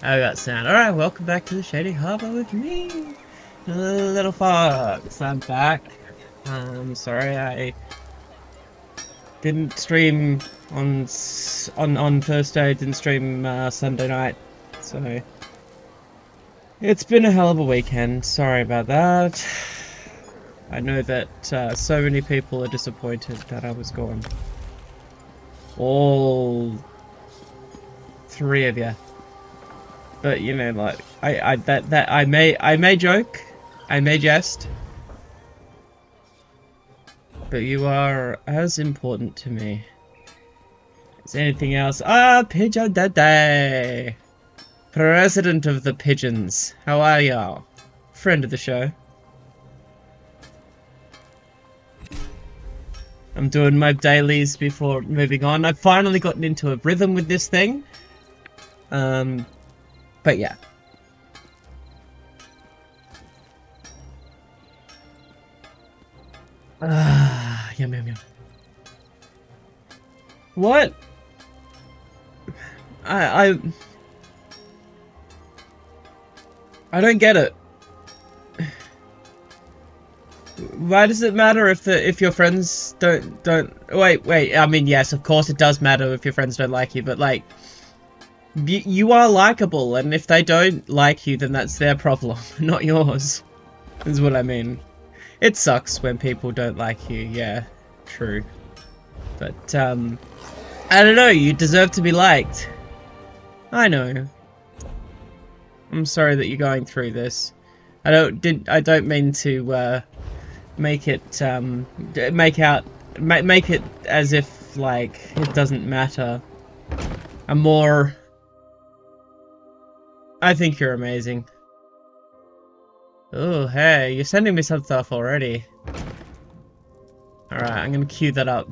I got sound. Alright, welcome back to the Shady Harbor with me, Little Fox. I'm back. Sorry I didn't stream on Thursday, didn't stream Sunday night, so it's been a hell of a weekend. Sorry about that. I know that so many people are disappointed that I was gone. All three of you. But you know, like I may joke, I may jest, but you are as important to me as anything else. Pigeon Daddy, President of the Pigeons. How are y'all? Friend of the show. I'm doing my dailies before moving on. I've finally gotten into a rhythm with this thing. But yeah. Yum yum yum. What? I don't get it. Why does it matter if your friends don't wait, I mean, yes, of course it does matter if your friends don't like you, but like you are likable, and if they don't like you, then that's their problem, not yours. Is what I mean. It sucks when people don't like you, yeah, true. But, I don't know, you deserve to be liked. I know. I'm sorry that you're going through this. I don't mean to, make it as if, like, it doesn't matter. I think you're amazing. Oh, hey, you're sending me some stuff already. Alright, I'm gonna queue that up.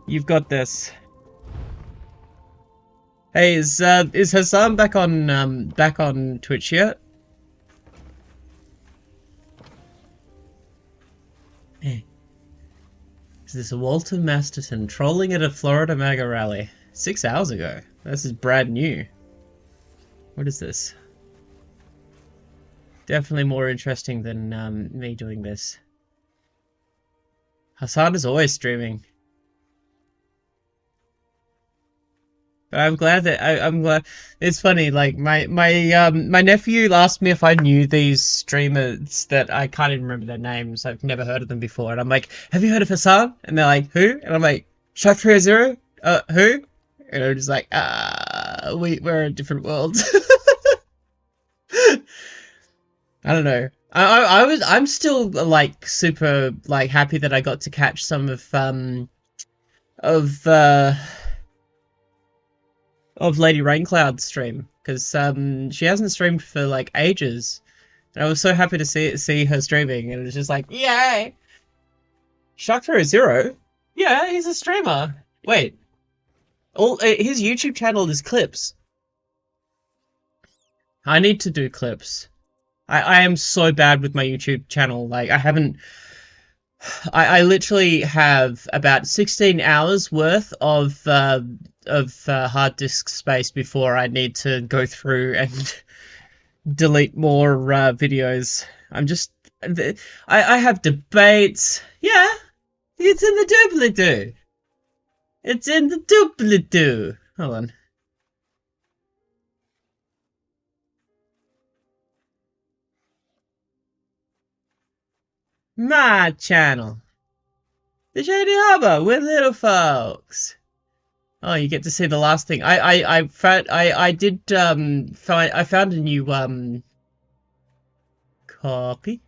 You've got this. Hey, is Hassan back on Twitch yet? Hey. Is this Walter Masterton trolling at a Florida MAGA rally? 6 hours ago. This is brand new. What is this? Definitely more interesting than me doing this. Hassan is always streaming. But I'm glad that I'm glad. It's funny, like my nephew asked me if I knew these streamers that I can't even remember their names. I've never heard of them before, and I'm like, "Have you heard of Hassan?" And they're like, "Who?" And I'm like, "Shark 300? Who?" And I'm just like, we're in different worlds. I don't know. I'm still like super like happy that I got to catch some of Lady Raincloud's stream, because she hasn't streamed for like ages, and I was so happy to see her streaming, and it was just like, yay! Shark0, yeah, he's a streamer. Wait, his YouTube channel is clips. I need to do clips. I am so bad with my YouTube channel. Like, I literally have about 16 hours worth of hard disk space before I need to go through and delete more videos. I have debates. Yeah, it's in the doobly-doo. It's in the doobly-doo. Hold on. My channel. The Shady Harbor with Little Folks. Oh, you get to see the last thing. I found a new copy.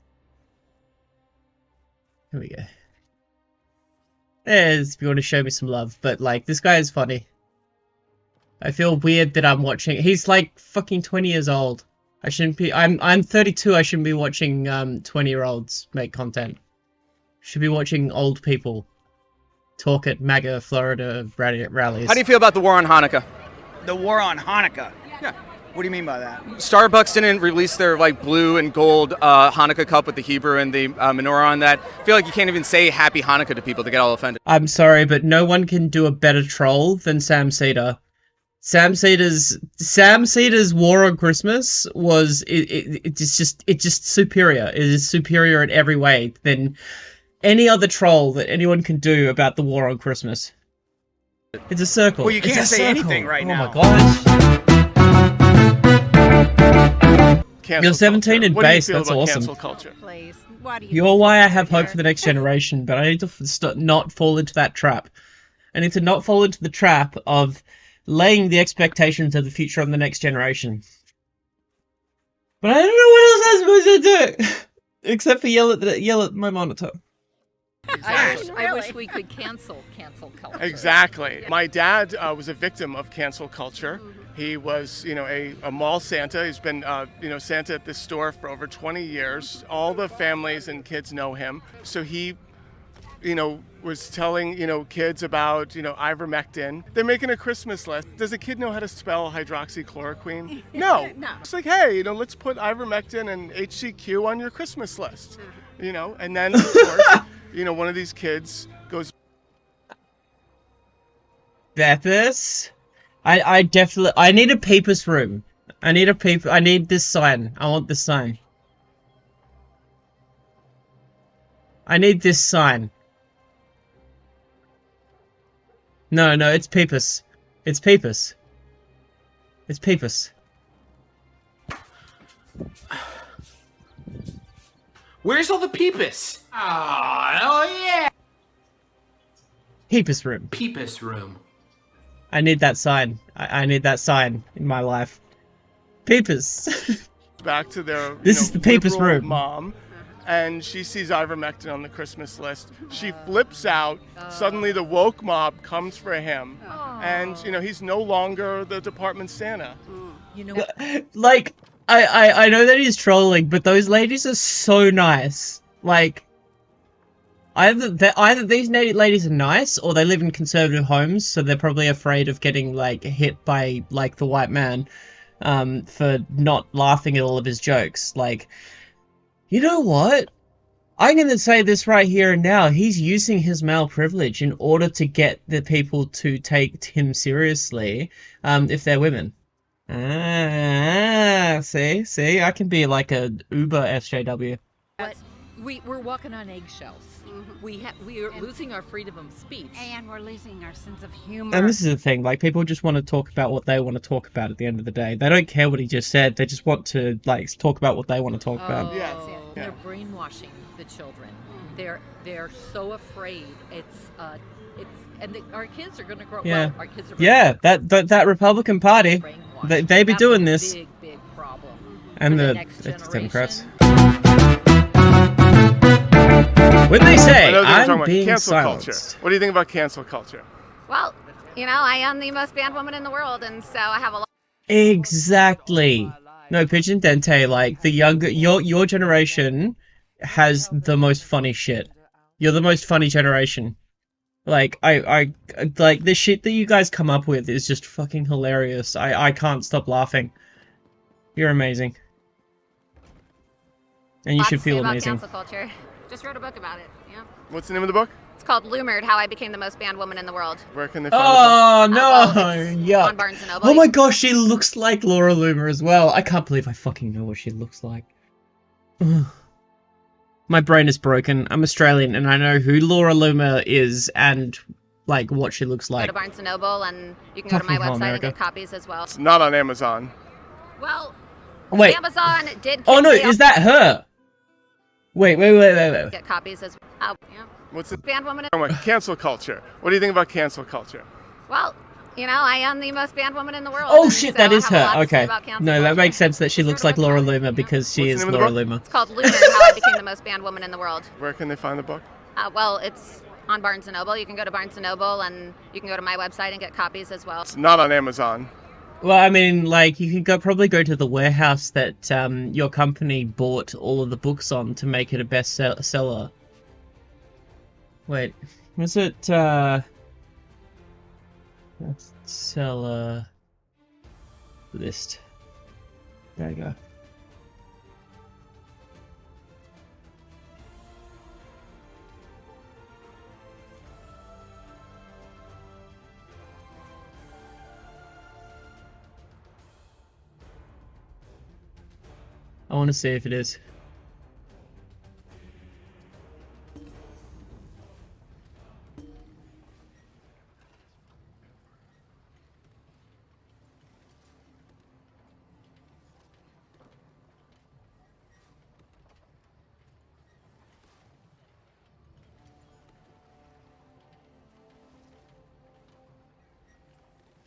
Here we go. There's, if you want to show me some love, but like, this guy is funny. I feel weird that I'm watching. He's like fucking 20 years old. I shouldn't be. I'm 32. I shouldn't be watching 20-year-olds make content. Should be watching old people talk at MAGA Florida rallies. How do you feel about the war on Hanukkah? The war on Hanukkah? Yeah. What do you mean by that? Starbucks didn't release their like blue and gold Hanukkah cup with the Hebrew and the menorah on that. I feel like you can't even say Happy Hanukkah to people to get all offended. I'm sorry, but no one can do a better troll than Sam Cedar. Sam Cedar's War on Christmas was it's just superior. It is superior in every way than any other troll that anyone can do about the War on Christmas. It's a circle. Well, you can't it's a say circle. anything right now. Oh my gosh. Cancel You're 17 culture. and What do you base. feel That's about awesome. cancel culture? Please. What do you You're think why I about have hope here? for the next generation, but I need to not fall into that trap. I need to not fall into the trap of laying the expectations of the future on the next generation. But I don't know what else I'm supposed to do, except for yell at my monitor. I wish we could cancel culture. Exactly. My dad was a victim of cancel culture. He was, a mall Santa. He's been, Santa at this store for over 20 years. All the families and kids know him. So he, was telling, kids about, ivermectin. They're making a Christmas list. Does a kid know how to spell hydroxychloroquine? No. No. It's like, hey, let's put ivermectin and HCQ on your Christmas list. And then, of course, one of these kids goes. Bethis? I definitely... I need a Pepis room. I need this sign. I want this sign. I need this sign. No, it's Pepis. It's Pepis. It's Pepis. Where's all the Pepis? Oh yeah! Pepis room. Pepis room. I need that sign. I need that sign in my life. Pepis. Back to their This is the Pepis liberal room. mom, and she sees ivermectin on the Christmas list. She flips out. Suddenly the woke mob comes for him, and he's no longer the department Santa. Like, I know that he's trolling, but those ladies are so nice. Like, either these ladies are nice, or they live in conservative homes, so they're probably afraid of getting, like, hit by, like, the white man, for not laughing at all of his jokes. Like, you know what? I'm gonna say this right here and now. He's using his male privilege in order to get the people to take him seriously, if they're women. See, I can be like a Uber SJW. We're walking on eggshells. We are losing our freedom of speech. And we're losing our sense of humor. And this is the thing, like, people just want to talk about what they want to talk about at the end of the day. They don't care what he just said, they just want to, like, talk about what they want to talk about. Yes. They're brainwashing the children. They're so afraid. Our kids are going to grow up. Yeah. Well, our kids are Yeah, that Republican Party, brainwashed. they be That's doing a this. big problem. And For the next Democrats. generation. When they say, I know they're talking I'm about being cancel silenced. culture. What do you think about cancel culture? Well, I am the most banned woman in the world, and so I have a lot. Exactly. No, Pigeon Dente, like, the younger, your generation has the most funny shit. You're the most funny generation. Like, I like, the shit that you guys come up with is just fucking hilarious. I can't stop laughing. You're amazing. And you lot should to say feel about amazing. cancel culture. Just wrote a book about it. Yeah. What's the name of the book? It's called Loomered: How I Became the Most Banned Woman in the World. Where can they find the book? Oh, no! Well, it's Yuck. on Barnes & Noble. Oh my gosh, she looks like Laura Loomer as well. I can't believe I fucking know what she looks like. Ugh. My brain is broken. I'm Australian and I know who Laura Loomer is and, like, what she looks Go like. to Barnes & Noble, and you can go to my Fucking hell, website America. and get copies as well. It's not on Amazon. Well, Wait. Amazon did. Oh no, kick me is off- that her? Wait. Get copies as well. Yeah. What's the Banned woman. cancel culture? What do you think about cancel culture? Well, I am the most banned woman in the world. Oh and shit, so that I is have a lot her. to say Okay. about cancel No, that culture. makes sense that she Just looks wrote like a book Laura about it, Loomer yeah. because she What's the is name of the Laura book? Loomer. It's called Loomered: How I Became the Most Banned Woman in the World. Where can they find the book? Well, it's on Barnes & Noble. You can go to Barnes & Noble, and you can go to my website and get copies as well. It's not on Amazon. Well, I mean, like, you can probably go to the warehouse that your company bought all of the books on to make it a bestseller. Wait, was it, bestseller list? There you go. I want to see if it is.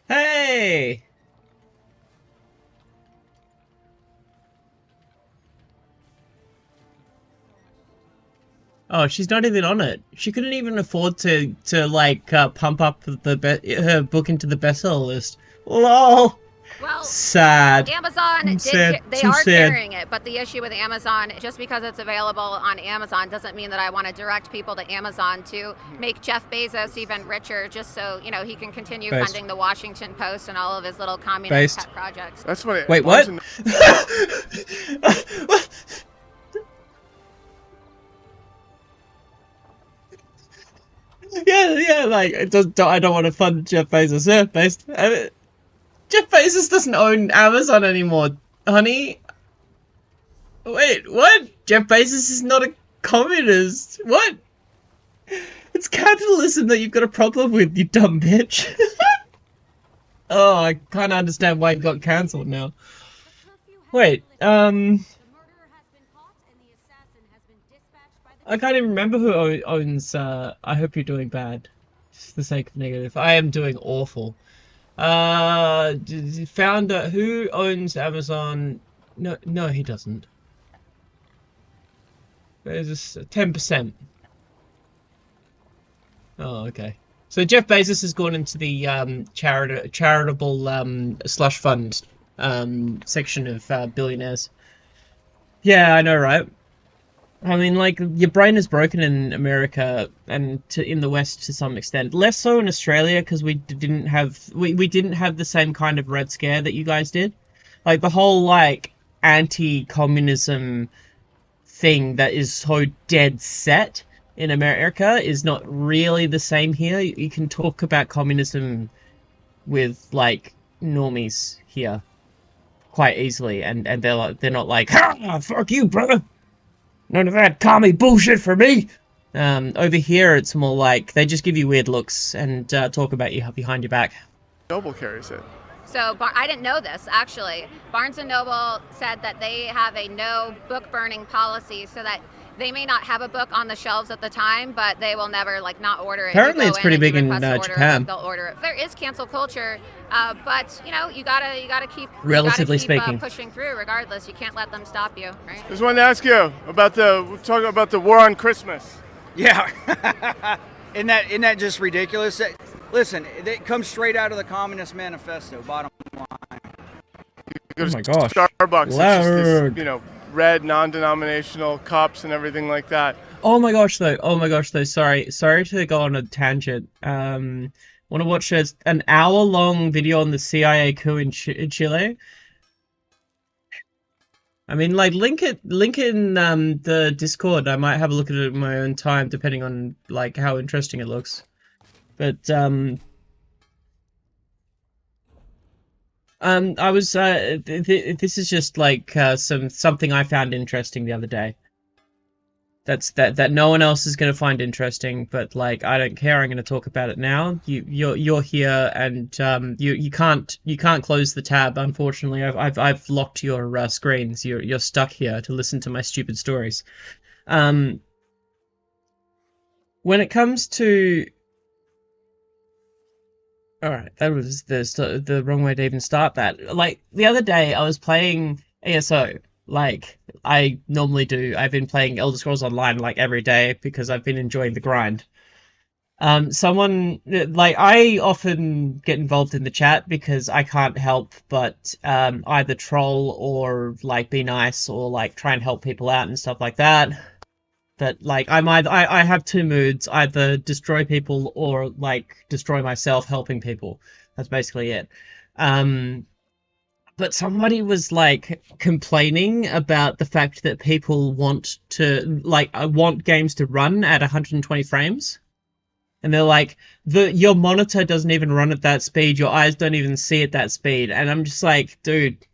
Hey! Oh, she's not even on it. She couldn't even afford to like pump up her book into the bestseller list. LOL. Well, Sad. Amazon they Too are sad. carrying it, but the issue with Amazon, just because it's available on Amazon doesn't mean that I want to direct people to Amazon to make Jeff Bezos even richer, just so he can continue Based. funding the Washington Post and all of his little communist pet projects. That's what it. Wait, what? Yeah, like I don't want to fund Jeff Bezos. Yeah, based. Jeff Bezos doesn't own Amazon anymore, honey. Wait, what? Jeff Bezos is not a communist. What? It's capitalism that you've got a problem with, you dumb bitch. Oh, I kind of understand why he got cancelled now. Wait, I can't even remember who owns, I hope you're doing bad. Just for the sake of negative. I am doing awful. Founder, who owns Amazon? No, he doesn't. There's 10%. Oh, okay. So Jeff Bezos has gone into the charitable slush fund section of billionaires. Yeah, I know, right? I mean, like, your brain is broken in America and in the West to some extent. Less so in Australia because we didn't have the same kind of Red Scare that you guys did. Like the whole like anti-communism thing that is so dead set in America is not really the same here. You can talk about communism with like normies here quite easily, and they're not like, ha, fuck you, brother. None of that commie bullshit for me. Over here, it's more like they just give you weird looks and talk about you behind your back. Noble carries it. So I didn't know this, actually. Barnes & Noble said that they have a no book burning policy, so that they may not have a book on the shelves at the time, but they will never like not order it. Apparently it's pretty big in Japan. They'll order it. There is cancel culture, but you gotta keep Relatively speaking, pushing through regardless. You can't let them stop you, right? Just wanted to ask you about talking about the war on Christmas. Yeah. Isn't that just ridiculous? Listen, it comes straight out of the Communist Manifesto, bottom line. You go to Oh my gosh. Starbucks, it's Loud. just this, red, non-denominational cups and everything like that. Oh my gosh though. Sorry to go on a tangent. Want to watch an hour-long video on the CIA coup in Chile? I mean, like, link it in the Discord. I might have a look at it in my own time, depending on like how interesting it looks. But I was this is just like something I found interesting the other day. That no one else is going to find interesting, but like I don't care. I'm going to talk about it now. You're here, and you can't close the tab. Unfortunately, I've locked your screens. You're stuck here to listen to my stupid stories. When it comes to Alright, that was the wrong way to even start that. Like, the other day, I was playing ESO, like I normally do. I've been playing Elder Scrolls Online, like, every day, because I've been enjoying the grind. I often get involved in the chat because I can't help but either troll or, like, be nice or, like, try and help people out and stuff like that. But, like, I have two moods, either destroy people or, like, destroy myself helping people. That's basically it. But somebody was, like, complaining about the fact that people want games to run at 120 frames. And they're like, your monitor doesn't even run at that speed, your eyes don't even see at that speed. And I'm just like, dude,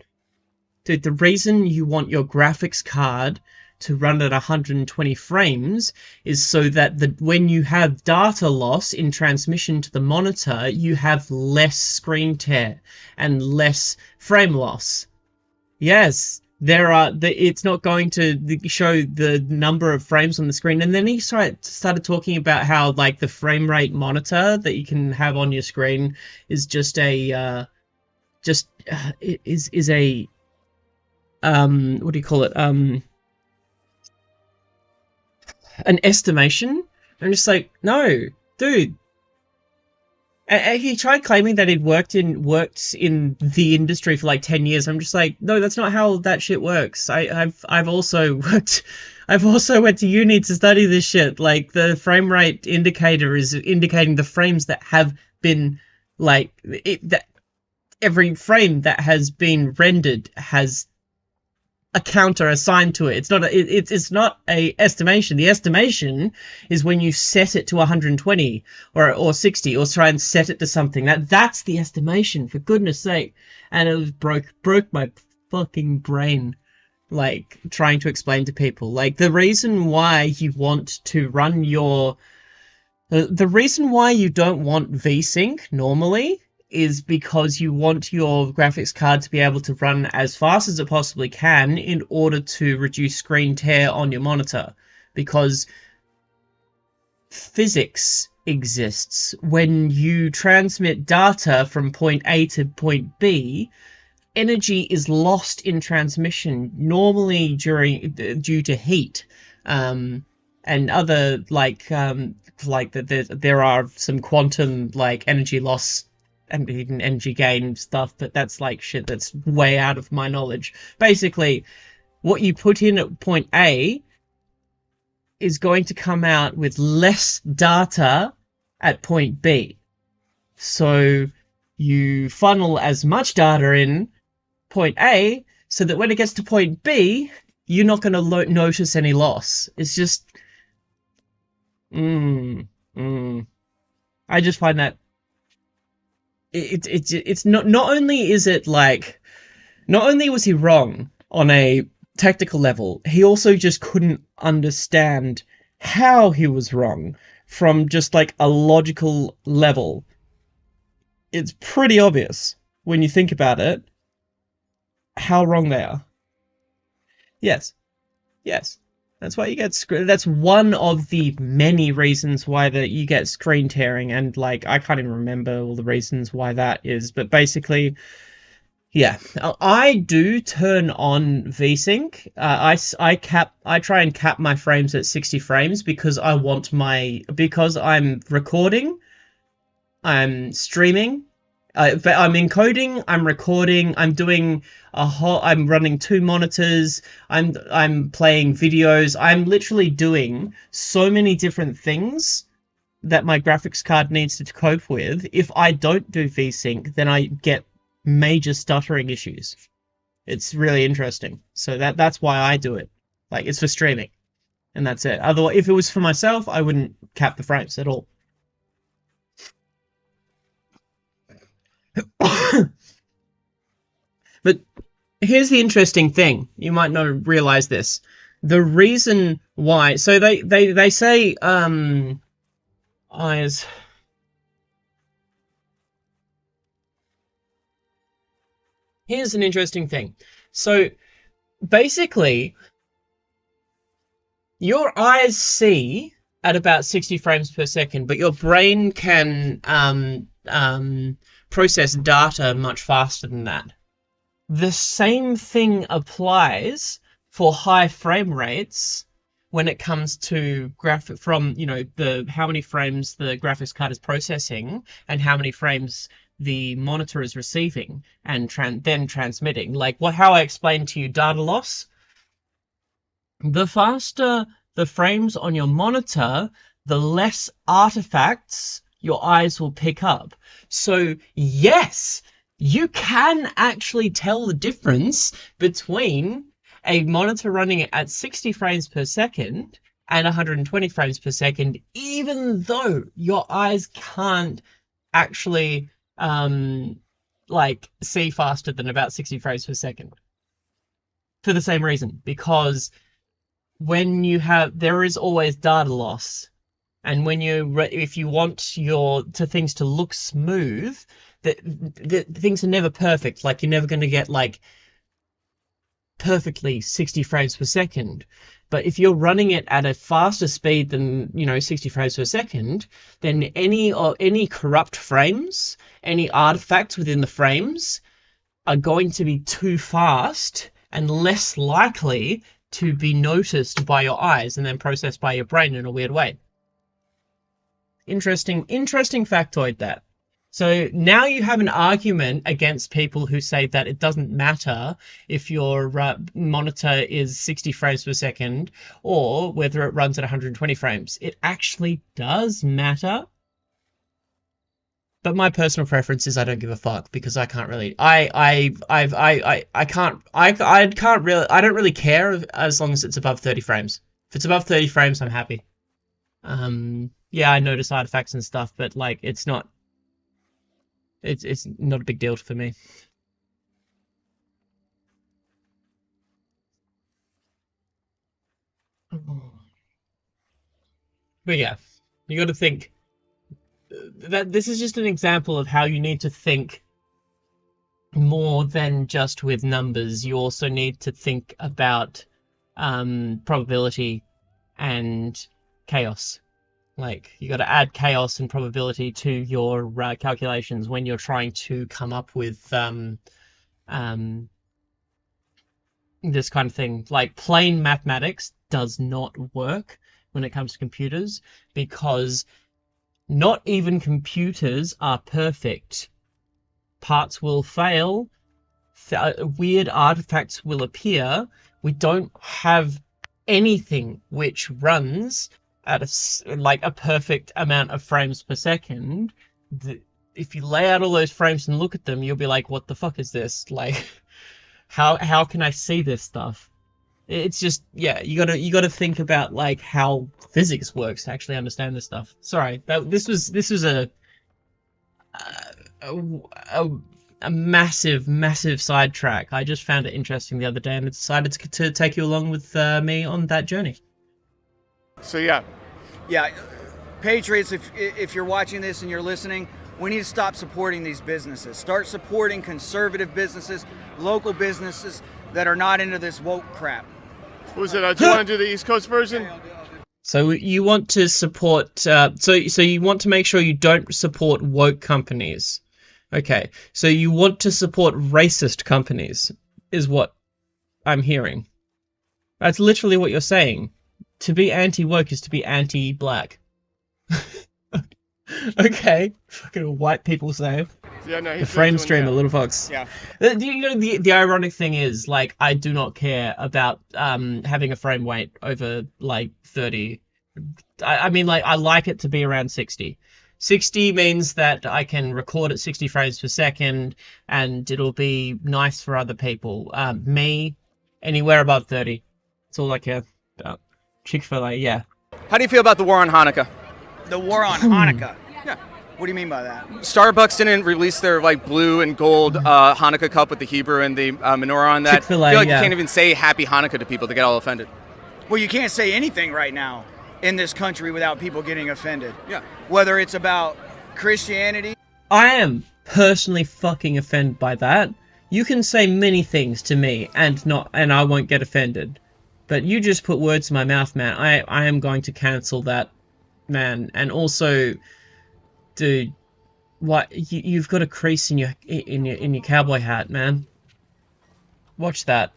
Dude, the reason you want your graphics card to run at 120 frames is so that when you have data loss in transmission to the monitor, you have less screen tear and less frame loss. Yes, it's not going to show the number of frames on the screen. And then he started talking about how like the frame rate monitor that you can have on your screen is just a is a what do you call it? An estimation. I'm just like, no, dude. And he tried claiming that he'd worked in the industry for like 10 years. I'm just like, no, that's not how that shit works. I've also went to uni to study this shit. Like the frame rate indicator is indicating the frames that have been like that every frame that has been rendered has a counter assigned to it. It's not a estimation. The estimation is when you set it to 120 or 60 or try and set it to something. That's the estimation, for goodness sake. And it broke my fucking brain, like trying to explain to people like the reason why you want to run the reason why you don't want VSync normally is because you want your graphics card to be able to run as fast as it possibly can in order to reduce screen tear on your monitor. Because physics exists. When you transmit data from point A to point B, energy is lost in transmission, normally due to heat. And other there are some quantum like energy loss and even energy gain stuff, but that's like shit that's way out of my knowledge. Basically, what you put in at point A is going to come out with less data at point B. So you funnel as much data in point A so that when it gets to point B, you're not going to notice any loss. It's just... I just find that it's not only is it like, not only was he wrong on a technical level, he also just couldn't understand how he was wrong from just like a logical level. It's pretty obvious when you think about it how wrong they are. Yes. That's why you get that's one of the many reasons why you get screen tearing, and like I can't even remember all the reasons why that is, but basically, yeah, I do turn on VSync. I try and cap my frames at 60 frames because because I'm recording, I'm streaming. I'm encoding, I'm recording, I'm doing I'm running 2 monitors, I'm playing videos, I'm literally doing so many different things that my graphics card needs to cope with. If I don't do VSync, then I get major stuttering issues. It's really interesting. So that's why I do it. Like, it's for streaming. And that's it. Otherwise, if it was for myself, I wouldn't cap the frames at all. But here's the interesting thing. You might not realize this. The reason why... So they say... eyes... Here's an interesting thing. So, basically, your eyes see at about 60 frames per second, but your brain can process data much faster than that. The same thing applies for high frame rates when it comes to how many frames the graphics card is processing and how many frames the monitor is receiving and then transmitting. Like how I explained to you data loss. The faster the frames on your monitor, the less artifacts your eyes will pick up. So yes, you can actually tell the difference between a monitor running at 60 frames per second and 120 frames per second, even though your eyes can't actually see faster than about 60 frames per second. for the same reason, because when you have, there is always data loss. And when if you want things to look smooth, the things are never perfect. Like, you're never going to get like perfectly 60 frames per second. But if you're running it at a faster speed than 60 frames per second, then any corrupt frames, any artifacts within the frames are going to be too fast and less likely to be noticed by your eyes and then processed by your brain in a weird way. Interesting factoid, that. So now you have an argument against people who say that it doesn't matter if your monitor is 60 frames per second or whether it runs at 120 frames. It actually does matter. But my personal preference is I don't give a fuck, because I can't really, I don't really care as long as it's above 30 frames. If it's above 30 frames, I'm happy. Yeah, I notice artifacts and stuff, but like, it's not a big deal for me. But yeah, you got to think that this is just an example of how you need to think more than just with numbers. You also need to think about probability and chaos. Like, you got to add chaos and probability to your calculations when you're trying to come up with this kind of thing. Like, plain mathematics does not work when it comes to computers, because not even computers are perfect. Parts will fail. Weird artifacts will appear. We don't have anything which runs at a perfect amount of frames per second. If you lay out all those frames and look at them, you'll be like, what the fuck is this? Like, how can I see this stuff? It's just, yeah, you gotta think about like how physics works to actually understand this stuff. Sorry, this was a massive sidetrack. I just found it interesting the other day and I decided to take you along with me on that journey. So yeah, Patriots, if you're watching this and you're listening, we need to stop supporting these businesses. Start supporting conservative businesses, local businesses that are not into this woke crap. what was it? Do you want to do the East Coast version? So you want to support, so you want to make sure you don't support woke companies. Okay, so you want to support racist companies, is what I'm hearing. That's literally what you're saying. To be anti-woke is to be anti-black. Okay, fucking white people say. Yeah, no, The frame stream, the little fox. Yeah. The ironic thing is, like, I do not care about having a frame rate over like 30. I mean, like, I like it to be around 60. 60 means that I can record at 60 frames per second, and it'll be nice for other people. Me, anywhere above 30. That's all I care about. Chick-fil-A, yeah. How do you feel about the war on Hanukkah? The war on Hanukkah. Yeah. What do you mean by that? Starbucks didn't release their like blue and gold Hanukkah cup with the Hebrew and the menorah on that. Chick-fil-A, I feel like yeah. you can't even say Happy Hanukkah to people; they get all offended. Well, you can't say anything right now in this country without people getting offended. Yeah. Whether it's about Christianity. I am personally fucking offended by that. You can say many things to me and I won't get offended. But you just put words in my mouth, man. I am going to cancel that, man. And also, dude, what you've got a crease in your cowboy hat, man. Watch that.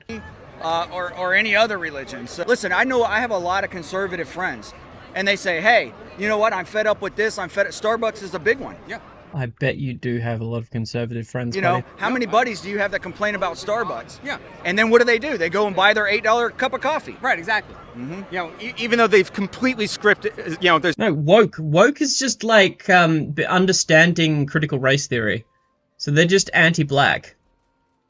Or any other religion. So, listen, I know I have a lot of conservative friends, and they say, hey, you know what, I'm fed up with this, Starbucks is a big one. Yeah. I bet you do have a lot of conservative friends, You know, buddy. how many buddies do you have that complain about Starbucks? Yeah. And then what do? They go and buy their $8 cup of coffee. Right. Exactly. Mm-hmm. You know, even though they've completely scripted, you know, there's No, woke is just like understanding critical race theory. So they're just anti-black,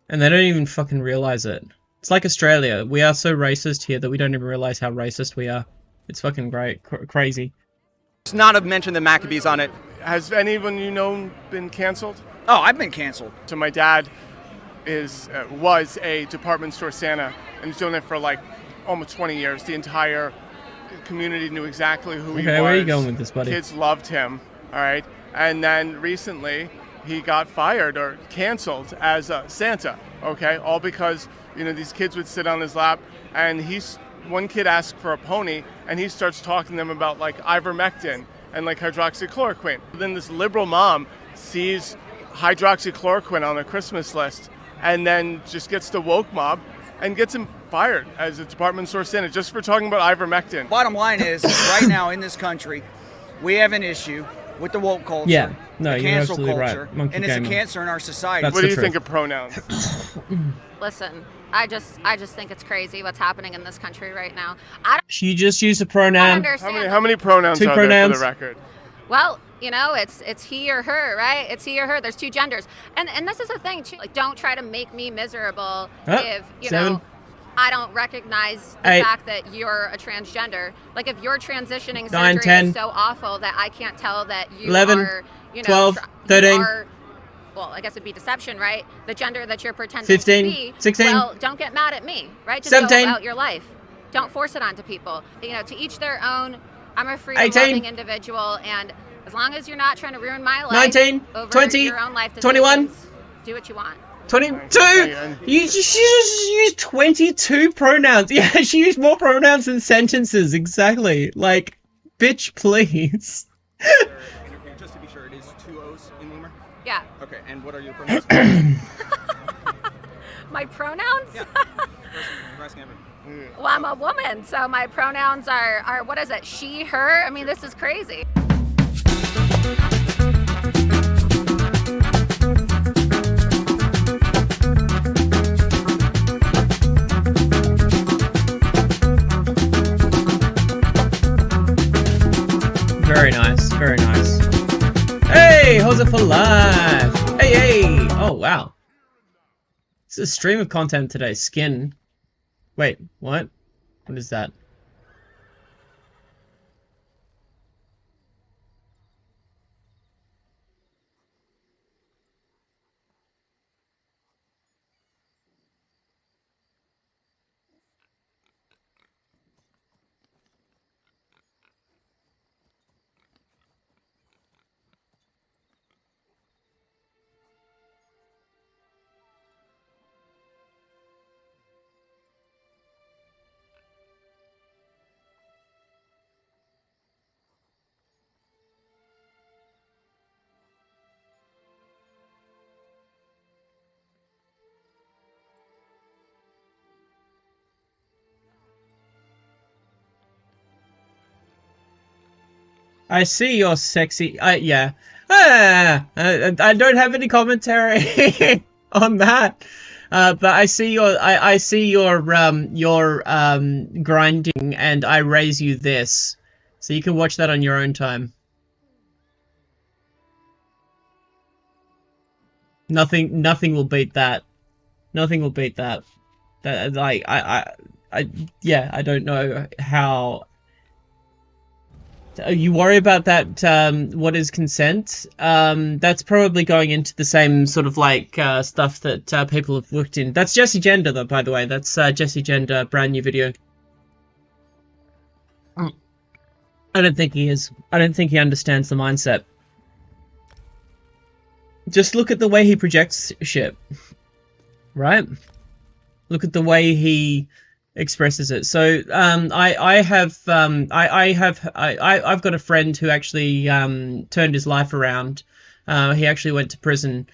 and they don't even fucking realize it. It's like Australia. We are so racist here that we don't even realize how racist we are. It's fucking great, crazy. not a mention the Maccabees on it. Has anyone you know been canceled? Oh, I've been canceled. To my dad, was a department store Santa, and he's doing it for like almost 20 years. The entire community knew exactly who he was. Okay, where are you going with this, buddy? Kids loved him, all right? And then recently, he got fired or canceled as Santa, okay? All because, you know, these kids would sit on his lap, and one kid asked for a pony, and he starts talking to them about like ivermectin and like hydroxychloroquine. Then this liberal mom sees hydroxychloroquine on a Christmas list, and then just gets the woke mob and gets him fired as a department store Santa just for talking about ivermectin. Bottom line is right now in this country, we have an issue with the woke culture, Yeah, no, the you're cancel absolutely culture, right. Monkey and it's gamer. a cancer in our society. That's What do the you truth. think of pronouns? Listen, I just think it's crazy what's happening in this country right now. I She just used a don't pronoun. understand. How many pronouns Two are there pronouns. for the record? Well, you know, it's he or her, right? It's he or her. There's two genders, and this is the thing too. Like, don't try to make me miserable if you 7, know I don't recognize the 8, fact that you're a transgender. Like, if your transitioning 9, surgery 10, is so awful that I can't tell that you 11, are, you know, 12, you 13. are, well, I guess it'd be deception, right? The gender that you're pretending 15, to be. 16, Well, don't get mad at me, right? Just 17. go about your life. Don't force it onto people. You know, to each their own. I'm a 18. freedom-loving individual, and as long as you're not trying to ruin my life 19, over 20, your own life 21. decisions, do what you want. 22! She just used 22 pronouns. Yeah, she used more pronouns than sentences, exactly. Like, bitch, please. Just to be sure, it is 2 O's in Lemur? Yeah. Okay, and what are your pronouns? My pronouns? Yeah. We're asking everyone. Well, I'm a woman, so my pronouns are what is it? She, her? I mean, this is crazy. Very nice, very nice. Hey, how's it for life? Hey, hey! Oh, wow. It's a stream of content today. Skin. Wait, what? What is that? I see your sexy. Yeah. I don't have any commentary on that. But I see your. I see your grinding, and I raise you this, so you can watch that on your own time. Nothing will beat that. Nothing will beat that. That, like, yeah, I don't know how. You worry about that, what is consent? That's probably going into the same sort of, like, stuff that people have looked in. That's Jesse Gender, though, by the way. That's Jesse Gender, brand new video. I don't think he is. I don't think he understands the mindset. Just look at the way he projects shit. Right? Look at the way he expresses it. So I've got a friend who actually turned his life around. He actually went to prison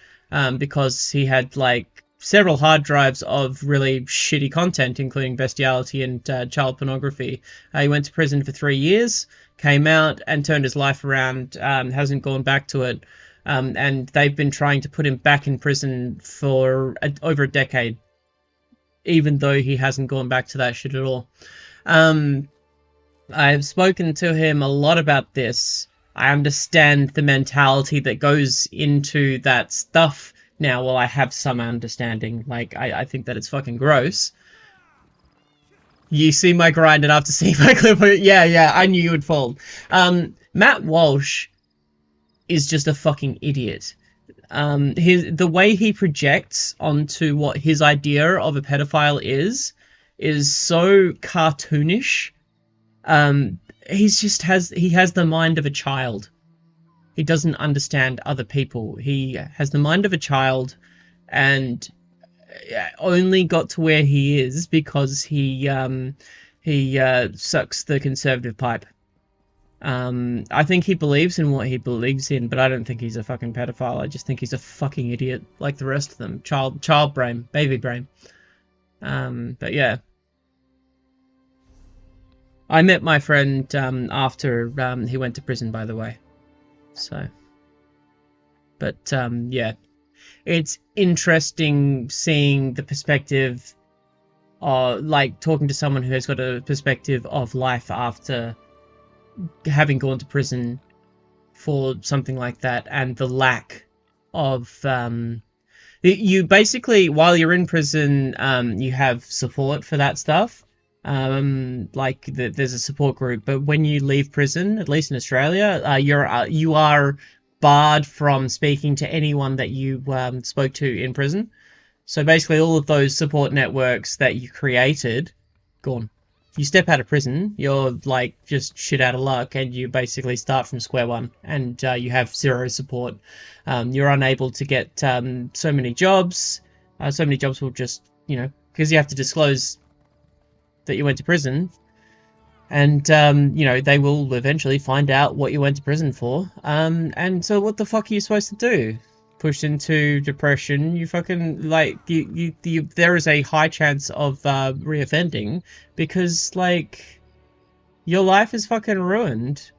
because he had like several hard drives of really shitty content, including bestiality and child pornography. He went to prison for 3 years, came out and turned his life around, hasn't gone back to it, and they've been trying to put him back in prison for over a decade, even though he hasn't gone back to that shit at all. I've spoken to him a lot about this. I understand the mentality that goes into that stuff now. Well, I have some understanding. Like, I think that it's fucking gross. You see my grind and after seeing my clip, yeah, I knew you would fall. Matt Walsh is just a fucking idiot. the way he projects onto what his idea of a pedophile is so cartoonish. He has the mind of a child. He doesn't understand other people. He has the mind of a child, and only got to where he is because he sucks the conservative pipe. I think he believes in what he believes in, but I don't think he's a fucking pedophile. I just think he's a fucking idiot, like the rest of them. Child brain, baby brain. But yeah. I met my friend after he went to prison, by the way. So. But yeah. It's interesting seeing the perspective, like talking to someone who has got a perspective of life after having gone to prison for something like that, and the lack of you basically, while you're in prison, you have support for that stuff, like there's a support group, but when you leave prison, at least in Australia, you are barred from speaking to anyone that you spoke to in prison. So basically all of those support networks that you created, gone. You step out of prison, you're like just shit out of luck, and you basically start from square one, and you have zero support. You're unable to get so many jobs. So many jobs will just, because you have to disclose that you went to prison, and they will eventually find out what you went to prison for. And so what the fuck are you supposed to do? Pushed into depression, you fucking, like, you there is a high chance of reoffending, because, like, your life is fucking ruined,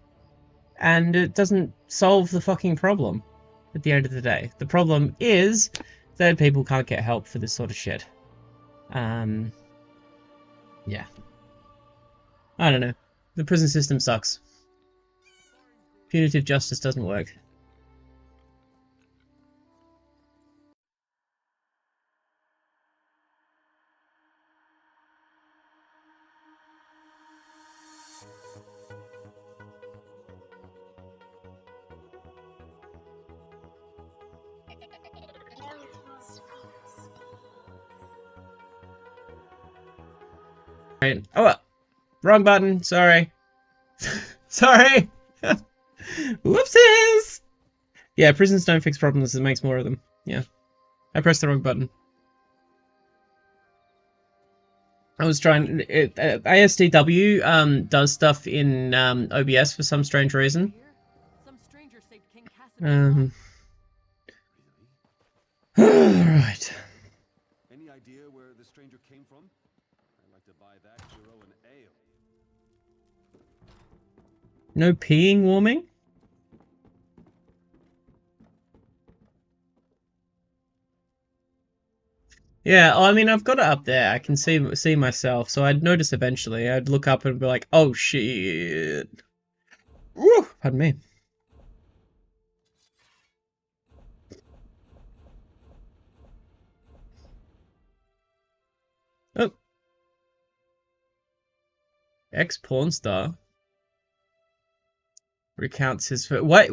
and it doesn't solve the fucking problem at the end of the day. The problem is that people can't get help for this sort of shit. Yeah. I don't know. The prison system sucks. Punitive justice doesn't work. Oh, wrong button. Sorry. Sorry. Whoopsies. Yeah, prisons don't fix problems. It makes more of them. Yeah. I pressed the wrong button. I was trying... ASDW does stuff in OBS for some strange reason. Alright. Any idea where the stranger came from? I'd like to buy that hero an ale. No peeing warming? Yeah, I mean, I've got it up there. I can see myself, so I'd notice eventually. I'd look up and be like, oh shit. Woo! Pardon me. Oh. Ex-porn star recounts his... What?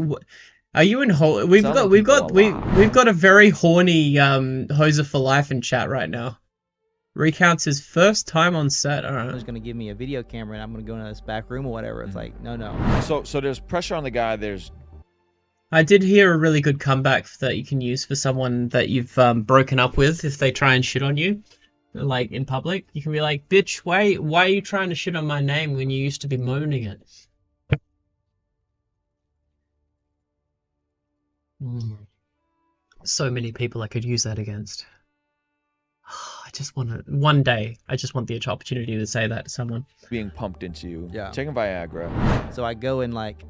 Are you in we've got a very horny hoser for life in chat right now. Recounts his first time on set. All right. He's gonna give me a video camera and I'm gonna go into this back room or whatever. It's like, no. So there's pressure on the guy. I did hear a really good comeback that you can use for someone that you've broken up with if they try and shit on you, like in public. You can be like, bitch, why are you trying to shit on my name when you used to be moaning it? So many people I could use that against. I just want to... One day, I just want the opportunity to say that to someone. Being pumped into you. Yeah. Taking Viagra. So I go and, like,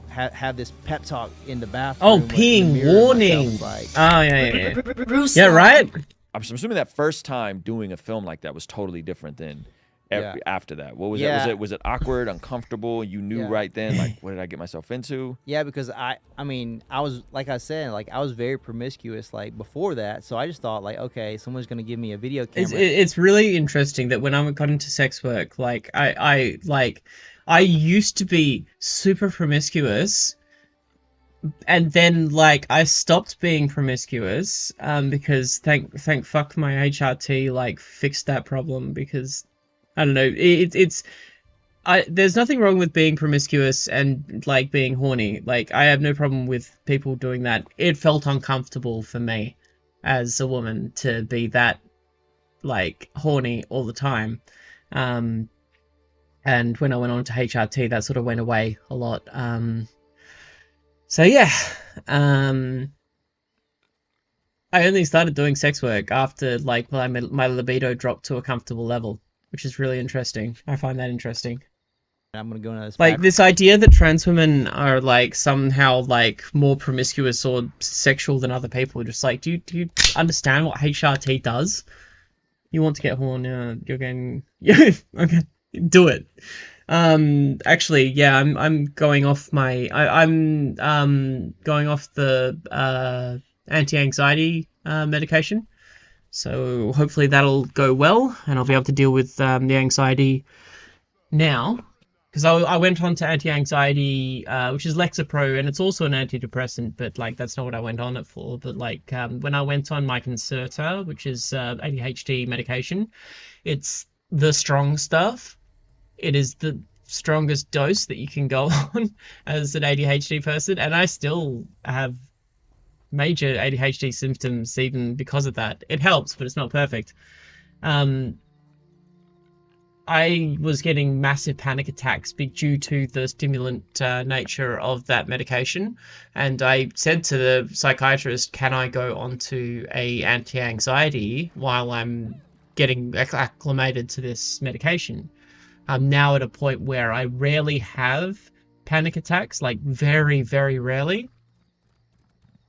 have this pep talk in the bathroom. Oh, peeing warning. Like, oh, yeah. Yeah, right? I'm assuming that first time doing a film like that was totally different than after that. What was it? Was it awkward, uncomfortable? You knew right then, like, what did I get myself into? Yeah, because I was, like I said, like, I was very promiscuous, like, before that. So I just thought, like, okay, someone's gonna give me a video camera. It's really interesting that when I got into sex work, like, I used to be super promiscuous and then like I stopped being promiscuous because thank fuck my HRT like fixed that problem, because I don't know, there's nothing wrong with being promiscuous and like being horny. Like I have no problem with people doing that. It felt uncomfortable for me as a woman to be that like horny all the time. And when I went on to HRT, that sort of went away a lot. So yeah, I only started doing sex work after like my libido dropped to a comfortable level, which is really interesting. I find that interesting. I'm gonna go into this. Like this idea that trans women are like somehow like more promiscuous or sexual than other people. Just like, do you understand what HRT does? You want to get horny? You're getting okay. Do it. Actually, yeah, I'm going off my I'm going off the anti-anxiety medication. So hopefully that'll go well, and I'll be able to deal with the anxiety now. Because I went on to anti-anxiety, which is Lexapro, and it's also an antidepressant, but like that's not what I went on it for. But like when I went on my Concerta, which is ADHD medication, it's the strong stuff. It is the strongest dose that you can go on as an ADHD person, and I still have major ADHD symptoms even because of that. It helps, but it's not perfect. I was getting massive panic attacks due to the stimulant nature of that medication, and I said to the psychiatrist, can I go onto a anti-anxiety while I'm getting acclimated to this medication? I'm now at a point where I rarely have panic attacks, like very, very rarely.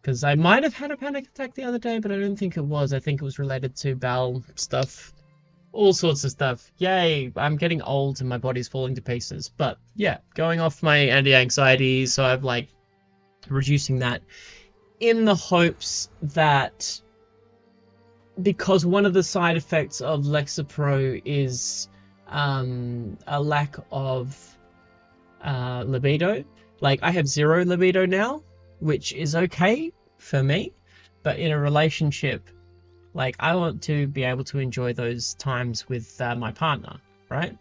Because I might have had a panic attack the other day, but I don't think it was. I think it was related to bowel stuff. All sorts of stuff. Yay, I'm getting old and my body's falling to pieces. But yeah, going off my anti-anxiety, so I'm like reducing that in the hopes that, because one of the side effects of Lexapro is a lack of libido. Like I have 0 libido now, which is okay for me, but in a relationship, like I want to be able to enjoy those times with my partner, right?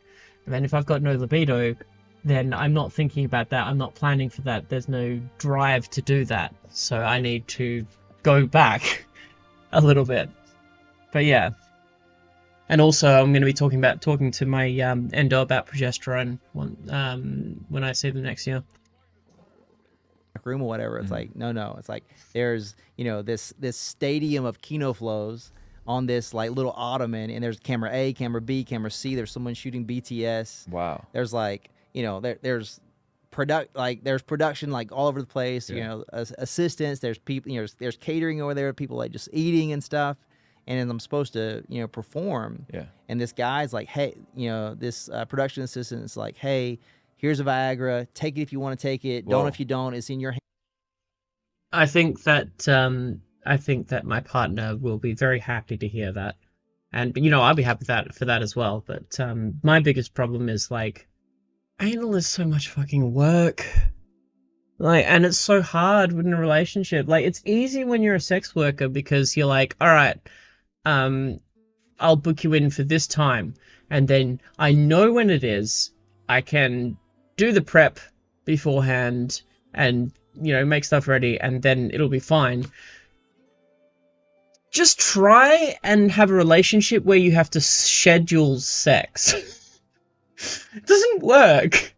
And then if I've got no libido, then I'm not thinking about that. I'm not planning for that. There's no drive to do that. So I need to go back a little bit. But yeah. And also I'm going to be talking to my endo about progesterone when I see them next year. Room or whatever. It's like no, it's like there's this stadium of Kino flows on this like little ottoman, and there's camera A, camera B, camera C. There's someone shooting BTS. Wow. There's like there's production like all over the place. Yeah. Assistants. There's people. There's catering over there. People like just eating and stuff. And then I'm supposed to perform. Yeah. And this guy's like, hey, this production assistant is like, hey, here's a Viagra. Take it if you want to take it. Whoa. Don't if you don't. It's in your hand. I think that my partner will be very happy to hear that, and I'll be happy for that as well. But my biggest problem is like, anal is so much fucking work. Like, and it's so hard in a relationship. Like, it's easy when you're a sex worker because you're like, all right, I'll book you in for this time, and then I know when it is. I can do the prep beforehand and make stuff ready, and then it'll be fine. Just try and have a relationship where you have to schedule sex. It doesn't work.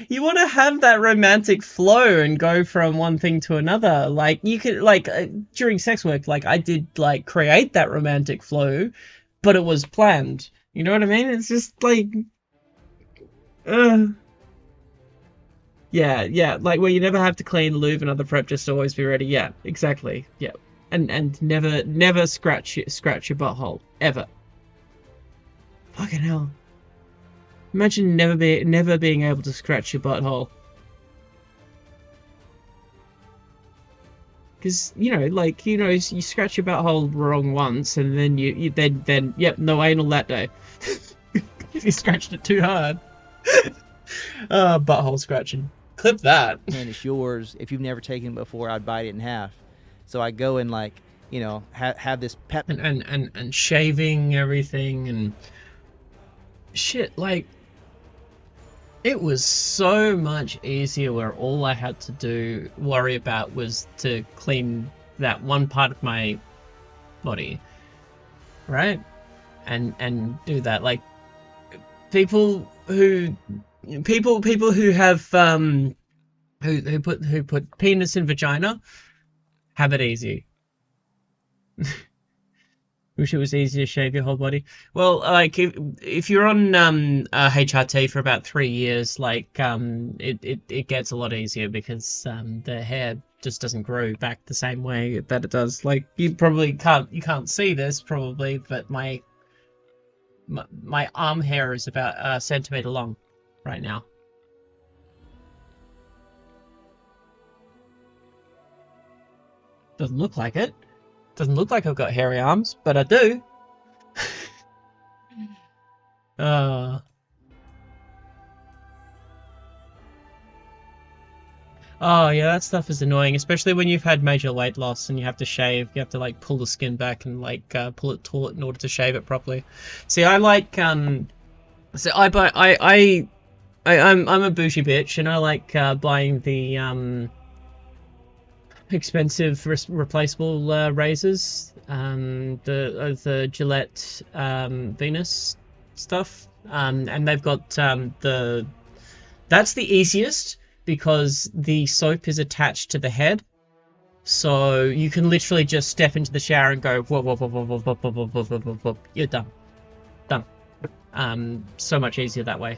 You want to have that romantic flow and go from one thing to another. Like you could during sex work, like I did like create that romantic flow, but it was planned. You know what I mean? It's just like yeah, like where you never have to clean, lube, and other prep, just always be ready. Yeah, exactly. Yeah, and never scratch your butthole ever. Fucking hell! Imagine never being able to scratch your butthole. Because you scratch your butthole wrong once, and then then yep, no anal that day. You scratched it too hard. Butthole scratching. clip that. And it's yours. If you've never taken it before, I'd bite it in half. So I go and like, you know, have this pep and shaving everything and shit. Like, it was so much easier where all I had to worry about was to clean that one part of my body, right? And do that. Like, people who have who put penis in vagina have it easy. Wish it was easy to shave your whole body. Well, like if you're on HRT for about 3 years, like it gets a lot easier because the hair just doesn't grow back the same way that it does. Like, you can't see this probably, but my arm hair is about a centimeter long right now. Doesn't look like it. Doesn't look like I've got hairy arms, but I do. Oh yeah, that stuff is annoying, especially when you've had major weight loss and you have to shave. You have to like pull the skin back and like pull it taut in order to shave it properly. See, I like I'm a bougie bitch, and I like buying the expensive replaceable razors, the Gillette Venus stuff, and they've got that's the easiest because the soap is attached to the head, so you can literally just step into the shower and go whoop, whoop, whoop, whoop, whoop, whoop, whoop, whoop, whoop, whoop, whoop. You're done. So much easier that way.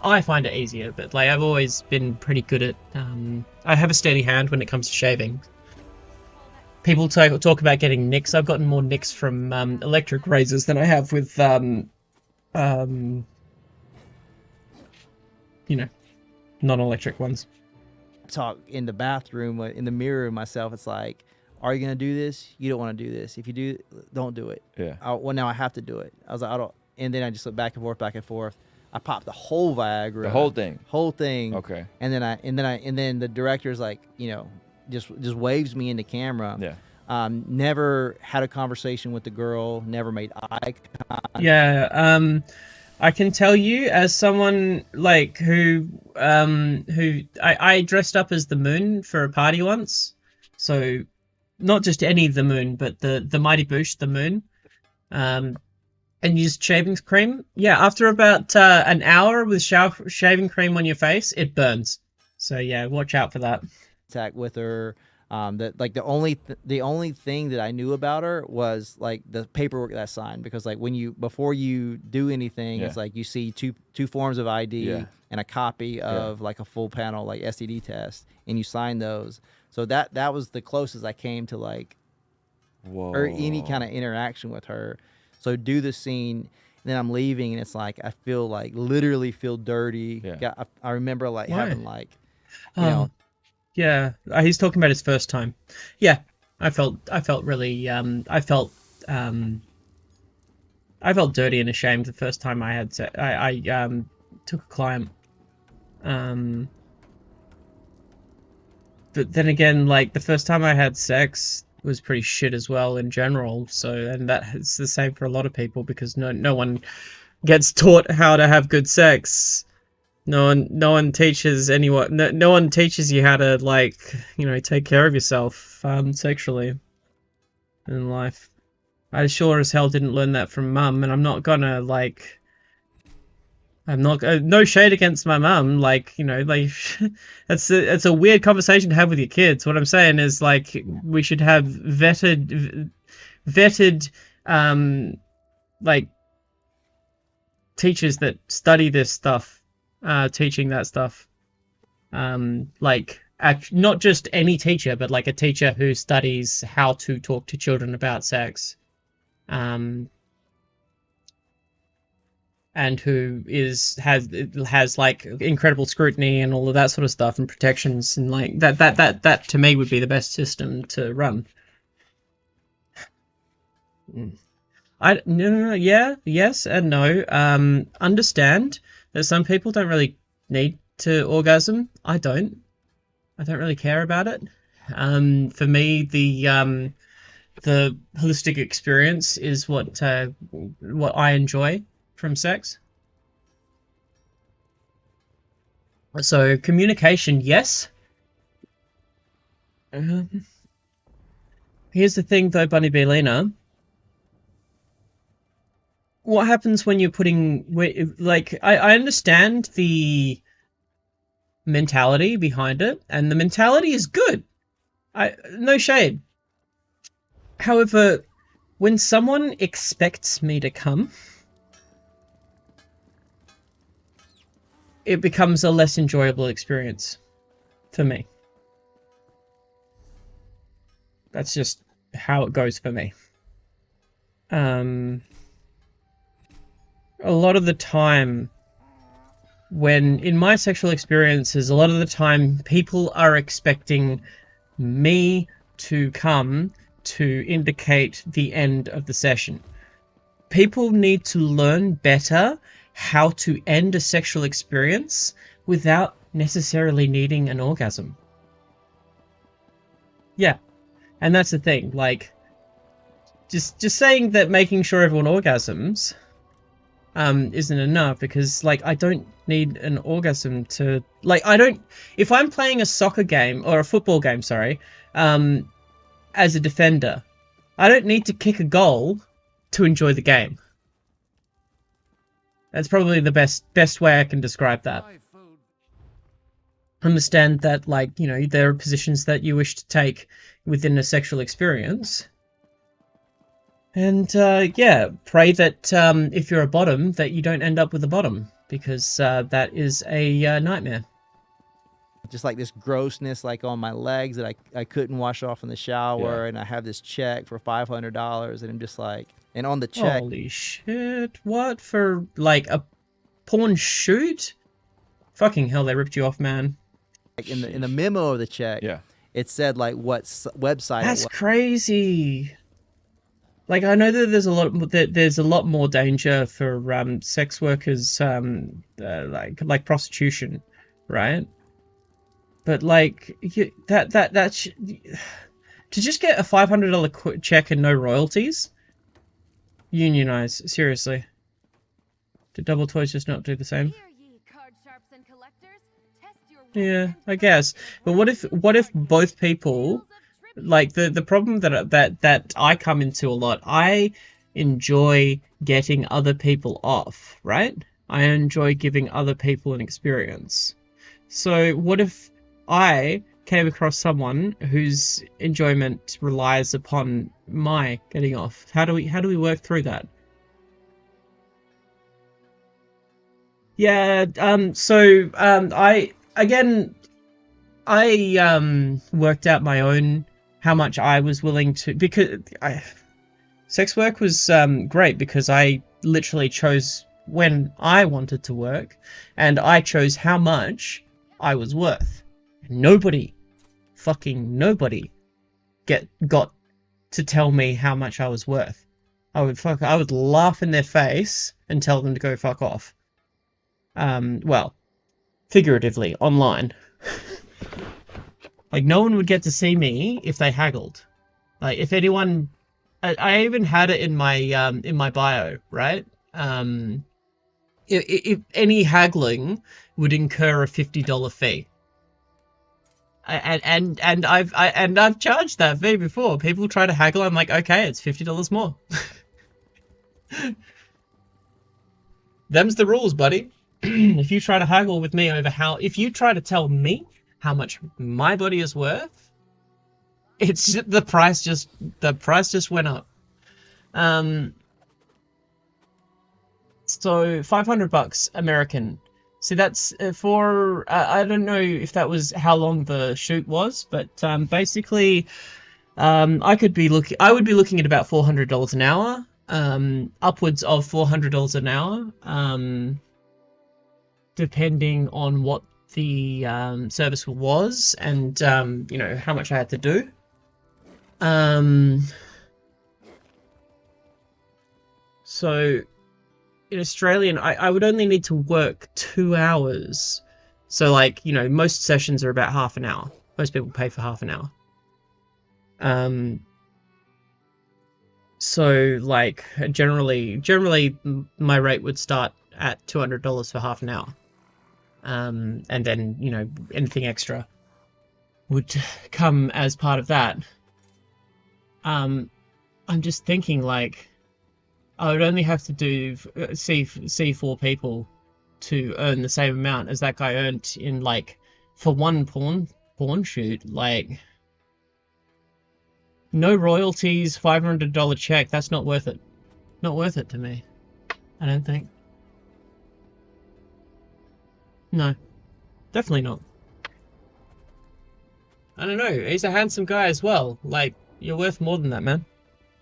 I find it easier, but like I've always been pretty good at I have a steady hand when it comes to shaving. People talk about getting nicks. I've gotten more nicks from electric razors than I have with you know, non-electric ones. Talk in the bathroom, in the mirror of myself. It's like, are you gonna do this? You don't want to do this. If you do, don't do it. Yeah. Well, now I have to do it. I was like, I don't. And then I just went back and forth. I popped the whole Viagra. The whole thing. Whole thing. Okay. And then the director's like, you know, just waves me into camera. Yeah. Never had a conversation with the girl. Never made eye contact. Yeah. I can tell you, as someone like who I dressed up as the moon for a party once. So, not just any of the moon, but the Mighty Boosh, the moon. And used shaving cream. Yeah, after about an hour with shaving cream on your face, it burns. So yeah, watch out for that. With her, the only thing that I knew about her was like the paperwork that I signed, because like before you do anything, it's like you see two forms of ID and a copy of like a full panel like STD test, and you sign those. So that was the closest I came to like, or any kind of interaction with her. So do the scene, and then I'm leaving, and it's like I feel like literally feel dirty. Yeah. I remember like having like, you Oh, know. yeah. He's talking about his first time. Yeah, I felt really I felt dirty and ashamed the first time I had sex. I took a client. But then again, like the first time I had sex was pretty shit as well in general. So, and that's the same for a lot of people, because no one gets taught how to have good sex. No one teaches anyone. No one teaches you how to, like, you know, take care of yourself sexually in life. I sure as hell didn't learn that from mum, and I'm not gonna like. I'm not no shade against my mum, like, you know, like it's a weird conversation to have with your kids. What I'm saying is, like, we should have vetted like teachers that study this stuff, teaching that stuff, like not just any teacher, but like a teacher who studies how to talk to children about sex, and who has like incredible scrutiny and all of that sort of stuff and protections, and like that to me would be the best system to run. Yes and no. Understand that some people don't really need to orgasm. I don't really care about it. For me, the holistic experience is what I enjoy from sex. So communication, yes. Here's the thing, though, Bunny B. Lena. What happens when you're putting... Like, I understand the mentality behind it, and the mentality is good. No shade. However, when someone expects me to come, it becomes a less enjoyable experience for me. That's just how it goes for me. A lot of the time, in my sexual experiences, a lot of the time people are expecting me to come to indicate the end of the session. People need to learn better how to end a sexual experience without necessarily needing an orgasm. Yeah. And that's the thing, like, just saying that making sure everyone orgasms isn't enough, because, like, I don't need an orgasm to, like, if I'm playing a soccer game, or a football game, sorry, as a defender, I don't need to kick a goal to enjoy the game. That's probably the best way I can describe that. Understand that, like, you know, there are positions that you wish to take within a sexual experience. And, yeah, pray that, if you're a bottom, that you don't end up with a bottom, because, that is a, nightmare. Just like this grossness, like on my legs that I couldn't wash off in the shower, and I have this check for $500, and I'm just like, and on the check. Holy shit! What, for like a porn shoot? Fucking hell, they ripped you off, man. Like in the memo of the check, it said like what website. That's crazy. Like, I know that there's a lot more danger for sex workers, like prostitution, right? But like to just get a $500 check and no royalties. Unionize, seriously. Did Double Toys just not do the same? Yeah, I guess. But what if both people, like, the problem that I come into a lot, I enjoy getting other people off, right? I enjoy giving other people an experience. So what if I came across someone whose enjoyment relies upon my getting off? How do we work through that? Yeah, I worked out my own, how much I was willing to, because sex work was great, because I literally chose when I wanted to work, and I chose how much I was worth. Nobody, fucking nobody, got to tell me how much I was worth. I would laugh in their face and tell them to go fuck off. Well, figuratively, online. Like, no one would get to see me if they haggled. Like, if anyone, I even had it in my bio, right? If any haggling would incur a $50 fee. And I've charged that fee before. People try to haggle, I'm like, okay, it's $50 more. Them's the rules, buddy. If you try to haggle with me over if you try to tell me how much my body is worth, it's the price just went up. So $500 American. See, that's for I don't know if that was how long the shoot was, but basically, I would be looking at about $400 an hour, upwards of $400 an hour, depending on what the service was and you know, how much I had to do. So in Australian, I would only need to work 2 hours So like, you know, most sessions are about half an hour. Most people pay for half an hour. So like generally my rate would start at $200 for half an hour. And then, you know, anything extra would come as part of that. I'm just thinking like I would only have to do see 4 people to earn the same amount as that guy earned in like for one porn shoot. Like no royalties, $500 check. That's not worth it. Not worth it to me. I don't think. No, definitely not. I don't know. He's a handsome guy as well. Like you're worth more than that, man.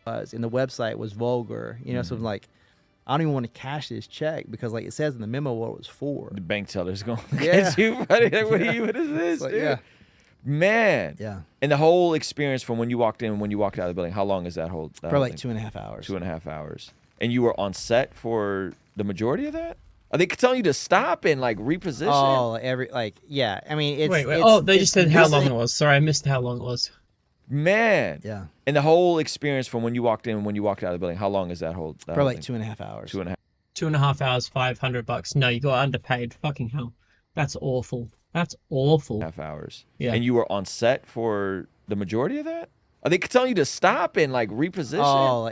And the website was vulgar, you know, so like I don't even want to cash this check because like it says in the memo what it was for. The bank teller's going yeah. you, buddy. Like, what is this, like, dude? yeah. Man. Yeah. And the whole experience from when you walked in, when you walked out of the building, how long is that whole Probably thing? like 2.5 hours. 2.5 hours. And you were on set for the majority of that? Are they telling you to stop and like reposition? Oh, yeah. I mean, it's wait. It's, oh, they just said how long it was. Sorry, I missed how long it was. Man. Yeah. And the whole experience from when you walked in, when you walked out of the building, how long is that whole? Probably like 2.5 hours. 2.5. 2.5 hours, $500. No, you got underpaid. Fucking hell. That's awful. That's awful. 2.5 hours. Yeah. And you were on set for the majority of that? Are they telling you to stop and like reposition? Oh,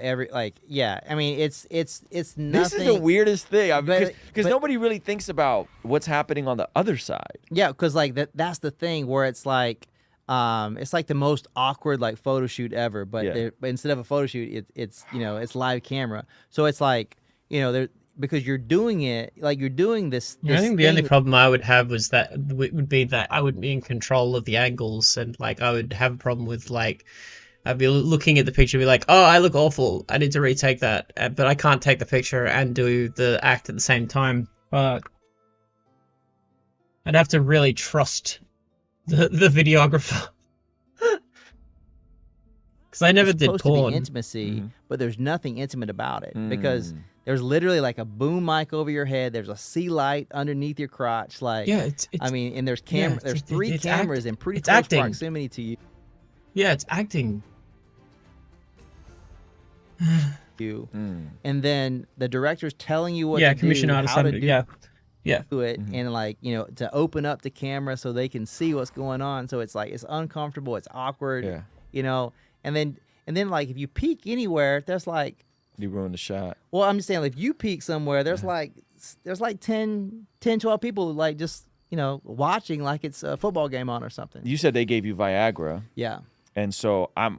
yeah. I mean, it's nothing. This is the weirdest thing. Because nobody really thinks about what's happening on the other side. Yeah, because like that's the thing where it's like the most awkward like photo shoot ever, but instead of a photo shoot, it's you know, it's live camera. So it's like, you know, because you're doing it, like you're doing this. I think the only problem I would have was that would be that I would be in control of the angles, and like I would have a problem with like I'd be looking at the picture and be like, oh, I look awful. I need to retake that, but I can't take the picture and do the act at the same time. But I'd have to really trust the videographer. Because I never did porn. It's supposed to be intimacy, but there's nothing intimate about it because there's literally like a boom mic over your head. There's a sea light underneath your crotch. Like, yeah, I mean, and there's there's 3 cameras in pretty close acting. proximity to you. Yeah, it's acting. And then the director's telling you what to commission do, artist, how to do, do it, Mm-hmm. and like, you know, to open up the camera so they can see what's going on. So it's like it's uncomfortable, it's awkward, you know. And then like if you peek anywhere, there's like you ruined the shot. Well, I'm just saying, like, if you peek somewhere, there's like 10, 12 people like just, you know, watching like it's a football game on or something. You said they gave you Viagra. Yeah. And so I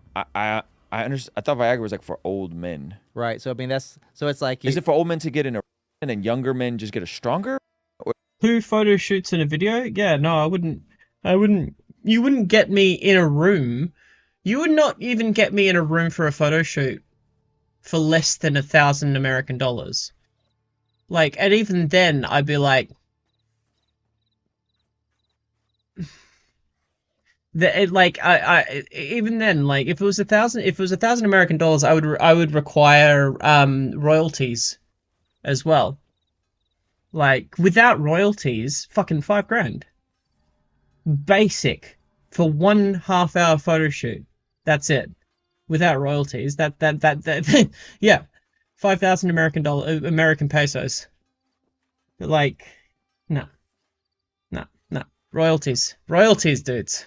understand. I thought Viagra was like for old men. Right. So I mean, it's like. Is it for old men to get in a, and then younger men just get a stronger? Or... 2 photo shoots in a video? Yeah, no, I wouldn't. You wouldn't get me in a room. You would not even get me in a room for a photo shoot for less than $1,000 American dollars. Like, and even then, I'd be like, even then, like, if it was $1,000 American dollars, I would require royalties as well. Like, without royalties, fucking $5,000. Basic for 1.5 hour photo shoot. That's it. Without royalties, that yeah, $5,000 American pesos. Like, no, royalties, dudes.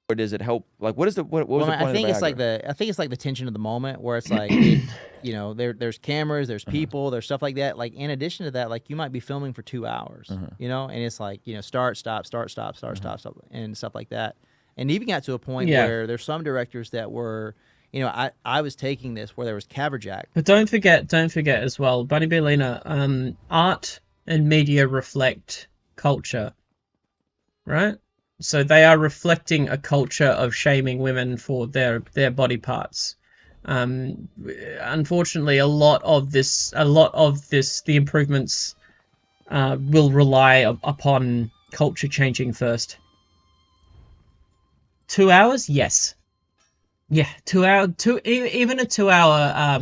Or does it help? Like, what is the what was the point I think of it's Viagra? I think it's like the tension of the moment where it's like, you know, there's cameras, there's people, there's stuff like that. Like in addition to that, like you might be filming for 2 hours, you know, and it's like, you know, start, stop, and stuff like that. And even got to a point where there's some directors that were, you know, I was taking this where there was caverjack. But don't forget as well, Bunny B. Lena, art and media reflect culture, right? So they are reflecting a culture of shaming women for their body parts. Unfortunately, a lot of this, the improvements will rely upon culture changing first. 2 hours, yes, yeah, 2 hour, even a 2 hour,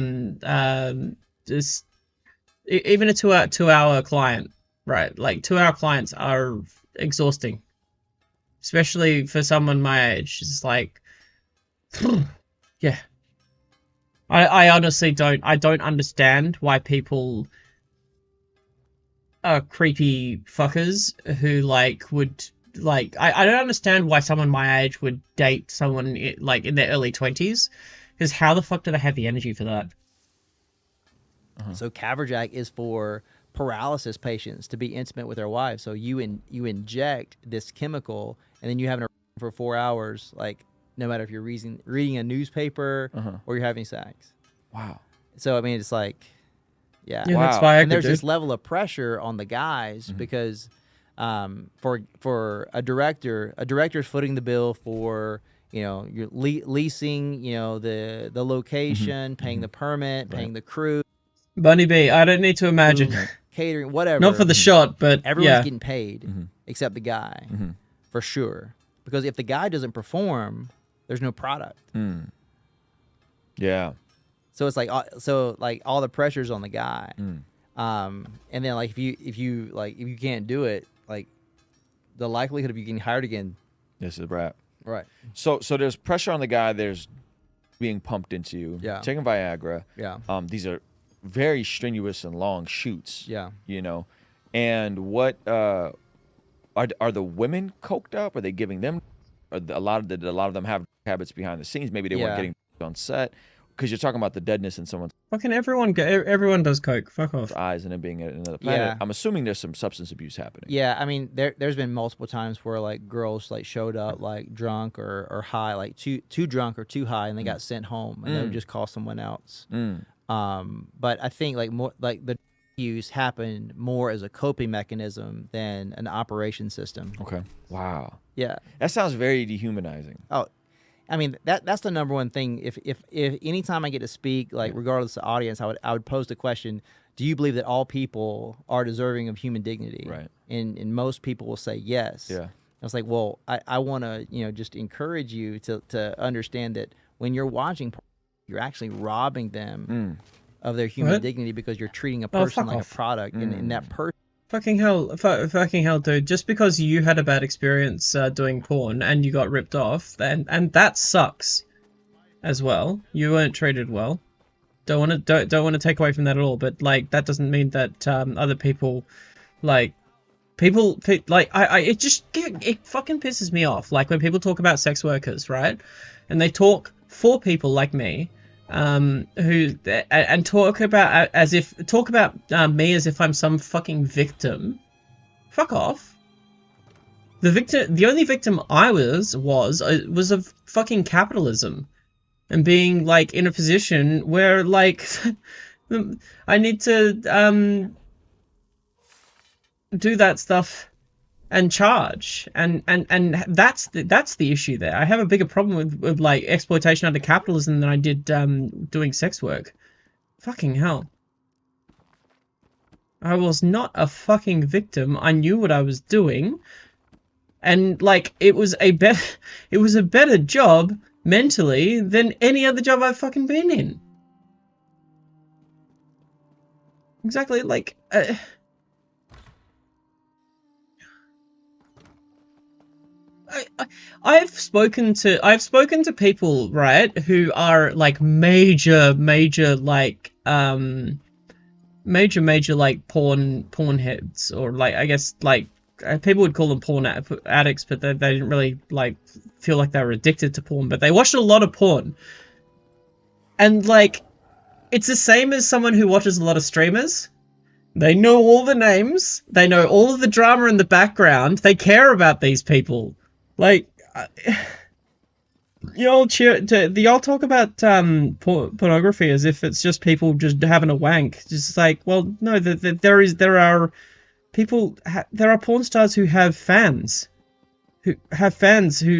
even a 2 hour client, right? Like 2 hour clients are exhausting, especially for someone my age. It's like, yeah. I honestly don't understand why people are creepy fuckers who like would like I don't understand why someone my age would date someone like in their early 20s, because how the fuck do they have the energy for that? So Caverjack is for paralysis patients to be intimate with their wives. So you inject this chemical and then you have it for 4 hours, like no matter if you're reading a newspaper or you're having sex. Wow. So I mean, it's like, yeah, Yeah, wow. that's Viagra, and there's dude. this level of pressure on the guys because for a director's footing the bill for, you know, you're leasing, you know, the location, paying the permit, paying the crew, Bunny B, I don't need to imagine. catering, whatever. Not for the shot, but Everyone's yeah. getting paid except the guy, for sure. Because if the guy doesn't perform, there's no product. Yeah. So it's like all the pressure's on the guy. And then like if you can't do it, like the likelihood of you getting hired again. This is right. Right. So there's pressure on the guy. There's being pumped into you. Yeah. Taking Viagra. Yeah. These are very strenuous and long shoots. Yeah. You know, and what are the women coked up? Are they giving them? Did a lot of them have habits behind the scenes? Maybe they weren't getting on set. Because you're talking about the deadness in someone's Fucking everyone does coke. Fuck off. eyes and then being at another planet. Yeah. I'm assuming there's some substance abuse happening. Yeah, I mean, there's been multiple times where like girls like showed up like drunk or high, like too drunk or too high, and they got sent home, and they would just call someone else. But I think like more like the use happened more as a coping mechanism than an operation system. Okay. Wow. Yeah. That sounds very dehumanizing. Oh, I mean that's the number one thing. If anytime I get to speak, like regardless of the audience, I would pose the question: do you believe that all people are deserving of human dignity? Right. And most people will say yes. Yeah. I was like, well, I want to just encourage you to understand that when you're watching, you're actually robbing them of their human dignity because you're treating a person like a product, and that person. Fucking hell, dude. Just because you had a bad experience doing porn and you got ripped off, and that sucks as well. You weren't treated well. Don't want to take away from that at all, but like that doesn't mean that other people it fucking pisses me off. Like when people talk about sex workers, right? And they talk for people like me, who and talk about me as if I'm some fucking victim. Fuck off. The only victim I was of fucking capitalism, and being like in a position where like I need to do that stuff and charge, and that's the issue there. I have a bigger problem with like exploitation under capitalism than I did doing sex work. Fucking hell. I was not a fucking victim. I knew what I was doing, and like it was a better job mentally than any other job I've fucking been in. Exactly, like I've spoken to people, right, who are like major like like porn heads, or like I guess like people would call them porn addicts, but they didn't really like feel like they were addicted to porn, but they watched a lot of porn. And like it's the same as someone who watches a lot of streamers. They know all the names, they know all of the drama in the background, they care about these people. Like, y'all talk about pornography as if it's just people just having a wank. Just like, well, no, there are porn stars who have fans, who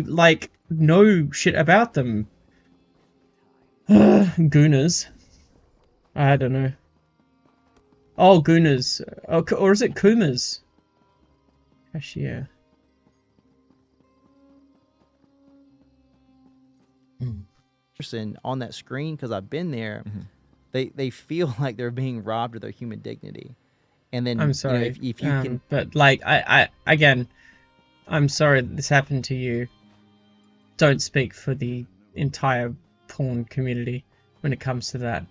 like know shit about them. Gooners. I don't know. Oh, Gooners. Oh, or is it Coomers? Cashier. Person on that screen, because I've been there, they feel like they're being robbed of their human dignity. And then I'm sorry, if you can, but like I again, I'm sorry that this happened to you. Don't speak for the entire porn community when it comes to that.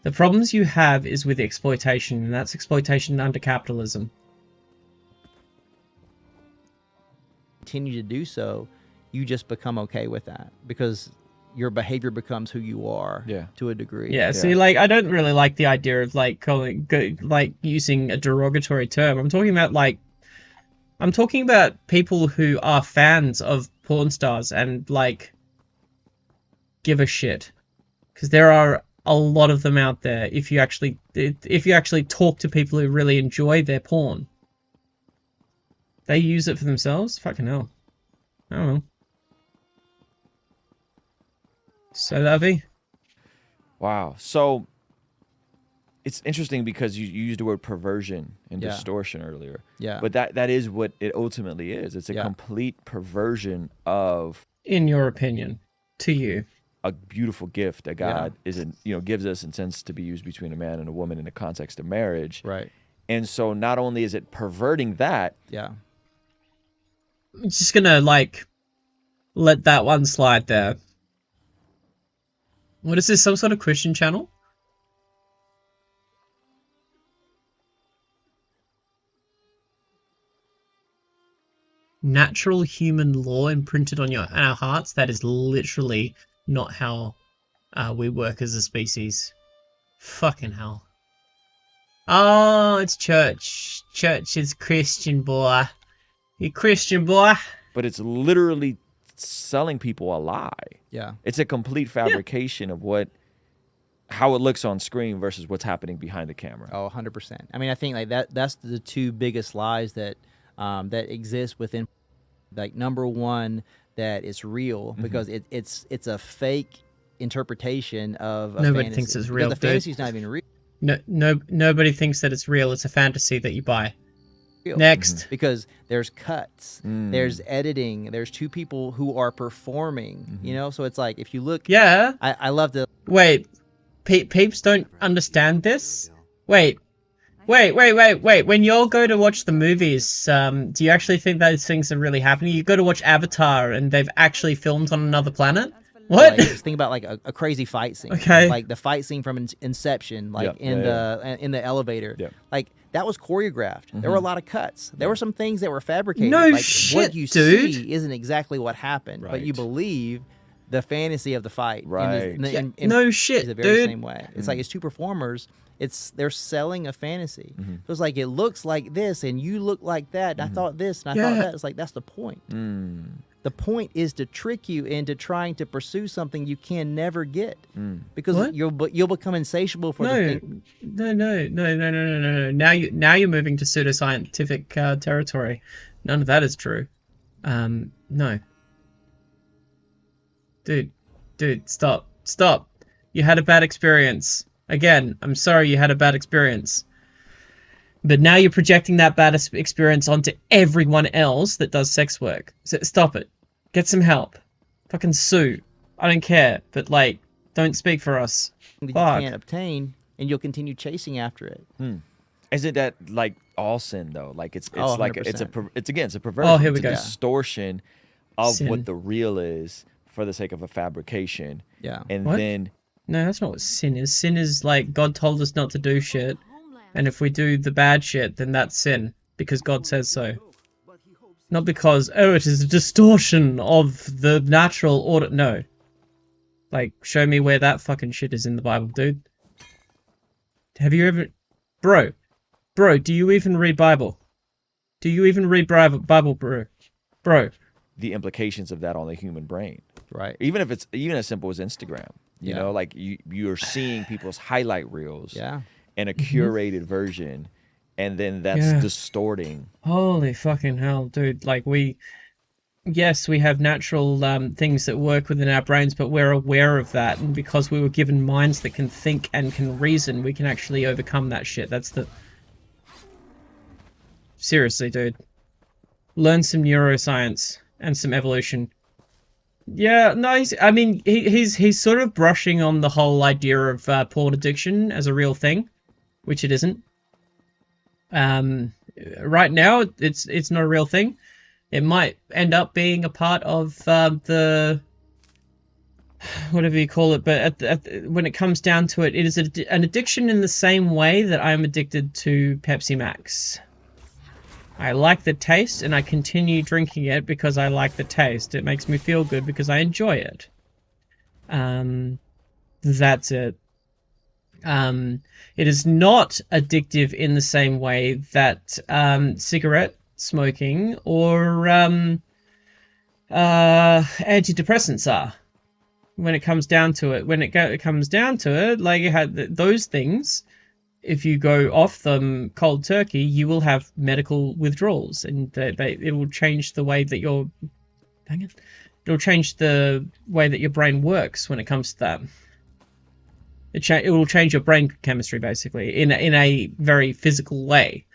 The problems you have is with exploitation, and that's exploitation under capitalism. Continue to do so, you just become okay with that because your behavior becomes who you are to a degree. Yeah, see, like, I don't really like the idea of, like, using a derogatory term. I'm talking about people who are fans of porn stars and, like, give a shit. Because there are a lot of them out there if you actually talk to people who really enjoy their porn. They use it for themselves? Fucking hell. I don't know. So, Lovey? Wow. So it's interesting because you used the word perversion and distortion earlier. Yeah. But that is what it ultimately is. It's a complete perversion of, in your opinion, to you, a beautiful gift that God gives us and intends to be used between a man and a woman in the context of marriage. Right. And so not only is it perverting that. Yeah. I'm just gonna, like, let that one slide there. What is this, some sort of Christian channel? Natural human law imprinted on our hearts? That is literally not how we work as a species. Fucking hell. Oh, it's church. Church is Christian, boy. You Christian, boy. But it's literally selling people a lie. Yeah. It's a complete fabrication of how it looks on screen versus what's happening behind the camera. Oh, 100%. I mean, I think like that's the two biggest lies that that exist within, like, number one, that it's real because it's a fake interpretation of a Nobody fantasy. thinks it's real. The fantasy's not even real. Nobody thinks that it's real. It's a fantasy that you buy. Next. Because there's cuts, there's editing, there's two people who are performing, you know? So it's like, if you look... Yeah. I love to... Wait. Peeps don't understand this? Wait. When you all go to watch the movies, do you actually think those things are really happening? You go to watch Avatar and they've actually filmed on another planet? What? Like, just think about, like, a crazy fight scene. Okay. Like the fight scene from Inception, like in the elevator. Yeah. Like, that was choreographed. There were a lot of cuts. There were some things that were fabricated. No like, shit, what you dude. see isn't exactly what happened, but you believe the fantasy of the fight. Right. No shit, the very dude. same way. It's like, it's two performers. They're selling a fantasy. So it's like, it looks like this, and you look like that. And I thought this, and I thought that. It's like, that's the point. The point is to trick you into trying to pursue something you can never get, because you'll become insatiable for the thing. No. Now you're moving to pseudoscientific territory. None of that is true. No. Dude, stop. You had a bad experience. Again, I'm sorry you had a bad experience. But now you're projecting that bad experience onto everyone else that does sex work. So stop it. Get some help. Fucking sue. I don't care. But, like, don't speak for us. That you can't obtain, and you'll continue chasing after it. Isn't that like all sin though? Like it's like it's a perversion. Oh, here we go. It's a distortion of Sin. what the real is for the sake of a fabrication. Yeah. And What? then No, that's not what sin is. Sin is, like, God told us not to do shit. And if we do the bad shit, then that's sin. Because God says so. Not because, oh, it is a distortion of the natural order. No. Like, show me where that fucking shit is in the Bible, dude. Have you ever... Bro, do you even read Bible? Do you even read Bible, bro? the implications of that on the human brain. Right. Even if it's even as simple as Instagram, you know, like you're seeing people's highlight reels in a curated version, and then that's distorting. Holy fucking hell, dude. Like yes, we have natural things that work within our brains, but we're aware of that. And because we were given minds that can think and can reason, we can actually overcome that shit. That's the... Seriously, dude. Learn some neuroscience and some evolution. Yeah, no, he's sort of brushing on the whole idea of porn addiction as a real thing, which it isn't. Right now, it's not a real thing. It might end up being a part of the whatever you call it, but when it comes down to it, it is an addiction in the same way that I'm addicted to Pepsi Max. I like the taste, and I continue drinking it because I like the taste. It makes me feel good because I enjoy it. That's it. It is not addictive in the same way that cigarette smoking or antidepressants are. When it comes down to it, like you had those things, if you go off them cold turkey, you will have medical withdrawals, and it will change the way that it'll change the way that your brain works when it comes to that. It will change your brain chemistry, basically, in a very physical way.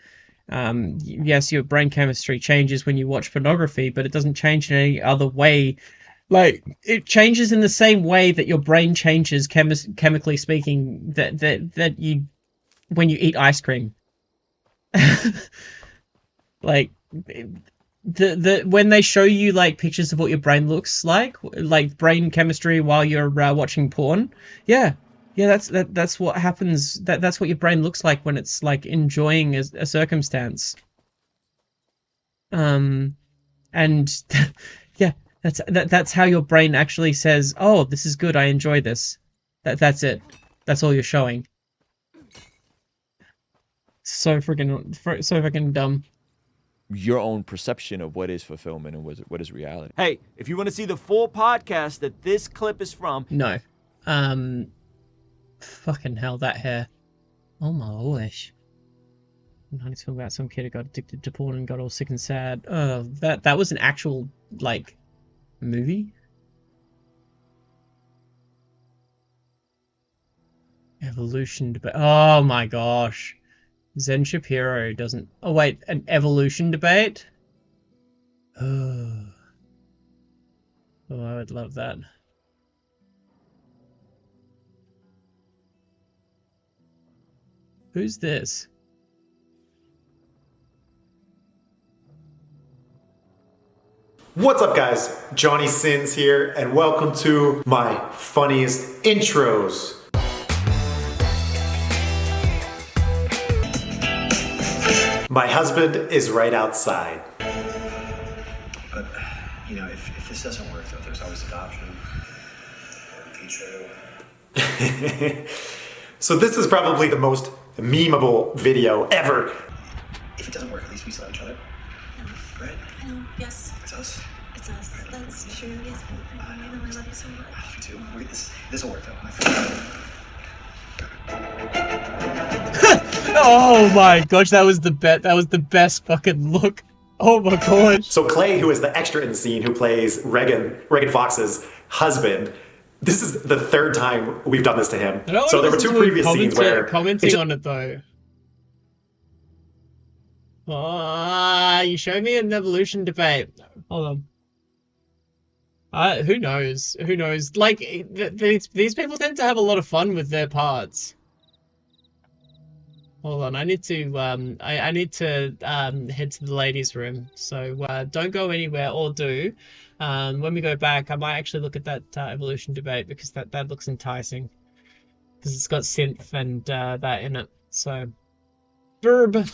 Yes, your brain chemistry changes when you watch pornography, but it doesn't change in any other way. Like, it changes in the same way that your brain changes, chemically speaking, that you when you eat ice cream. Like, when they show you like pictures of what your brain looks like brain chemistry while you're watching porn, yeah, that's what happens. That's what your brain looks like when it's like enjoying a circumstance. And yeah, that's how your brain actually says, "Oh, this is good. I enjoy this." That's it. That's all you're showing. So freaking dumb. Your own perception of what is fulfillment and what is reality. Hey, if you want to see the full podcast that this clip is from... No. Fucking hell, that hair. Oh my gosh. I need to talk about some kid who got addicted to porn and got all sick and sad. Oh, that was an actual, like, movie? Evolution debate. Oh my gosh. Zen Shapiro doesn't... Oh wait, an evolution debate? Oh, I would love that. Who's this? What's up, guys? Johnny Sins here, and welcome to my funniest intros. My husband is right outside. But, you know, if this doesn't work, though, there's always adoption or in vitro. So this is probably the most memeable video ever. If it doesn't work, at least we still have each other. Right? No, yes. It's us. It's us. That's true. Yes. I know. I love you so much. I love you too. This will work, though. Oh my gosh, that was the best fucking look. Oh my gosh. So Clay, who is the extra in the scene, who plays Regan Fox's husband, this is the third time we've done this to him. So there were two previous scenes where... Commenting on it though. You showed me an evolution debate. Hold on. Who knows? Who knows? Like, these people tend to have a lot of fun with their parts. Hold on, I need to I need to head to the ladies' room. So don't go anywhere, or do. When we go back, I might actually look at that evolution debate, because that looks enticing. Because it's got synth and that in it. So, verb.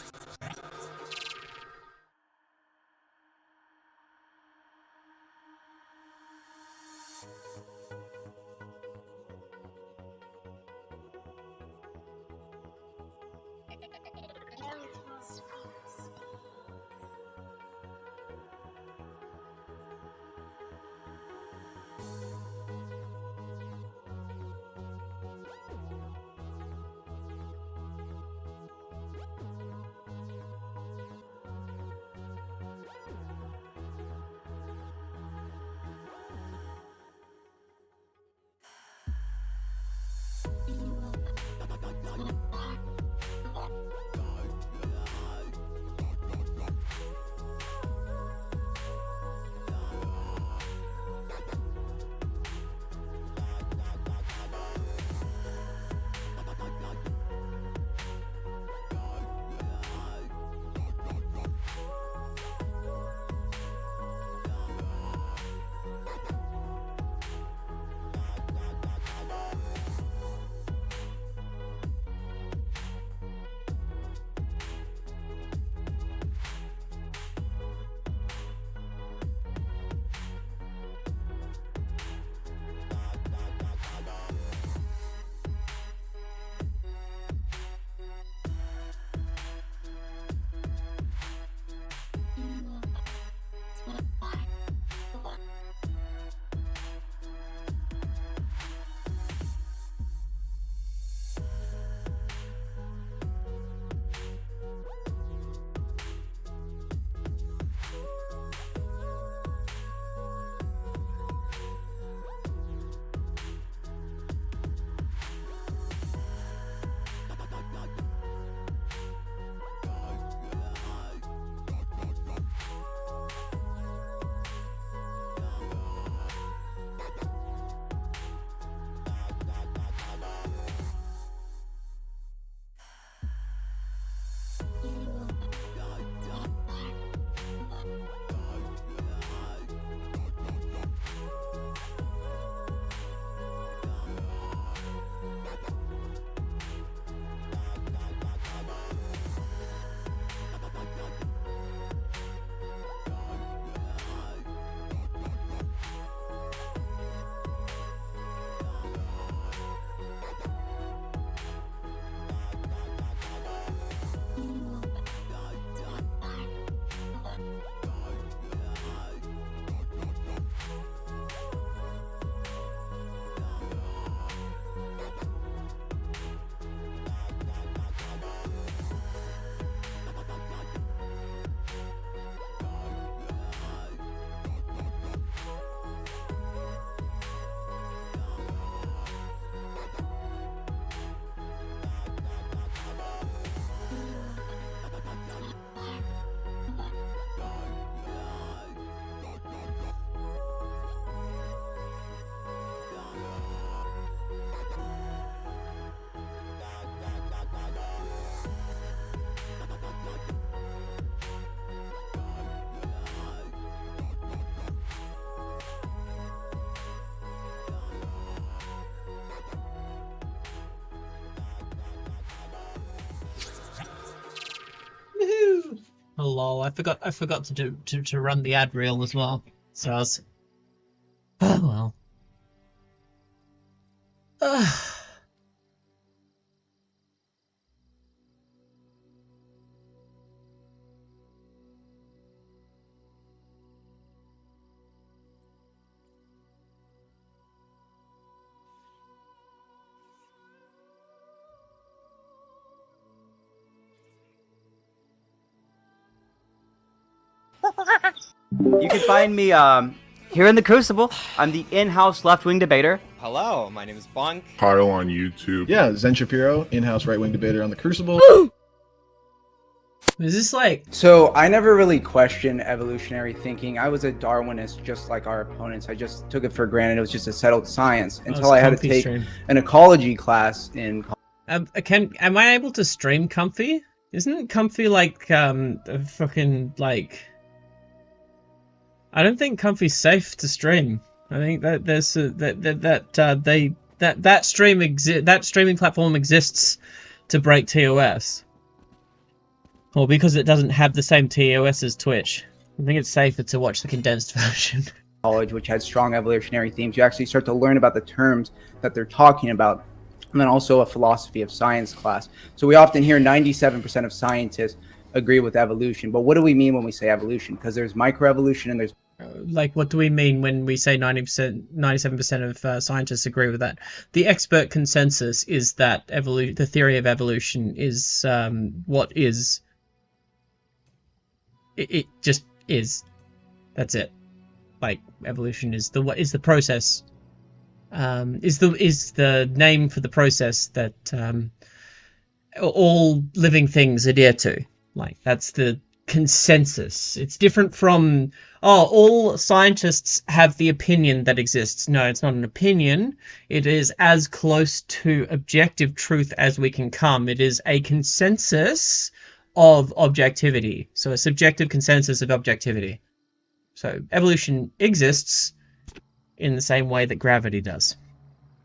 Oh lol, I forgot to run the ad reel as well. So I was oh well. You can find me here in the Crucible. I'm the in-house left-wing debater. Hello, my name is Bonk. Cardo on YouTube. Yeah, Zen Shapiro, in-house right-wing debater on the Crucible. Is this like... So I never really questioned evolutionary thinking. I was a Darwinist just like our opponents. I just took it for granted. It was just a settled science until I had to take an ecology class in college. Am I able to stream Comfy? Isn't Comfy like a fucking like... I don't think Comfy's safe to stream. I think that there's that streaming platform exists to break TOS. Or because it doesn't have the same TOS as Twitch. I think it's safer to watch the condensed version. College, which had strong evolutionary themes, you actually start to learn about the terms that they're talking about. And then also a philosophy of science class. So we often hear 97% of scientists agree with evolution. But what do we mean when we say evolution? Because there's microevolution and there's... Like, what do we mean when we say 97% of scientists agree with that? The expert consensus is that the theory of evolution is what is... It just is. That's it. Like, evolution is the process. Is the name for the process that all living things adhere to. Like, that's the consensus. It's different from, oh, all scientists have the opinion that exists. No, it's not an opinion. It is as close to objective truth as we can come. It is a consensus of objectivity. So a subjective consensus of objectivity. So evolution exists in the same way that gravity does.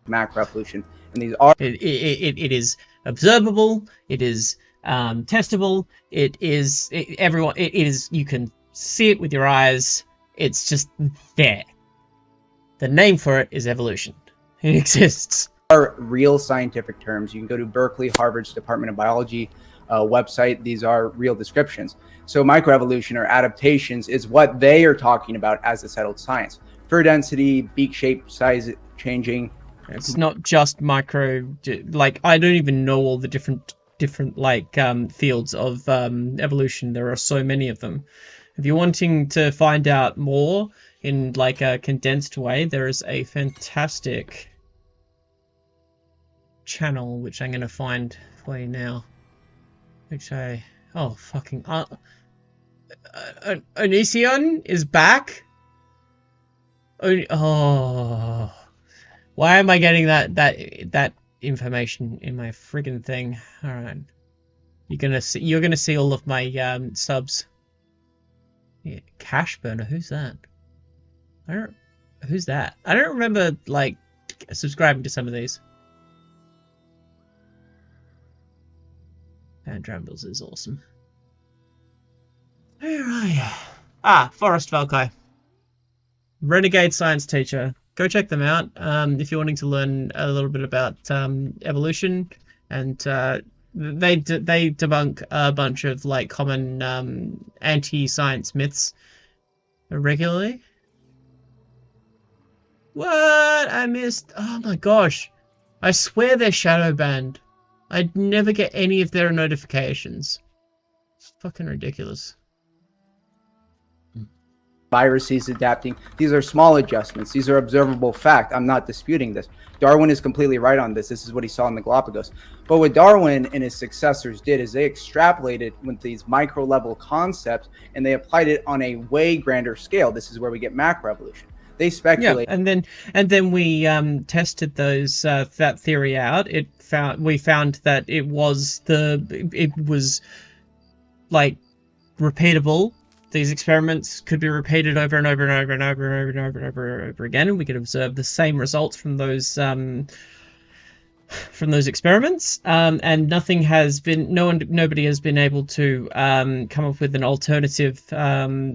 Macroevolution. And these are... It is observable. It is testable. It is you can see it with your eyes. It's just there. The name for it is evolution. It exists. Are real scientific terms. You can go to Berkeley, Harvard's Department of Biology website. These are real descriptions. So microevolution or adaptations is what they are talking about as a settled science. Fur density, beak shape, size changing. It's not just micro. Like, I don't even know all the different like fields of evolution. There are so many of them. If you're wanting to find out more in like a condensed way, there is a fantastic channel which I'm gonna find for you now. Which Onision is back. Oh, why am I getting that information in my friggin' thing? All right, you're gonna see all of my subs. Yeah, Cash Burner, who's that? Who's that? I don't remember like subscribing to some of these. And Drambles is awesome. Where are you? Ah, Forest Valkai. Renegade science teacher. Go check them out if you're wanting to learn a little bit about evolution, and they debunk a bunch of like common anti-science myths regularly. What? I missed. Oh my gosh! I swear they're shadow banned. I never get any of their notifications. It's fucking ridiculous. Viruses adapting. These are small adjustments. These are observable fact. I'm not disputing this. Darwin is completely right on this. This is what he saw in the Galapagos. But what Darwin and his successors did is they extrapolated with these micro level concepts and they applied it on a way grander scale. This is where we get macroevolution. They speculate. Yeah, and then we tested that theory out. We found that it was like repeatable. These experiments could be repeated over and over and over and over and over and over and over again, and we could observe the same results from those from those experiments, and nobody has been able to come up with an alternative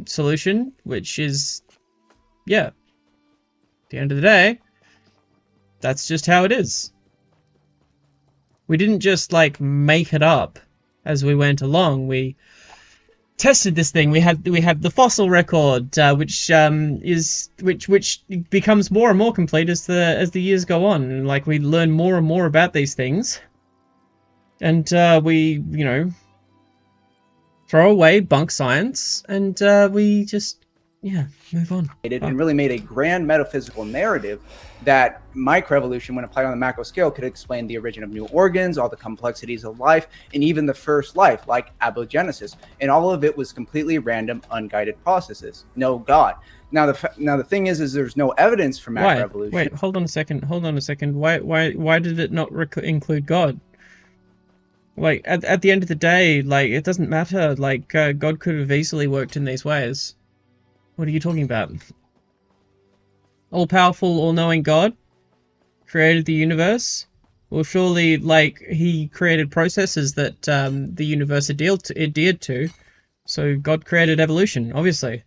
solution, which is, yeah, at the end of the day, that's just how it is. We didn't just like make it up as we went along. We tested this thing. We have the fossil record, which becomes more and more complete as the years go on. And, like, we learn more and more about these things, and we throw away bunk science, and we just move on. And really made a grand metaphysical narrative that microevolution, when applied on the macro scale, could explain the origin of new organs, all the complexities of life, and even the first life, like abiogenesis. And all of it was completely random, unguided processes. No God. Now the thing is there's no evidence for macroevolution. Wait, hold on a second. Why did it not include God? Like, at the end of the day, like, it doesn't matter. Like, God could have easily worked in these ways. What are you talking about? All-powerful, all-knowing God created the universe? Well, surely, like, he created processes that the universe adhered to. So God created evolution, obviously.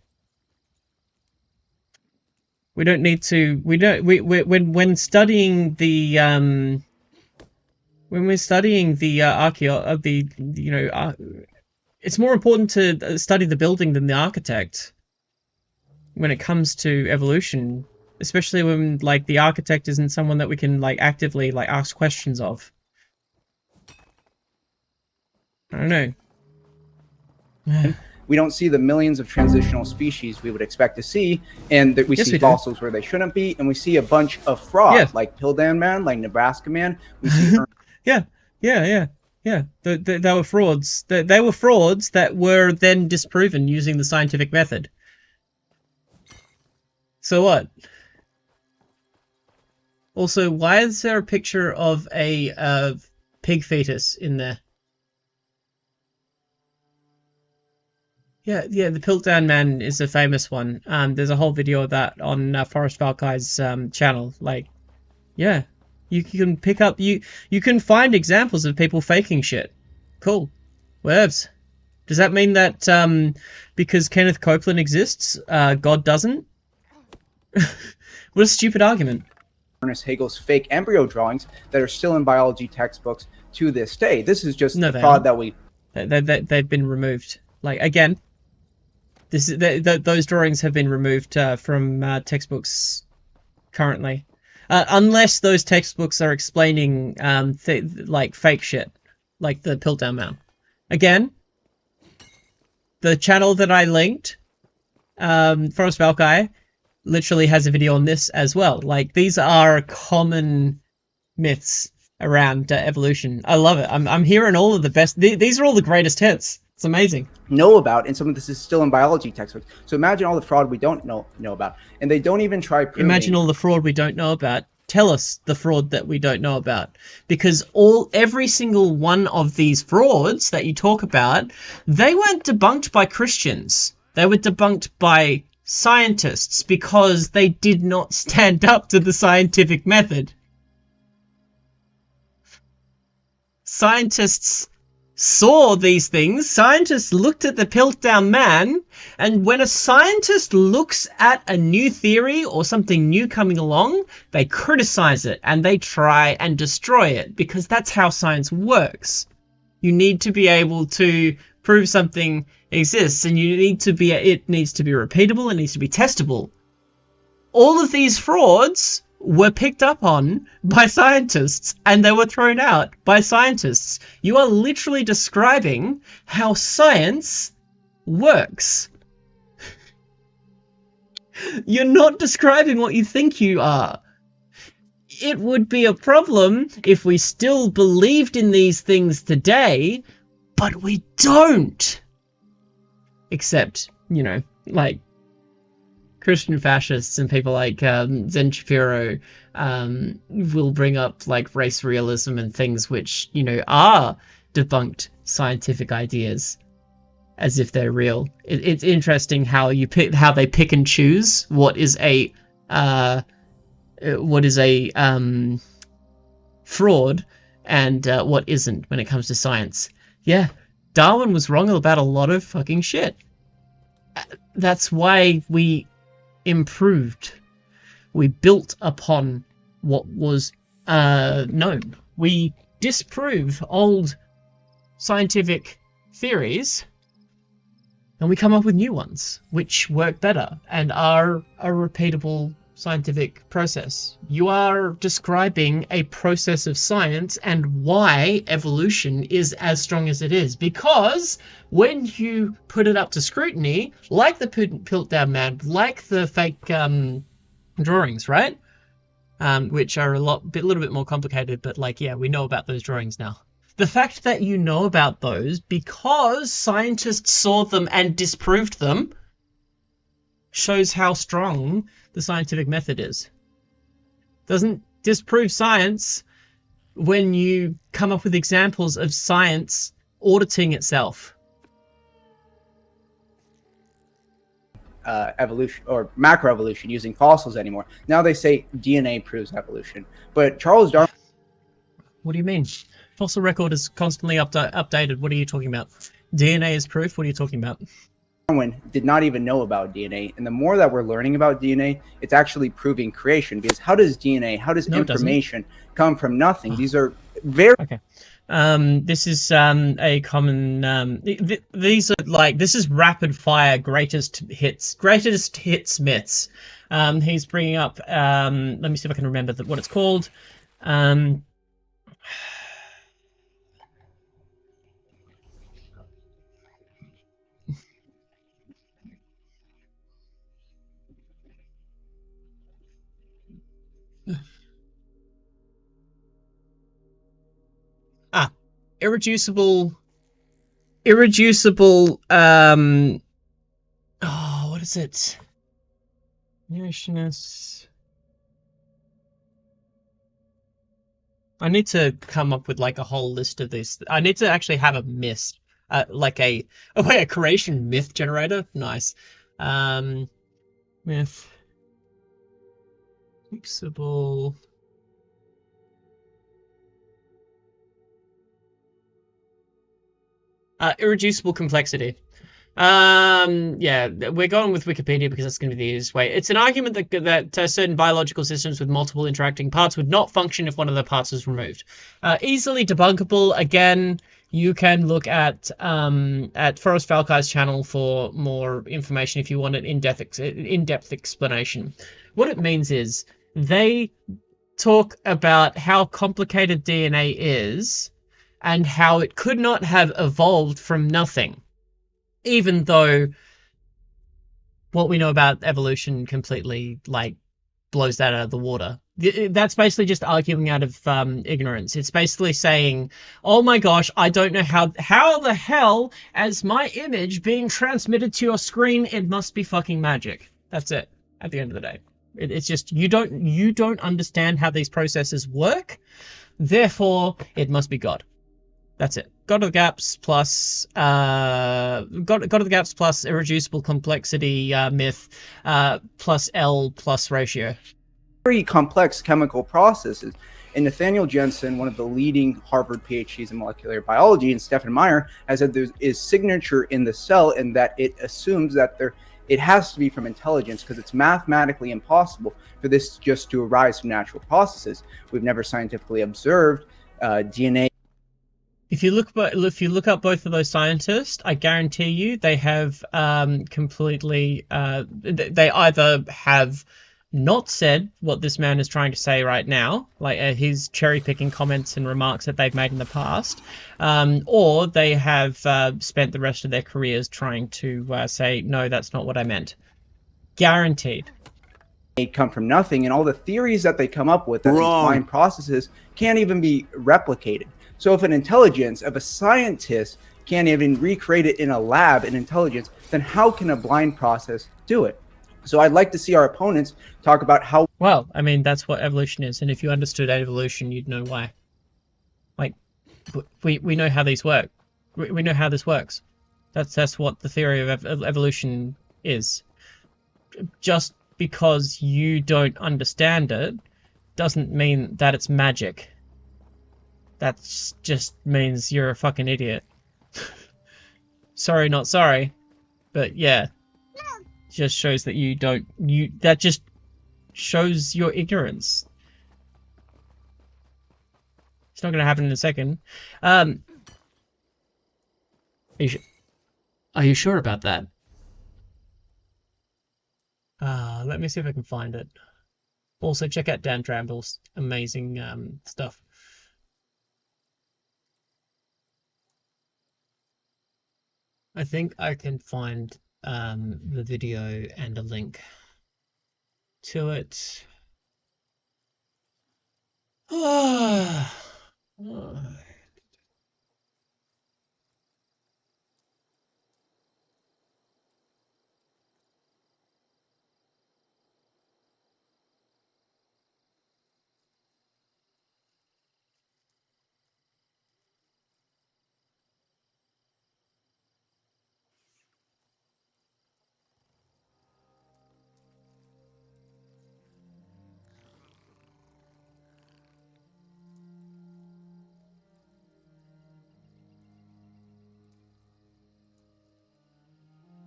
We don't need to. When studying the it's more important to study the building than the architect when it comes to evolution, especially when, like, the architect isn't someone that we can, like, actively, like, ask questions of. I don't know. We don't see the millions of transitional species we would expect to see, and that we see fossils where they shouldn't be, and we see a bunch of fraud, like Pildan Man, like Nebraska Man. We see Yeah. They were frauds. They were frauds that were then disproven using the scientific method. So what? Also, why is there a picture of a pig fetus in there? Yeah, the Piltdown Man is a famous one. There's a whole video of that on Forrest Valkai's channel. Like, yeah, you can pick up, you can find examples of people faking shit. Cool. Whatevs. Does that mean that because Kenneth Copeland exists, God doesn't? What a stupid argument. Ernest Hagel's fake embryo drawings that are still in biology textbooks to this day. This is just the fraud that we... They've been removed. Like, again, those drawings have been removed from textbooks currently. Unless those textbooks are explaining like fake shit, like the Piltdown Man. Again, the channel that I linked, Forrest Valkai, literally has a video on this as well. Like, these are common myths around evolution. I love it. I'm hearing all of the best. These are all the greatest hits. It's amazing. Know about, and some of this is still in biology textbooks. So imagine all the fraud we don't know about, and they don't even try proving. Imagine all the fraud we don't know about. Tell us the fraud that we don't know about, because every single one of these frauds that you talk about, they weren't debunked by Christians. They were debunked by scientists because they did not stand up to the scientific method. Scientists saw these things. Scientists looked at the Piltdown Man, and when a scientist looks at a new theory or something new coming along, they criticize it and they try and destroy it, because that's how science works. You need to be able to prove something exists, and it needs to be repeatable, it needs to be testable. All of these frauds were picked up on by scientists, and they were thrown out by scientists. You are literally describing how science works. You're not describing what you think you are. It would be a problem if we still believed in these things today, but we don't. Except, like, Christian fascists and people like Zen Shapiro will bring up, like, race realism and things which, are debunked scientific ideas as if they're real. It's interesting how they pick and choose what is a fraud and what isn't when it comes to science. Yeah, Darwin was wrong about a lot of fucking shit. That's why we improved. We built upon what was known. We disprove old scientific theories and we come up with new ones which work better and are a repeatable scientific process. You are describing a process of science and why evolution is as strong as it is, because when you put it up to scrutiny, like the Piltdown Man, like the fake drawings, right? Which are a little bit more complicated, but like, yeah, we know about those drawings now. The fact that you know about those because scientists saw them and disproved them shows how strong the scientific method is. Doesn't disprove science when you come up with examples of science auditing itself. Evolution or macroevolution using fossils anymore. Now they say DNA proves evolution. But Charles Darwin... What do you mean? Fossil record is constantly updated. What are you talking about? DNA is proof? What are you talking about? Darwin did not even know about DNA, and the more that we're learning about DNA, it's actually proving creation. Because how does DNA, how does information come from nothing? These are very... Okay. This is a common these are like, this is rapid fire greatest hits myths. He's bringing up let me see if I can remember what it's called. Irreducible, oh, what is it? Creationist. I need to come up with like a whole list of these. I need to actually have a myth, like a creation myth generator. Nice. Myth. Fixable. Irreducible complexity. Yeah, we're going with Wikipedia because that's going to be the easiest way. It's an argument that certain biological systems with multiple interacting parts would not function if one of the parts was removed. Easily debunkable. Again, you can look at Forrest Falkai's channel for more information if you want an in-depth explanation. What it means is they talk about how complicated DNA is and how it could not have evolved from nothing, even though what we know about evolution completely like blows that out of the water. That's basically just arguing out of ignorance. It's basically saying, oh my gosh, I don't know how the hell, as my image being transmitted to your screen, it must be fucking magic. That's it, at the end of the day. It's just, you don't understand how these processes work, therefore it must be God. That's it. God of the gaps plus God of the gaps plus irreducible complexity myth plus L plus ratio. Very complex chemical processes. And Nathaniel Jensen, one of the leading Harvard PhDs in molecular biology, and Stephen Meyer has said there is signature in the cell, and that it assumes that it has to be from intelligence because it's mathematically impossible for this just to arise from natural processes. We've never scientifically observed DNA. If you look up both of those scientists, I guarantee you they have completely they either have not said what this man is trying to say right now, like his cherry-picking comments and remarks that they've made in the past, or they have spent the rest of their careers trying to say, no, that's not what I meant. Guaranteed. They come from nothing, and all the theories that they come up with, that these blind processes can't even be replicated. So if an intelligence of a scientist can't even recreate it in a lab in intelligence, then how can a blind process do it? So I'd like to see our opponents talk about how... Well, I mean, that's what evolution is, and if you understood evolution, you'd know why. Like, we know how these work. We know how this works. That's what the theory of evolution is. Just because you don't understand it doesn't mean that it's magic. That just means you're a fucking idiot. Sorry, not sorry. But yeah. Just shows that that just shows your ignorance. It's not gonna happen in a second. Are you sure about that? Let me see if I can find it. Also, check out Dan Tramble's amazing stuff. I think I can find the video and a link to it.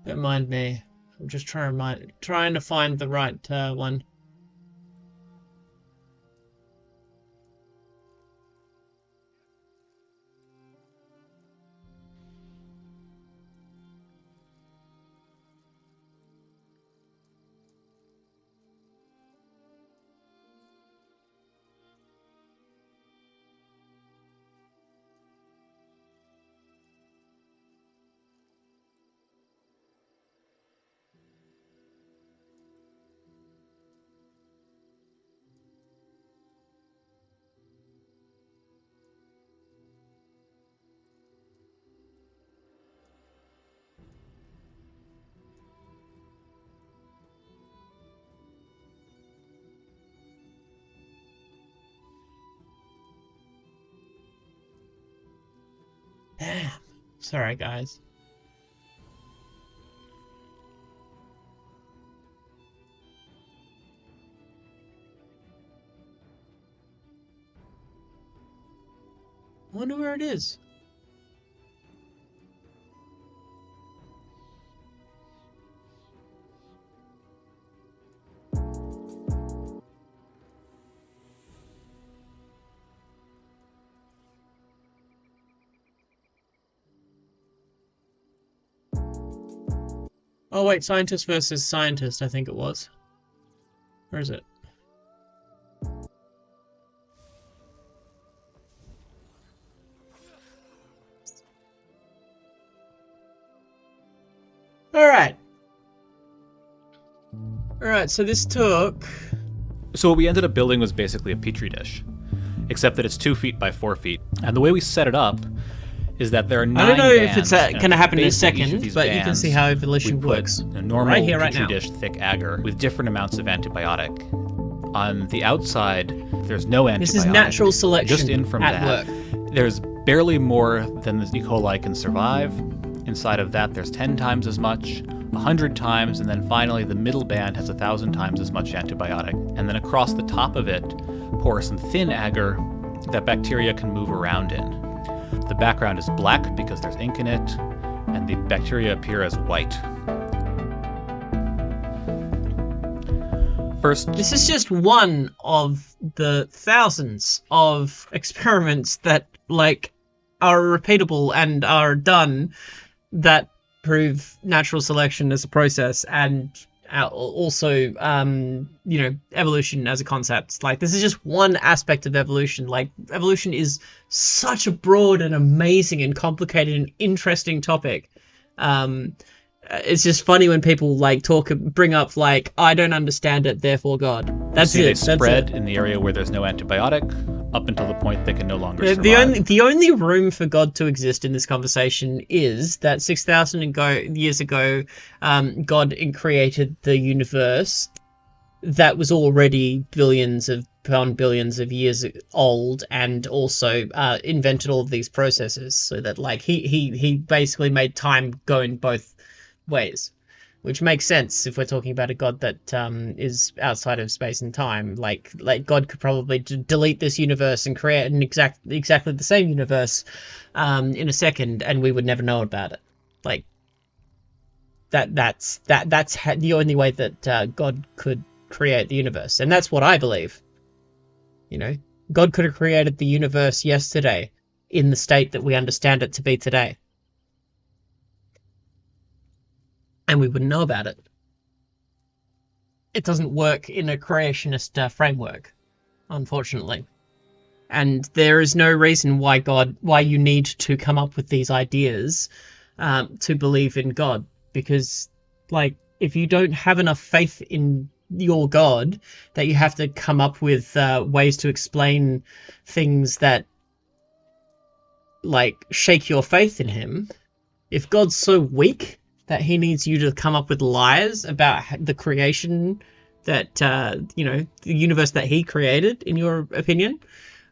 Don't mind me. I'm just trying to find the right one. Damn. Sorry, guys. I wonder where it is. Oh wait, scientist versus scientist, I think it was. Where is it? Alright. Alright, so this took... So what we ended up building was basically a petri dish, except that it's 2 feet by 4 feet. And the way we set it up is that there are 9 I don't know if bands, it's going to happen in a base of each of second, these but you can see how evolution we put works. A normal right here, right petri now. dish thick agar with different amounts of antibiotic. On the outside, there's no antibiotic. This is natural selection Just in from at that. work. There's barely more than the E. coli can survive. Inside of that, there's 10 times as much, 100 times, and then finally the middle band has 1,000 times as much antibiotic. And then across the top of it, pour some thin agar that bacteria can move around in. The background is black because there's ink in it, and the bacteria appear as white. First, this is just one of the thousands of experiments that, like, are repeatable and are done that prove natural selection as a process and also, you know, evolution as a concept. Like, this is just one aspect of evolution. Like, evolution is such a broad and amazing and complicated and interesting topic. It's just funny when people like bring up like, I don't understand it, therefore God. That's it. They spread in the area where there's no antibiotic up until the point they can no longer survive. The only room for God to exist in this conversation is that 6,000 years ago, God created the universe that was already billions of years old, and also invented all of these processes, so that like he basically made time go in both ways. which makes sense if we're talking about a god that is outside of space and time. Like God could probably delete this universe and create an exactly the same universe in a second, and we would never know about it. Like that's the only way that God could create the universe, and that's what I believe. You know, God could have created the universe yesterday in the state that we understand it to be today, and we wouldn't know about it. It doesn't work in a creationist framework, unfortunately. And there is no reason why you need to come up with these ideas to believe in God. Because, like, if you don't have enough faith in your God, that you have to come up with ways to explain things that, like, shake your faith in him. If God's so weak that he needs you to come up with lies about the creation that, the universe that he created, in your opinion,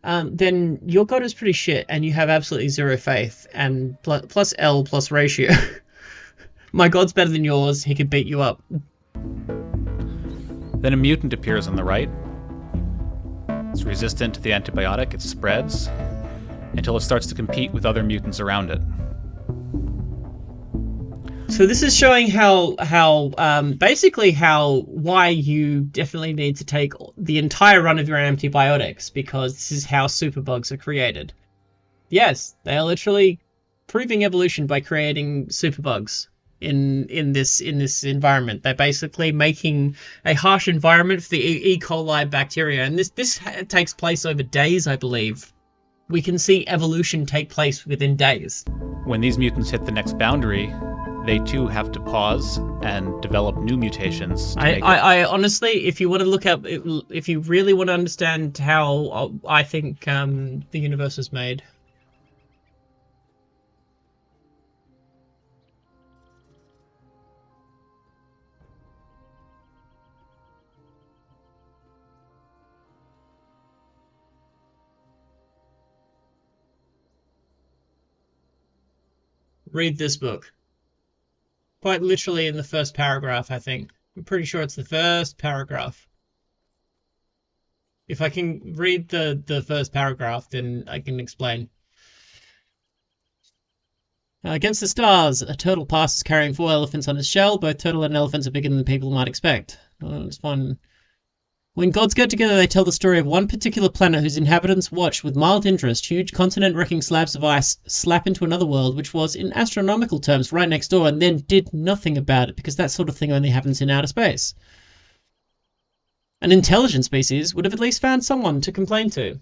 then your God is pretty shit and you have absolutely zero faith. And plus L plus ratio. My God's better than yours, he could beat you up. Then a mutant appears on the right. It's resistant to the antibiotic, it spreads, until it starts to compete with other mutants around it. So this is showing why you definitely need to take the entire run of your antibiotics, because this is how superbugs are created. Yes, they are literally proving evolution by creating superbugs in this environment. They're basically making a harsh environment for the E. coli bacteria, and this takes place over days, I believe. We can see evolution take place within days. When these mutants hit the next boundary, they too have to pause and develop new mutations. I honestly, if you want to look up, if you really want to understand how I think the universe was made, read this book. Quite literally in the first paragraph, I think. I'm pretty sure it's the first paragraph. If I can read the first paragraph, then I can explain. Against the stars, a turtle passes carrying 4 elephants on his shell. Both turtle and elephants are bigger than people might expect. Oh, it's fun. When gods get together, they tell the story of one particular planet whose inhabitants watch with mild interest huge continent-wrecking slabs of ice slap into another world which was, in astronomical terms, right next door, and then did nothing about it, because that sort of thing only happens in outer space. An intelligent species would have at least found someone to complain to.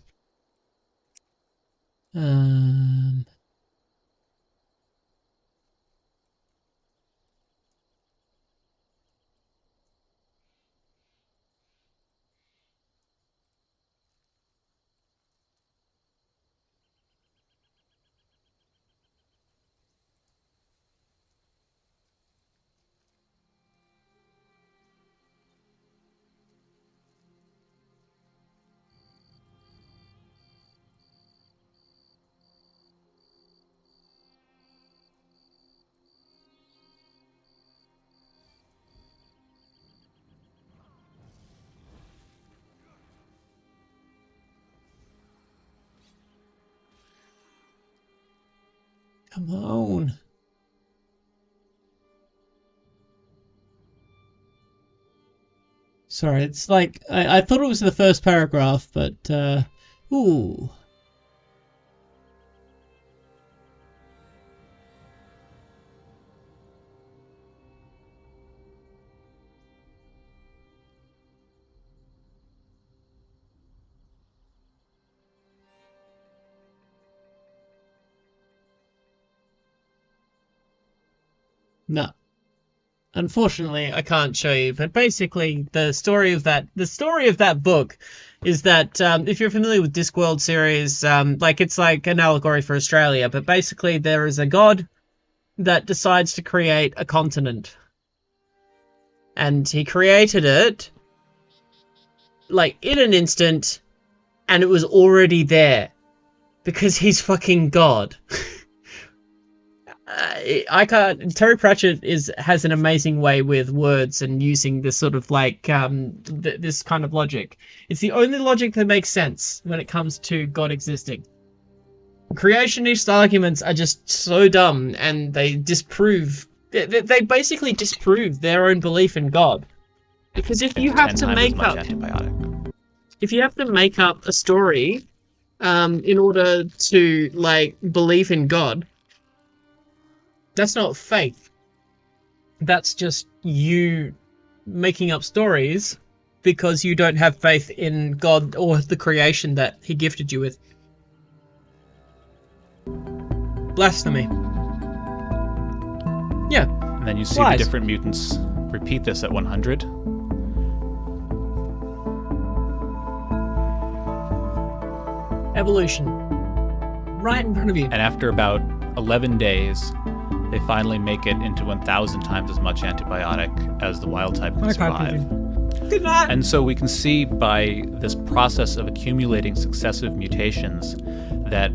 Come on. Sorry, it's like, I thought it was the first paragraph, but, ooh. No. Unfortunately, I can't show you, but basically the story of that book is that if you're familiar with Discworld series, it's like an allegory for Australia, but basically there is a god that decides to create a continent. And he created it like in an instant, and it was already there because he's fucking God. I can't. Terry Pratchett has an amazing way with words and using this sort of like this kind of logic. It's the only logic that makes sense when it comes to God existing. Creationist arguments are just so dumb, and they disprove. They basically disprove their own belief in God. Because if you have to make up, if you have to make up a story, in order to like believe in God, that's not faith. That's just you making up stories because you don't have faith in God or the creation that He gifted you with. Blasphemy. Yeah. And then you see Lies. the different mutants repeat this at 100. Evolution. Right in front of you. And after about 11 days, they finally make it into 1,000 times as much antibiotic as the wild type can survive. Good night. And so we can see by this process of accumulating successive mutations that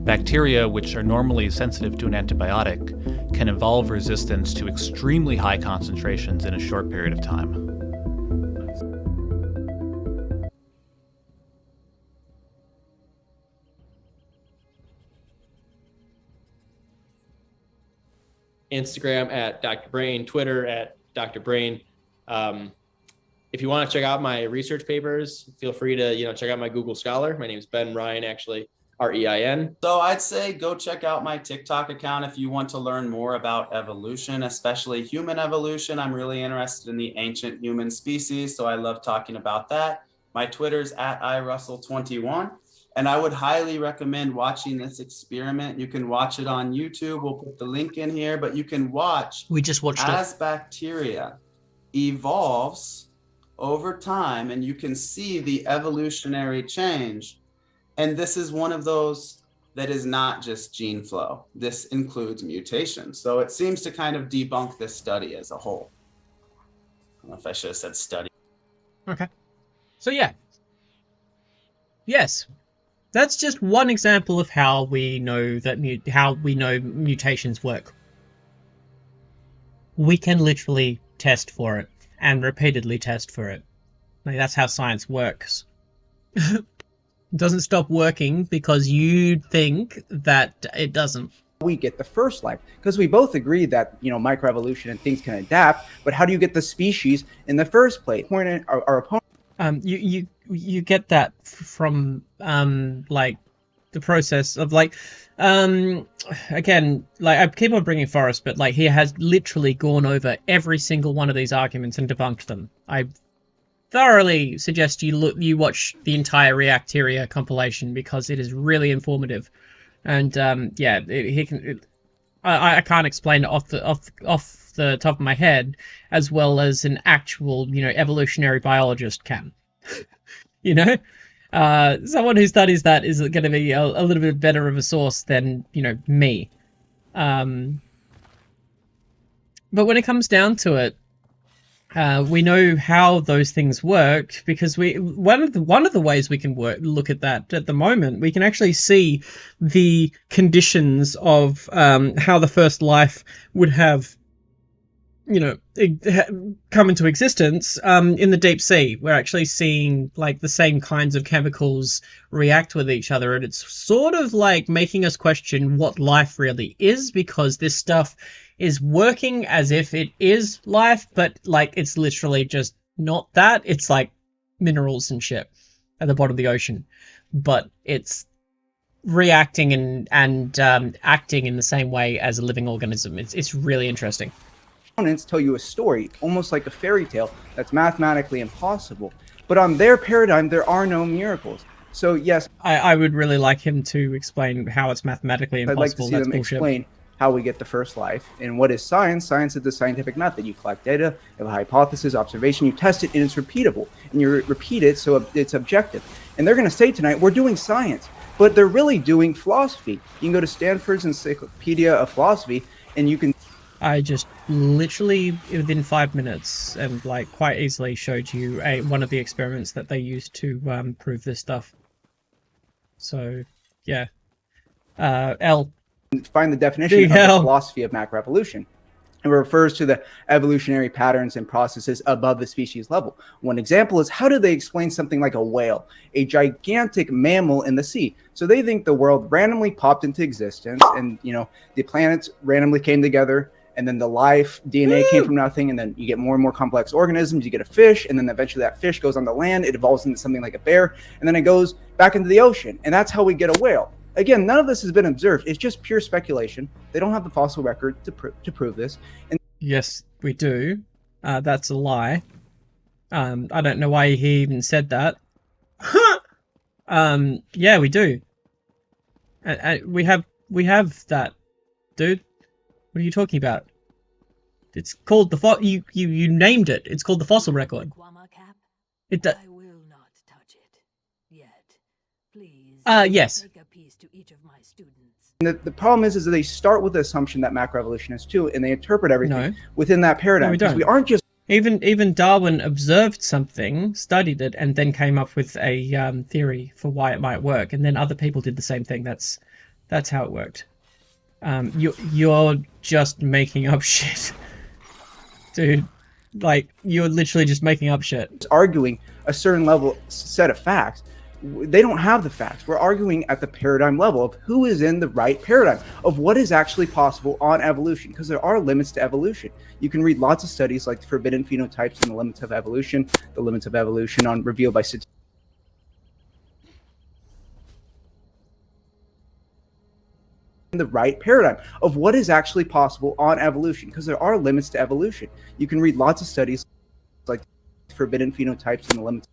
bacteria, which are normally sensitive to an antibiotic, can evolve resistance to extremely high concentrations in a short period of time. Instagram at Dr. Brain, Twitter at Dr. Brain. If you want to check out my research papers, feel free to check out my Google Scholar. My name is Ben Ryan, actually, R-E-I-N. So I'd say go check out my TikTok account if you want to learn more about evolution, especially human evolution. I'm really interested in the ancient human species, so I love talking about that. My Twitter's at iRussell21. And I would highly recommend watching this experiment. You can watch it on YouTube. We'll put the link in here, but you can watch. We just watched as bacteria evolves over time, and you can see the evolutionary change. And this is one of those that is not just gene flow. This includes mutation. So it seems to kind of debunk this study as a whole. I don't know if I should have said study. Okay. So yeah. Yes. That's just one example of how we know that mutations work. We can literally test for it and repeatedly test for it. Like, that's how science works. It doesn't stop working because you think that it doesn't. We get the first life because we both agree that microevolution and things can adapt, but how do you get the species in the first place? Our opponent. You get that from like the process of like again, like I keep on bringing Forrest, but like he has literally gone over every single one of these arguments and debunked them. I thoroughly suggest you watch the entire Reacteria compilation because it is really informative, and yeah, I can't explain it off the top of my head as well as an actual evolutionary biologist can. Someone who studies that is going to be a little bit better of a source than me. But when it comes down to it, we know how those things work because one of the ways we can look at that at the moment, we can actually see the conditions of how the first life would have come into existence in the deep sea. We're actually seeing like the same kinds of chemicals react with each other, and it's sort of like making us question what life really is, because this stuff is working as if it is life, but like it's literally just not that. It's like minerals and shit at the bottom of the ocean, but it's reacting and acting in the same way as a living organism. It's really interesting. Opponents tell you a story, almost like a fairy tale, that's mathematically impossible. But on their paradigm, there are no miracles. So yes, I would really like him to explain how it's mathematically impossible. I'd like to see them explain how we get the first life. And what is science? Science is the scientific method. You collect data, you have a hypothesis, observation, you test it, and it's repeatable. And you repeat it so it's objective. And they're going to say tonight, we're doing science. But they're really doing philosophy. You can go to Stanford's Encyclopedia of Philosophy, and you can... I just literally within 5 minutes and like quite easily showed you one of the experiments that they used to prove this stuff. So yeah, L, find the definition of the philosophy of macroevolution. It refers to the evolutionary patterns and processes above the species level. One example is, how do they explain something like a whale, a gigantic mammal in the sea? So they think the world randomly popped into existence, and the planets randomly came together, and then the life DNA came from nothing, and then you get more and more complex organisms. You get a fish, and then eventually that fish goes on the land. It evolves into something like a bear, and then it goes back into the ocean, and that's how we get a whale. Again, none of this has been observed. It's just pure speculation. They don't have the fossil record to prove this. And yes, we do. That's a lie. I don't know why he even said that. Yeah, we do. We have that, dude. What are you talking about? It's called the you named it. It's called the fossil record. It does. Yes. The problem is that they start with the assumption that macroevolution is true, and they interpret everything within that paradigm. No, we aren't just even Darwin observed something, studied it, and then came up with a theory for why it might work, and then other people did the same thing. That's how it worked. You're just making up shit, dude. Like, you're literally just making up shit. Arguing a certain level set of facts. They don't have the facts. We're arguing at the paradigm level of who is in the right paradigm of what is actually possible on evolution, because there are limits to evolution. You can read lots of studies like Forbidden Phenotypes and the Limits of Evolution, on revealed by statistics. The right paradigm of what is actually possible on evolution, because there are limits to evolution. You can read lots of studies like Forbidden Phenotypes and the Limits.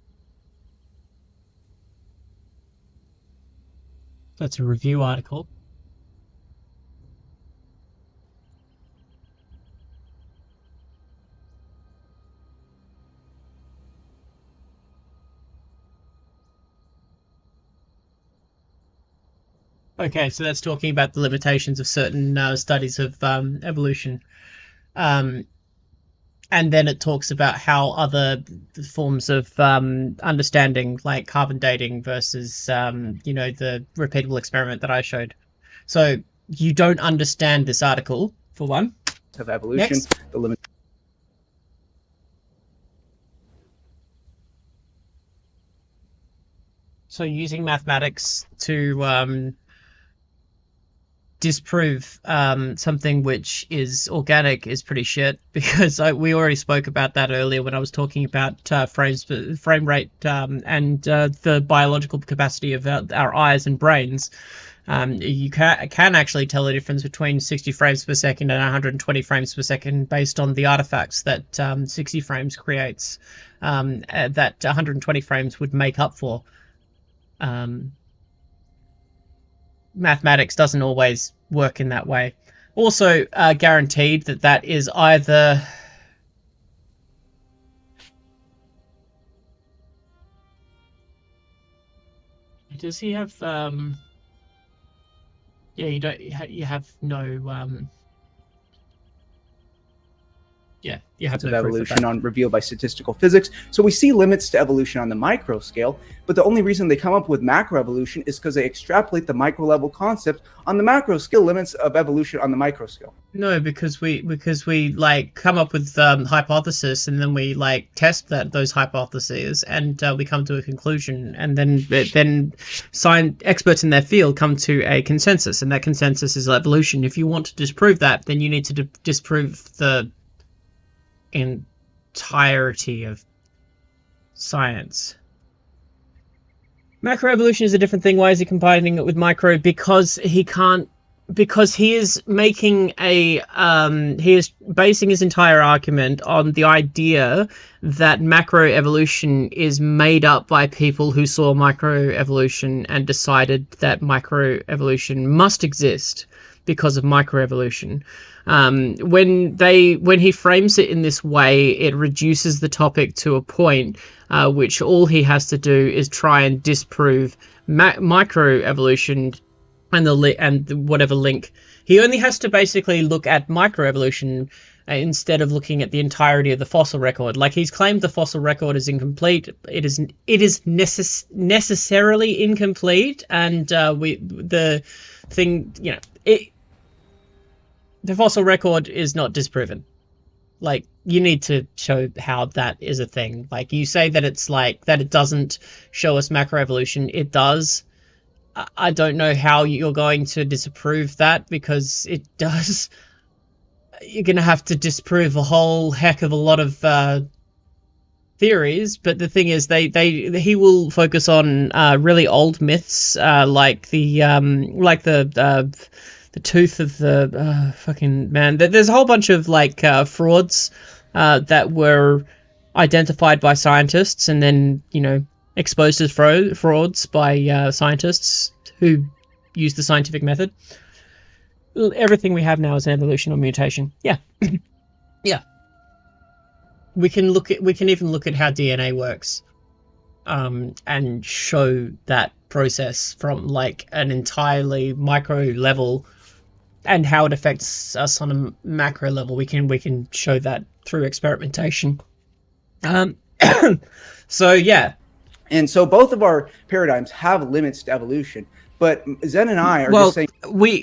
That's a review article. Okay, so that's talking about the limitations of certain studies of evolution. And then it talks about how other forms of understanding, like carbon dating versus, the repeatable experiment that I showed. So you don't understand this article, for one. Of evolution, the limit. So using mathematics to disprove something which is organic is pretty shit, because we already spoke about that earlier when I was talking about frame rate and the biological capacity of our eyes and brains. You can actually tell the difference between 60 frames per second and 120 frames per second based on the artifacts that 60 frames creates, that 120 frames would make up for. Mathematics doesn't always work in that way. Also, guaranteed that is either does he have yeah, you have no yeah, you have no of evolution on revealed by statistical physics. So we see limits to evolution on the micro scale, but the only reason they come up with macroevolution is because they extrapolate the micro level concept on the macro scale, limits of evolution on the micro scale. No, because we like come up with hypothesis, and then we like test those hypotheses, and we come to a conclusion, and then experts in their field come to a consensus, and that consensus is evolution. If you want to disprove that, then you need to disprove the entirety of science. Macroevolution is a different thing. Why is he combining it with micro? Because he is making he is basing his entire argument on the idea that macroevolution is made up by people who saw microevolution and decided that microevolution must exist because of microevolution. When he frames it in this way, it reduces the topic to a point which all he has to do is try and disprove microevolution and whatever link. He only has to basically look at microevolution instead of looking at the entirety of the fossil record. Like, he's claimed the fossil record is incomplete. It is necessarily incomplete, and the fossil record is not disproven. Like, you need to show how that is a thing. Like, you say that it's like, that it doesn't show us macroevolution. It does. I don't know how you're going to disprove that, because it does. You're going to have to disprove a whole heck of a lot of theories, but the thing is, he will focus on really old myths, like the tooth of the fucking man. There's a whole bunch of like frauds that were identified by scientists and then, you know, exposed as frauds by scientists who use the scientific method. Everything we have now is an evolution or mutation. Yeah. Yeah. We can even look at how DNA works, and show that process from like an entirely micro level, and how it affects us on a macro level. We can show that through experimentation. So yeah. And so both of our paradigms have limits to evolution, but Zen and I are just saying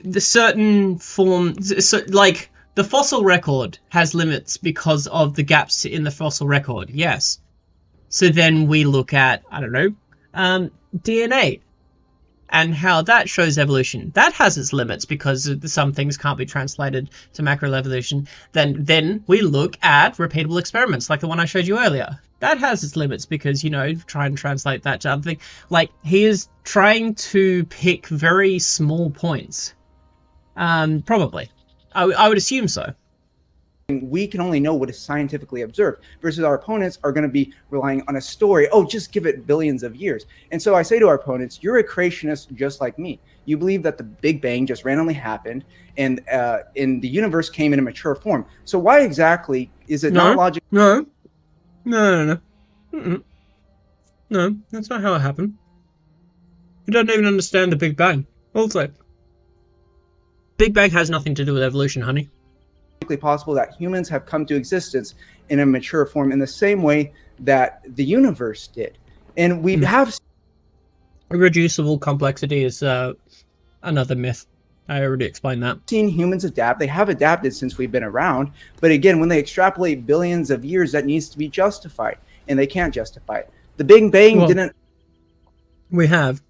the certain form, so like the fossil record has limits because of the gaps in the fossil record. Yes. So then we look at, I don't know, DNA and how that shows evolution. That has its limits because some things can't be translated to macroevolution. Then we look at repeatable experiments like the one I showed you earlier. That has its limits because, you know, try and translate that to other things. Like, he is trying to pick very small points. Probably. I would assume so. We can only know what is scientifically observed, versus our opponents are going to be relying on a story. Oh, just give it billions of years. And so I say to our opponents, you're a creationist just like me. You believe that the Big Bang just randomly happened and the universe came in a mature form. So why exactly is it not logical? No. No, that's not how it happened. You don't even understand the Big Bang. Also, Big Bang has nothing to do with evolution, honey. Possible that humans have come to existence in a mature form in the same way that the universe did. And we have irreducible complexity is another myth. I already explained that. Seen humans adapt. They have adapted since we've been around, but again, when they extrapolate billions of years, that needs to be justified, and they can't justify it. The Big Bang didn't. We have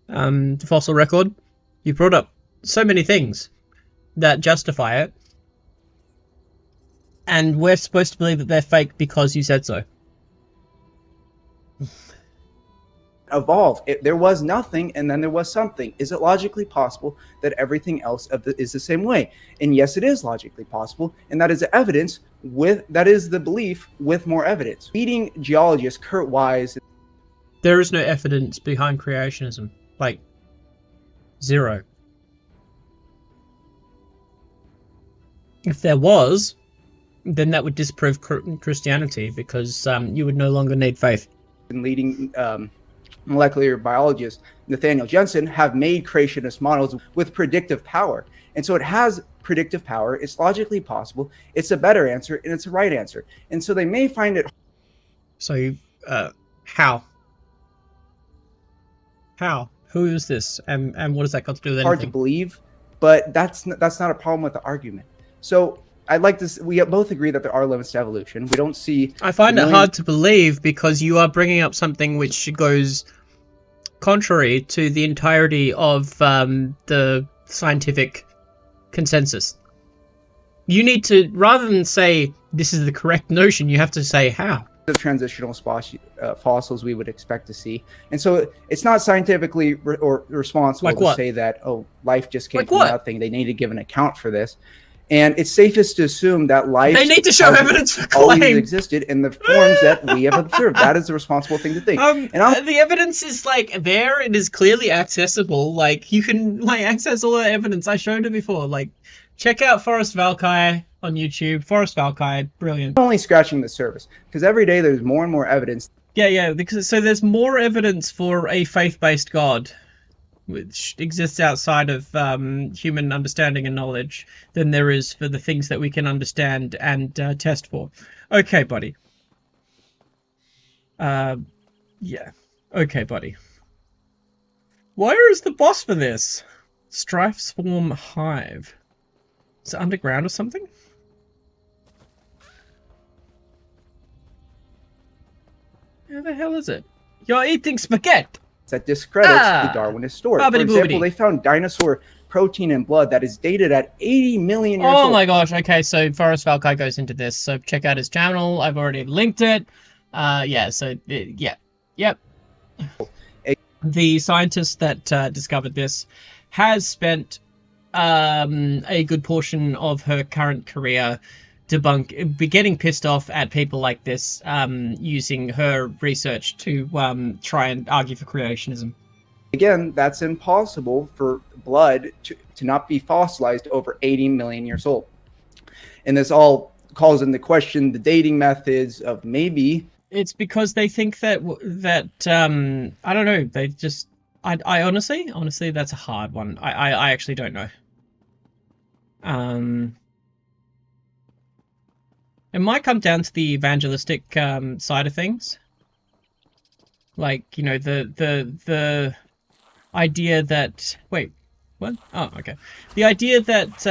the fossil record. You brought up so many things that justify it, and we're supposed to believe that they're fake because you said so. Evolve. There was nothing and then there was something. Is it logically possible that everything else is the same way? And yes, it is logically possible, and that is the evidence that is the belief with more evidence. Leading geologist Kurt Wise. There is no evidence behind creationism. Like, zero. If there was, then that would disprove Christianity, because you would no longer need faith. Leading molecular biologist Nathaniel Jensen have made creationist models with predictive power. And so it has predictive power. It's logically possible. It's a better answer, and it's a right answer. And so they may find it. So, how? How? Who is this? And what does that got to do with anything? Hard to believe, but that's not a problem with the argument. So I'd like to. We both agree that there are limits to evolution. We don't see. I find it hard to believe because you are bringing up something which goes contrary to the entirety of the scientific consensus. You need to, rather than say this is the correct notion, you have to say how. The transitional fossils we would expect to see, and so it's not scientifically responsible to say that life just came from nothing. They need to give an account for this. And it's safest to assume that life they need to show evidence for always claim. Existed in the forms that we have observed. That is the responsible thing to think. The evidence is like there. It is clearly accessible. Like you can like access all the evidence. I showed it before. Like check out Forrest Valkai on YouTube. Forrest Valkai, brilliant. Only scratching the surface because every day there's more and more evidence. Yeah. Because so there's more evidence for a faith-based God, which exists outside of human understanding and knowledge, than there is for the things that we can understand and test for. Okay, buddy. Yeah. Okay, buddy. Where is the boss for this? Strife Swarm Hive. Is it underground or something? Where the hell is it? You're eating spaghetti! That discredits the Darwinist story. For example, they found dinosaur protein in blood that is dated at 80 million years old. Oh my gosh, okay, so Forrest Valkai goes into this, so check out his channel, I've already linked it. Yeah, so, yeah, yep. The scientist that discovered this has spent a good portion of her current career getting pissed off at people like this, using her research to try and argue for creationism. Again, that's impossible for blood to not be fossilized over 80 million years old. And this all calls into question the dating methods of maybe... It's because they think that I don't know, they just... I honestly, that's a hard one. I actually don't know. It might come down to the evangelistic side of things. Like, you know, the idea that... Wait, what? Oh, okay. The idea that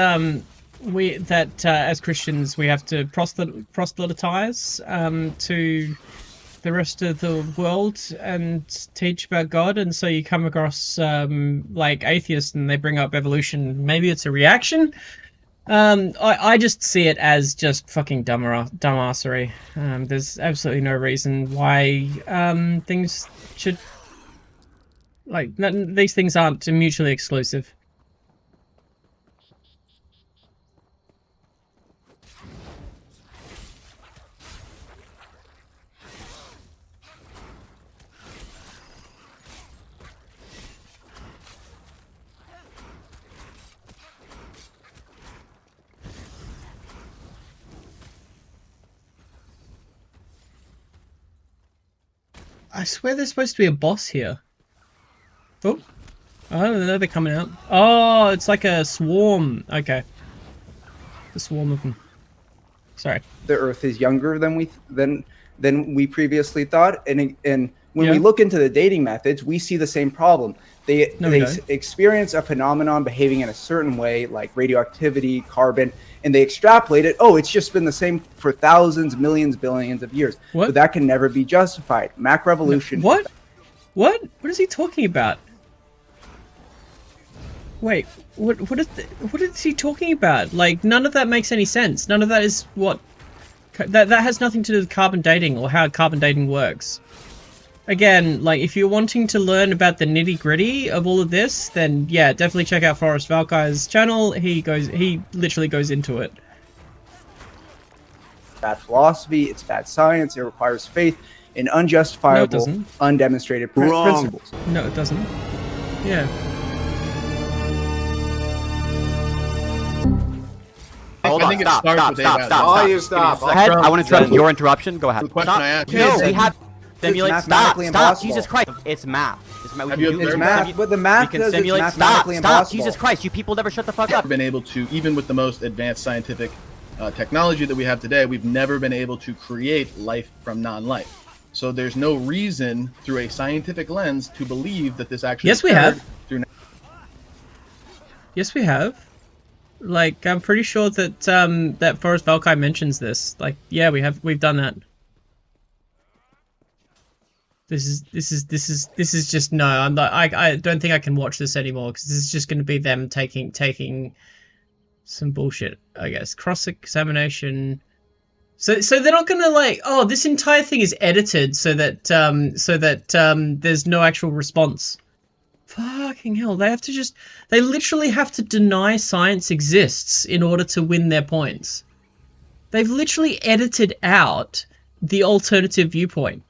as Christians we have to proselytize to the rest of the world and teach about God, and so you come across like atheists and they bring up evolution. Maybe it's a reaction. I just see it as just fucking dumbassery. There's absolutely no reason why things should, like, these things aren't mutually exclusive. I swear there's supposed to be a boss here. Oh. Oh, they're coming out. Oh, it's like a swarm. Okay. A swarm of them. Sorry. The Earth is younger than we previously thought, and when we look into the dating methods, we see the same problem. They experience a phenomenon behaving in a certain way, like radioactivity, carbon, and they extrapolate it. Oh, it's just been the same for thousands, millions, billions of years. What? But that can never be justified. Macroevolution. What? What is he talking about? Wait, what is he talking about? Like, none of that makes any sense. None of that is what... That has nothing to do with carbon dating or how carbon dating works. Again, like, if you're wanting to learn about the nitty-gritty of all of this, then yeah, definitely check out Forrest Valkai's channel. He literally goes into it. Bad philosophy, it's bad science, it requires faith in unjustifiable, undemonstrated principles. No, it doesn't. Yeah. Hold on, stop. Oh, you stop. Go ahead. I want to interrupt your interruption. Go ahead. The question I asked you. No, we have... Simulate. Stop. Impossible. Jesus Christ. It's math. It's math, but the math does it's mathematically impossible. Jesus Christ. You people never shut the fuck up. We've been able to, even with the most advanced scientific technology that we have today, we've never been able to create life from non-life. So there's no reason through a scientific lens to believe that this actually Yes, we have. Yes, we have. Like, I'm pretty sure that that Forrest Valkai mentions this. Like, yeah, we've done that. This is just no. I'm not. I don't think I can watch this anymore because this is just going to be them taking some bullshit. I guess cross-examination. So they're not going to like. Oh, this entire thing is edited so that there's no actual response. Fucking hell! They literally have to deny science exists in order to win their points. They've literally edited out the alternative viewpoint.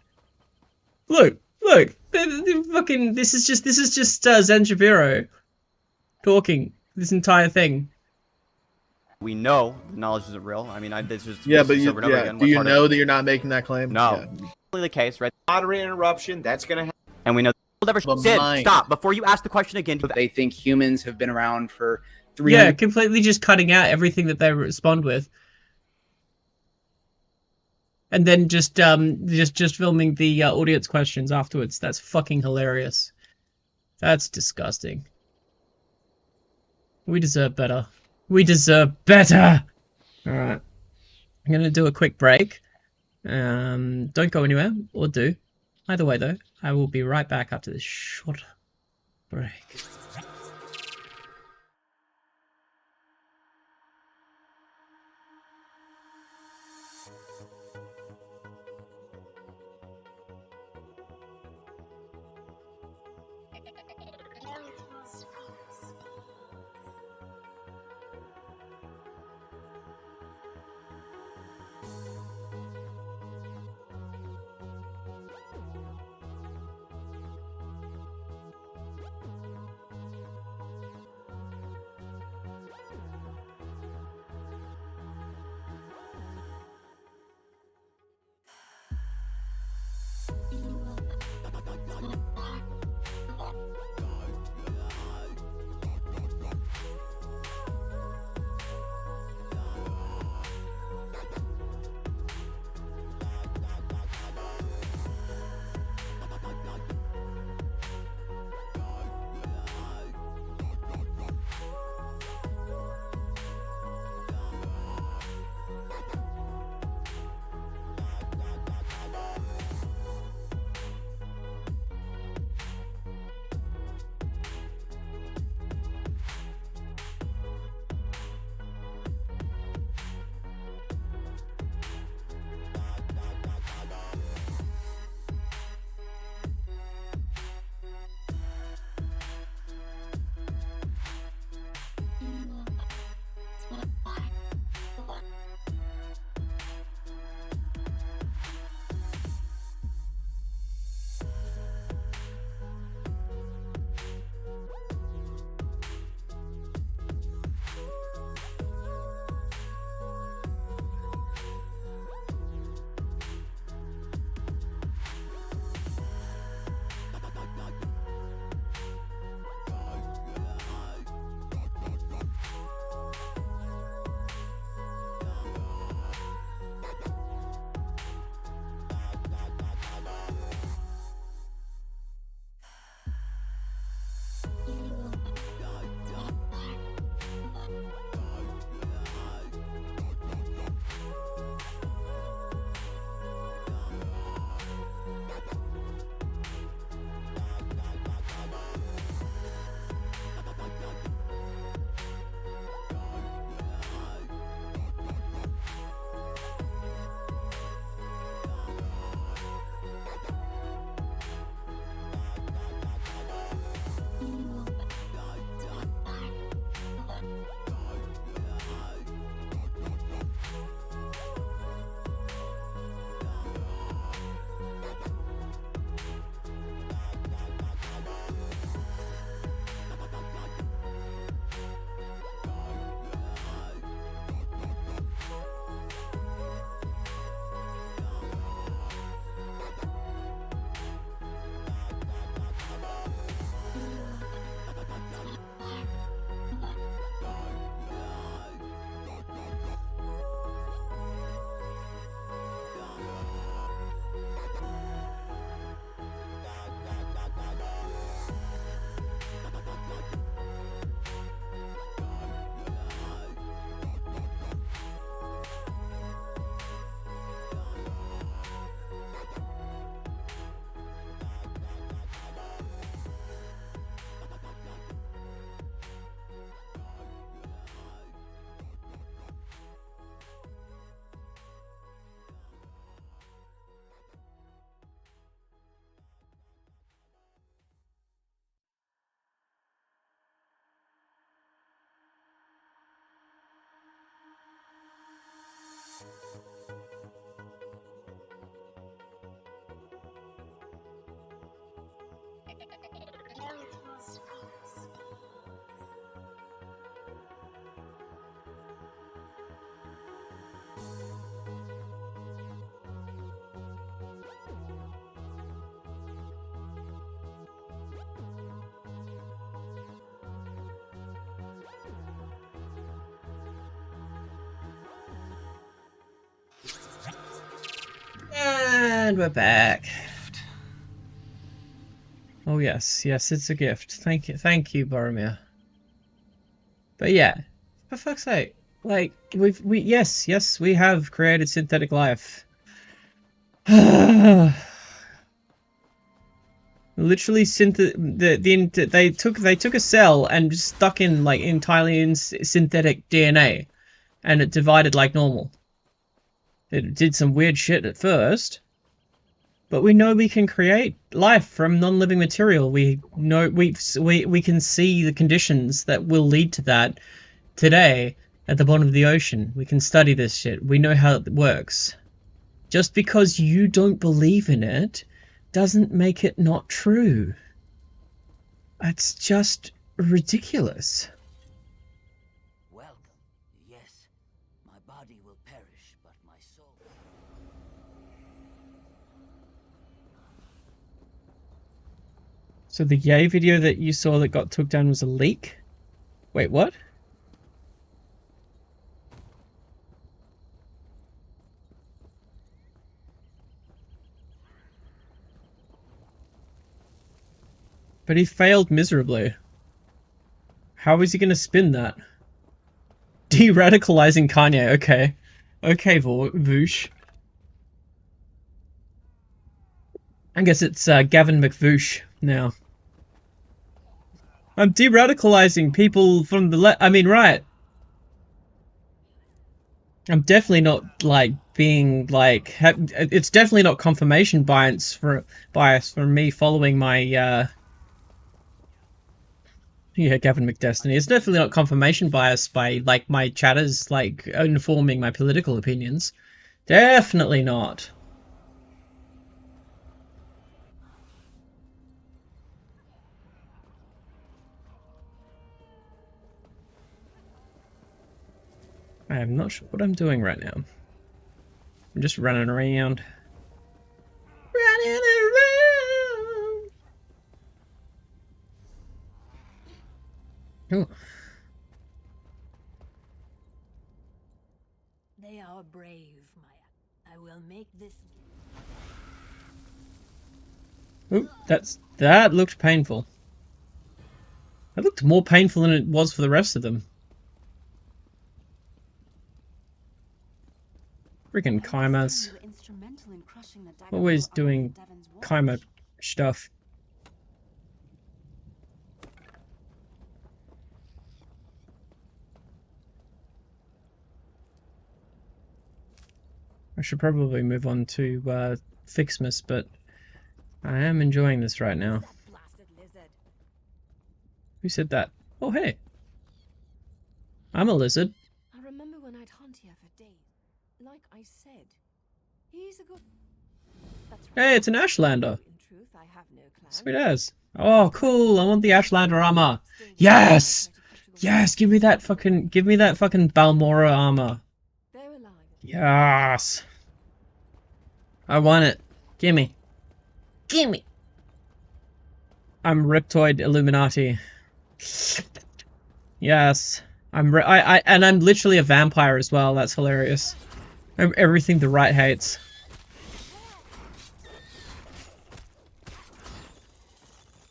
Look! Fucking, this is just Zen Shapiro talking this entire thing. We know knowledge isn't real. I mean, this is do you know that you're not making that claim? No, the case, right? Moderate interruption. That's gonna happen. And we know never stop before you ask the question again. They think humans have been around for 300. Yeah, completely just cutting out everything that they respond with. And then just filming the audience questions afterwards. That's fucking hilarious. That's disgusting. We deserve better. We deserve better. All right. I'm gonna do a quick break. Don't go anywhere, or do. Either way, though, I will be right back after this short break. And we're back. Oh yes, yes, it's a gift. Thank you, Boromir. But yeah, For fuck's sake. Like, yes, we have created synthetic life. Literally, they took a cell and just stuck in like entirely in synthetic DNA, and it divided like normal. It did some weird shit at first, but we know we can create life from non-living material. We know we can see the conditions that will lead to that today at the bottom of the ocean. We can study this shit. We know how it works. Just because you don't believe in it doesn't make it not true. It's just ridiculous. Welcome. Yes, my body will perish, but my soul. So the Yay video that you saw that got took down was a leak? Wait, what? But he failed miserably. How is he gonna spin that? De-radicalizing Kanye, okay. Okay, Voosh. I guess it's Gavin McVoosh now. I'm de-radicalizing people from the I mean, right. I'm definitely not, like, being, like... it's definitely not confirmation bias for me following my, yeah, Gavin McDestiny. It's definitely not confirmation bias by, like, my chatters, like, informing my political opinions. Definitely not. I am not sure what I'm doing right now. I'm just running around. Running around! Ooh. They are brave, Maya. I will make this. Ooh, that looked painful. That looked more painful than it was for the rest of them. Freaking Kaimas. Always doing Kaima stuff. I should probably move on to Fixmas, but I am enjoying this right now. Who said that? Oh, hey. I'm a lizard. I remember when I'd hunt here for days. Like I said, he's a good. That's right. Hey, it's an Ashlander. In truth, I have no clan. Sweet as. Oh, cool. I want the Ashlander armor. Yes! Yes, give me that fucking Balmora armor. Yes. I want it. Gimme. Gimme. I'm Reptoid Illuminati. Yes. And I'm literally a vampire as well. That's hilarious. I'm everything the right hates.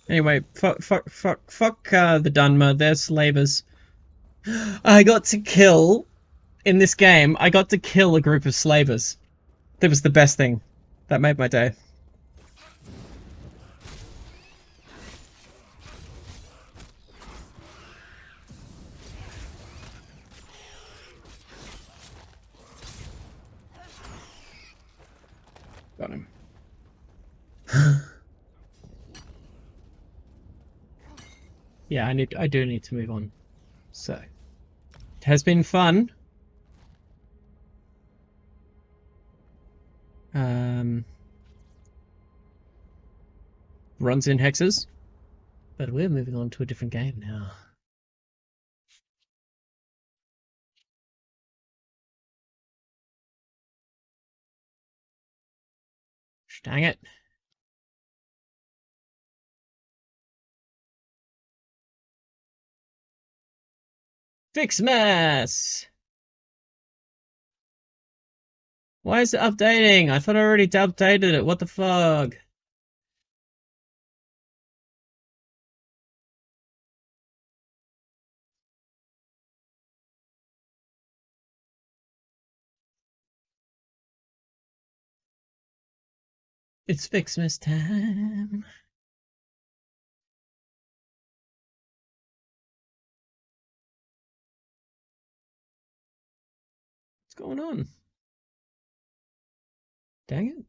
Anyway, fuck the Dunmer. They're slavers. I got to kill, in this game, I got to kill a group of slavers. That was the best thing. That made my day. Got him. Yeah, I do need to move on. So, it has been fun. Runs in hexes, but we're moving on to a different game now. Dang it. Fixmas! Why is it updating? I thought I already updated it. What the fuck? It's Fixmas time. What's going on? Dang it.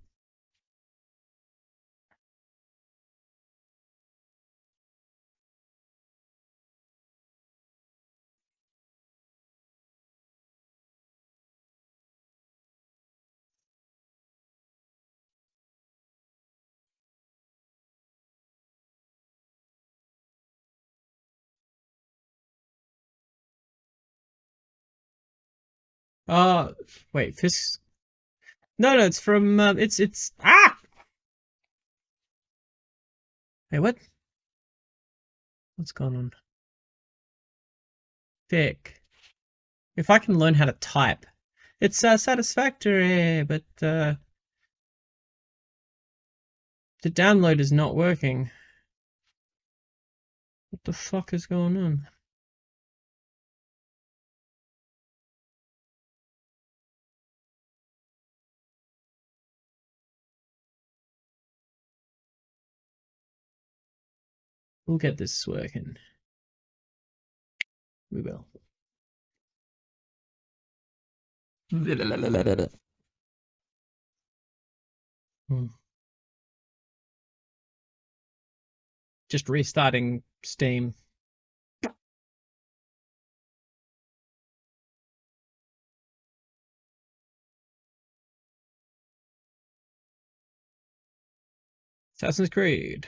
Wait, Fist. No, it's from, it's, ah! Hey, what? What's going on? Fic. If I can learn how to type. It's, satisfactory, but, the download is not working. What the fuck is going on? We'll get this working. We will. Just restarting Steam. Assassin's Creed.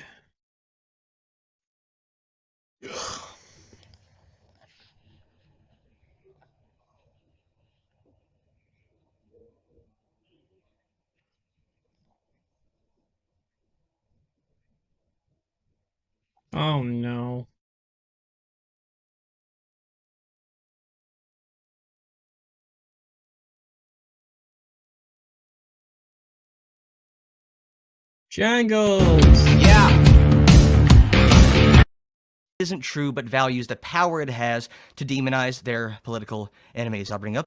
Oh no. Jangles! Yeah. Isn't true, but values the power it has to demonize their political enemies. I'll bring up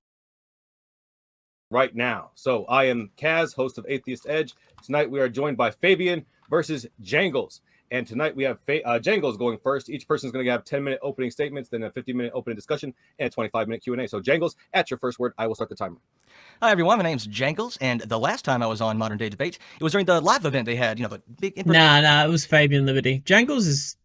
right now. So I am Kaz, host of Atheist Edge. Tonight we are joined by Fabian versus Jangles. And tonight we have Jangles going first. Each person is going to have 10-minute opening statements, then a 50-minute opening discussion, and a 25-minute Q&A. So Jangles, at your first word, I will start the timer. Hi everyone, my name's Jangles, and the last time I was on Modern Day Debate, it was during the live event they had, the big... Nah, it was Fabian Liberty. Jangles is...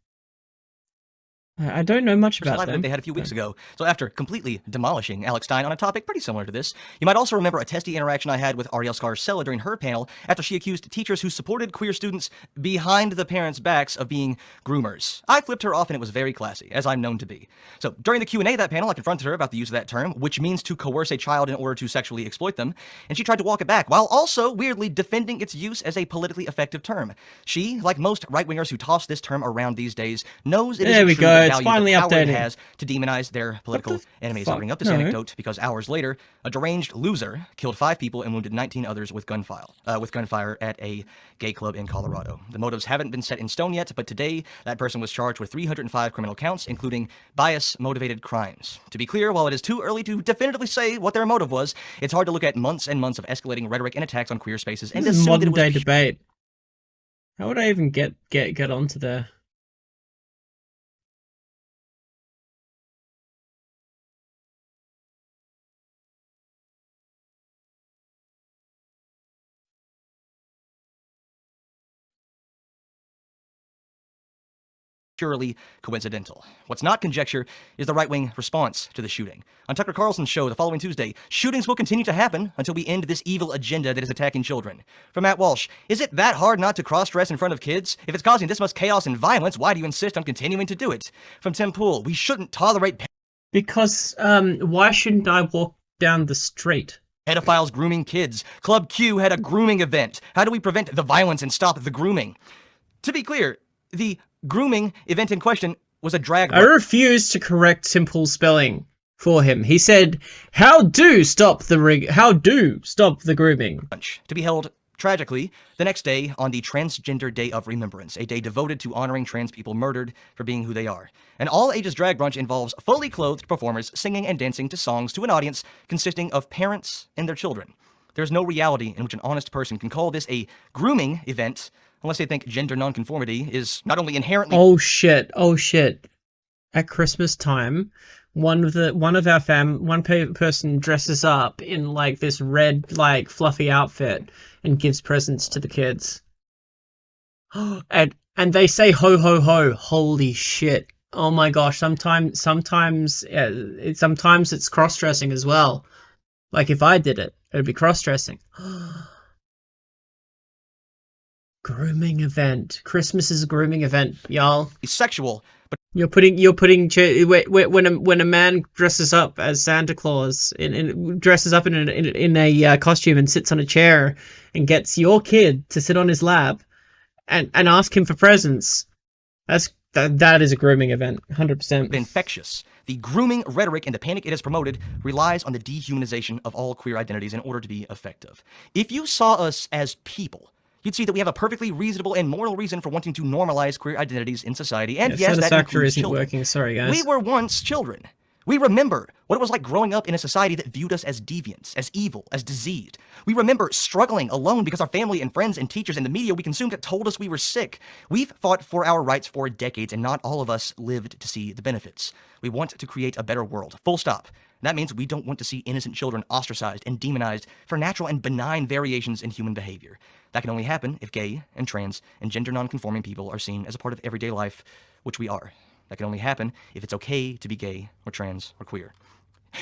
I don't know much about them. They had a few weeks ago. So after completely demolishing Alex Stein on a topic pretty similar to this, you might also remember a testy interaction I had with Ariel Scarcella during her panel after she accused teachers who supported queer students behind the parents' backs of being groomers. I flipped her off and it was very classy, as I'm known to be. So during the Q&A of that panel, I confronted her about the use of that term, which means to coerce a child in order to sexually exploit them, and she tried to walk it back, while also weirdly defending its use as a politically effective term. She, like most right-wingers who toss this term around these days, knows it isn't true that It's finally updated. has to demonize their political enemies. I'll bring up this anecdote because hours later, a deranged loser killed 5 people and wounded 19 others with gunfire at a gay club in Colorado. The motives haven't been set in stone yet, but today that person was charged with 305 criminal counts, including bias-motivated crimes. To be clear, while it is too early to definitively say what their motive was, it's hard to look at months and months of escalating rhetoric and attacks on queer spaces and this is assume that it modern was day debate. How would I even get onto there? purely coincidental. What's not conjecture is the right-wing response to the shooting. On Tucker Carlson's show the following Tuesday, shootings will continue to happen until we end this evil agenda that is attacking children. From Matt Walsh, is it that hard not to cross-dress in front of kids? If it's causing this much chaos and violence, why do you insist on continuing to do it? From Tim Pool, we shouldn't tolerate... Because, why shouldn't I walk down the street? Pedophiles grooming kids. Club Q had a grooming event. How do we prevent the violence and stop the grooming? To be clear, the grooming event in question was a drag... I refuse to correct simple spelling for him. He said, how do stop the grooming? To be held, tragically, the next day on the Transgender Day of Remembrance, a day devoted to honoring trans people murdered for being who they are. An all-ages drag brunch involves fully clothed performers singing and dancing to songs to an audience consisting of parents and their children. There's no reality in which an honest person can call this a grooming event unless they think gender nonconformity is not only inherently— Oh shit! Oh shit! At Christmas time, one person dresses up in like this red like fluffy outfit and gives presents to the kids. and they say ho ho ho. Holy shit! Oh my gosh! Sometimes it's cross dressing as well. Like if I did it, it'd be cross dressing. Grooming event. Christmas is a grooming event, y'all. sexual, but You're putting when a man dresses up as Santa Claus dresses up in a costume and sits on a chair and gets your kid to sit on his lap and ask him for presents. That is a grooming event, 100%. infectious. The grooming rhetoric and the panic it has promoted relies on the dehumanization of all queer identities in order to be effective. If you saw us as people, you'd see that we have a perfectly reasonable and moral reason for wanting to normalize queer identities in society. And yes, that includes isn't children. working. Sorry, guys. We were once children. We remember what it was like growing up in a society that viewed us as deviants, as evil, as diseased. We remember struggling alone because our family and friends and teachers and the media we consumed told us we were sick. We've fought for our rights for decades, and not all of us lived to see the benefits. We want to create a better world, full stop. That means we don't want to see innocent children ostracized and demonized for natural and benign variations in human behavior. That can only happen if gay and trans and gender non-conforming people are seen as a part of everyday life, which we are. That can only happen if it's okay to be gay or trans or queer.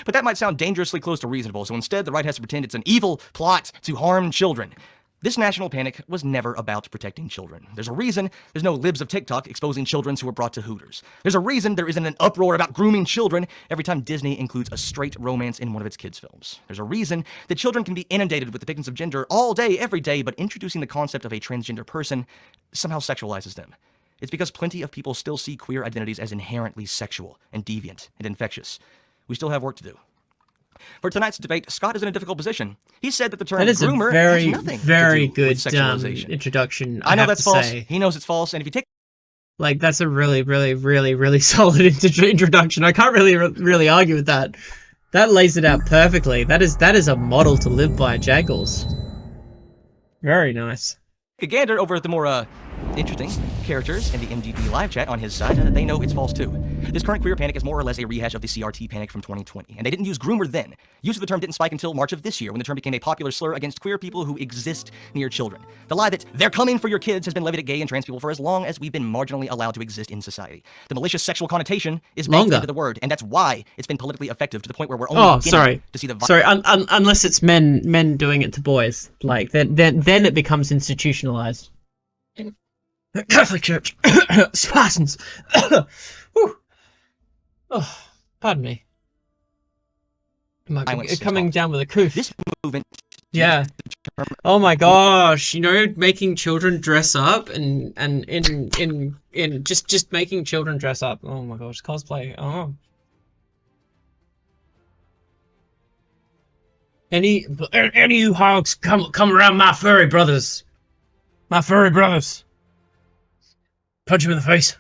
But that might sound dangerously close to reasonable, so instead the right has to pretend it's an evil plot to harm children. This national panic was never about protecting children. There's a reason there's no libs of TikTok exposing children who were brought to Hooters. There's a reason there isn't an uproar about grooming children every time Disney includes a straight romance in one of its kids' films. There's a reason that children can be inundated with depictions of gender all day, every day, but introducing the concept of a transgender person somehow sexualizes them. It's because plenty of people still see queer identities as inherently sexual and deviant and infectious. We still have work to do. For tonight's debate, Scott is in a difficult position. He said that the term groomer has nothing very to do with good sexualization. introduction. I know have that's to false. say. He knows it's false, and if you take Like that's a really solid introduction. I can't really argue with that. That lays it out perfectly. That is a model to live by, Jangles. Very nice. a gander over at the more interesting characters in the MGP live chat on his side, they know it's false too. This current queer panic is more or less a rehash of the CRT panic from 2020, and they didn't use groomer then. Use of the term didn't spike until March of this year, when the term became a popular slur against queer people who exist near children. The lie that they're coming for your kids has been levied at gay and trans people for as long as we've been marginally allowed to exist in society. The malicious sexual connotation is baked into the word, and that's why it's been politically effective to the point where we're only beginning to see the unless it's men doing it to boys, like then it becomes institutionalized. The Catholic Church, Spartans. Oh, pardon me. Coming down with a coup. This movement. Yeah. Oh my gosh! You know, making children dress up and in just making children dress up. Oh my gosh, cosplay. Oh. Any of you hogs come around my furry brothers. My furry brothers. Punch him in the face.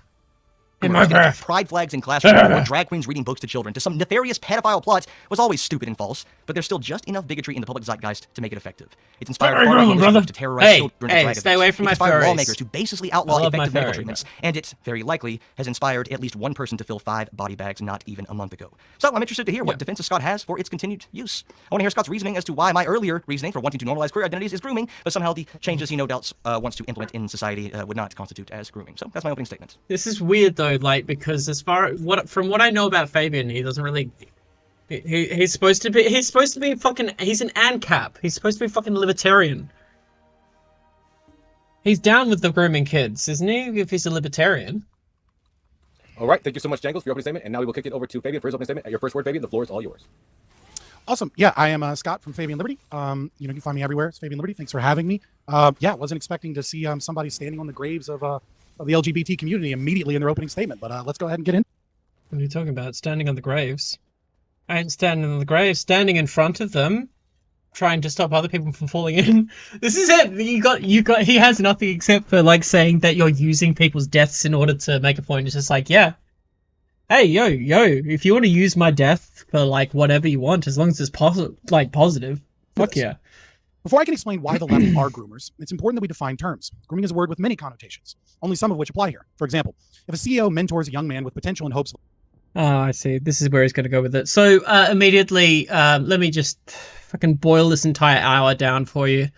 In my breath. Pride flags in classrooms or drag queens reading books to children to some nefarious pedophile plots was always stupid and false, but there's still just enough bigotry in the public zeitgeist to make it effective. It's inspired far to terrorize children. Hey, stay away from my furries. Lawmakers to baselessly outlaw effective medical treatments, and it very likely has inspired at least one person to fill 5 body bags not even a month ago. So I'm interested to hear what defenses Scott has for its continued use. I want to hear Scott's reasoning as to why my earlier reasoning for wanting to normalize queer identities is grooming, but somehow the changes he no doubt wants to implement in society would not constitute as grooming. So that's my opening statement. This is weird though, like, because from what I know about Fabian, he doesn't really. He's supposed to be fucking. He's an ANCAP. He's supposed to be fucking libertarian. He's down with the grooming kids, isn't he? If he's a libertarian. All right, thank you so much, Jangles, for your opening statement, and now we will kick it over to Fabian for his opening statement. At your first word, Fabian, the floor is all yours. Awesome. Yeah, I am Scott from Fabian Liberty. You can find me everywhere. It's Fabian Liberty. Thanks for having me. Yeah, wasn't expecting to see somebody standing on the graves of the LGBT community immediately in their opening statement, but let's go ahead and get in. What are you talking about? Standing on the graves? I ain't standing on the graves. Standing in front of them, trying to stop other people from falling in. This is it. You got. He has nothing except for like saying that you're using people's deaths in order to make a point. It's just like, yeah. Hey, yo, if you want to use my death for like whatever you want, as long as it's positive, fuck yeah. Before I can explain why the left are groomers, it's important that we define terms. Grooming is a word with many connotations, only some of which apply here. For example, if a CEO mentors a young man with potential and hopes... Oh, I see. This is where he's going to go with it. So immediately, let me just fucking boil this entire hour down for you.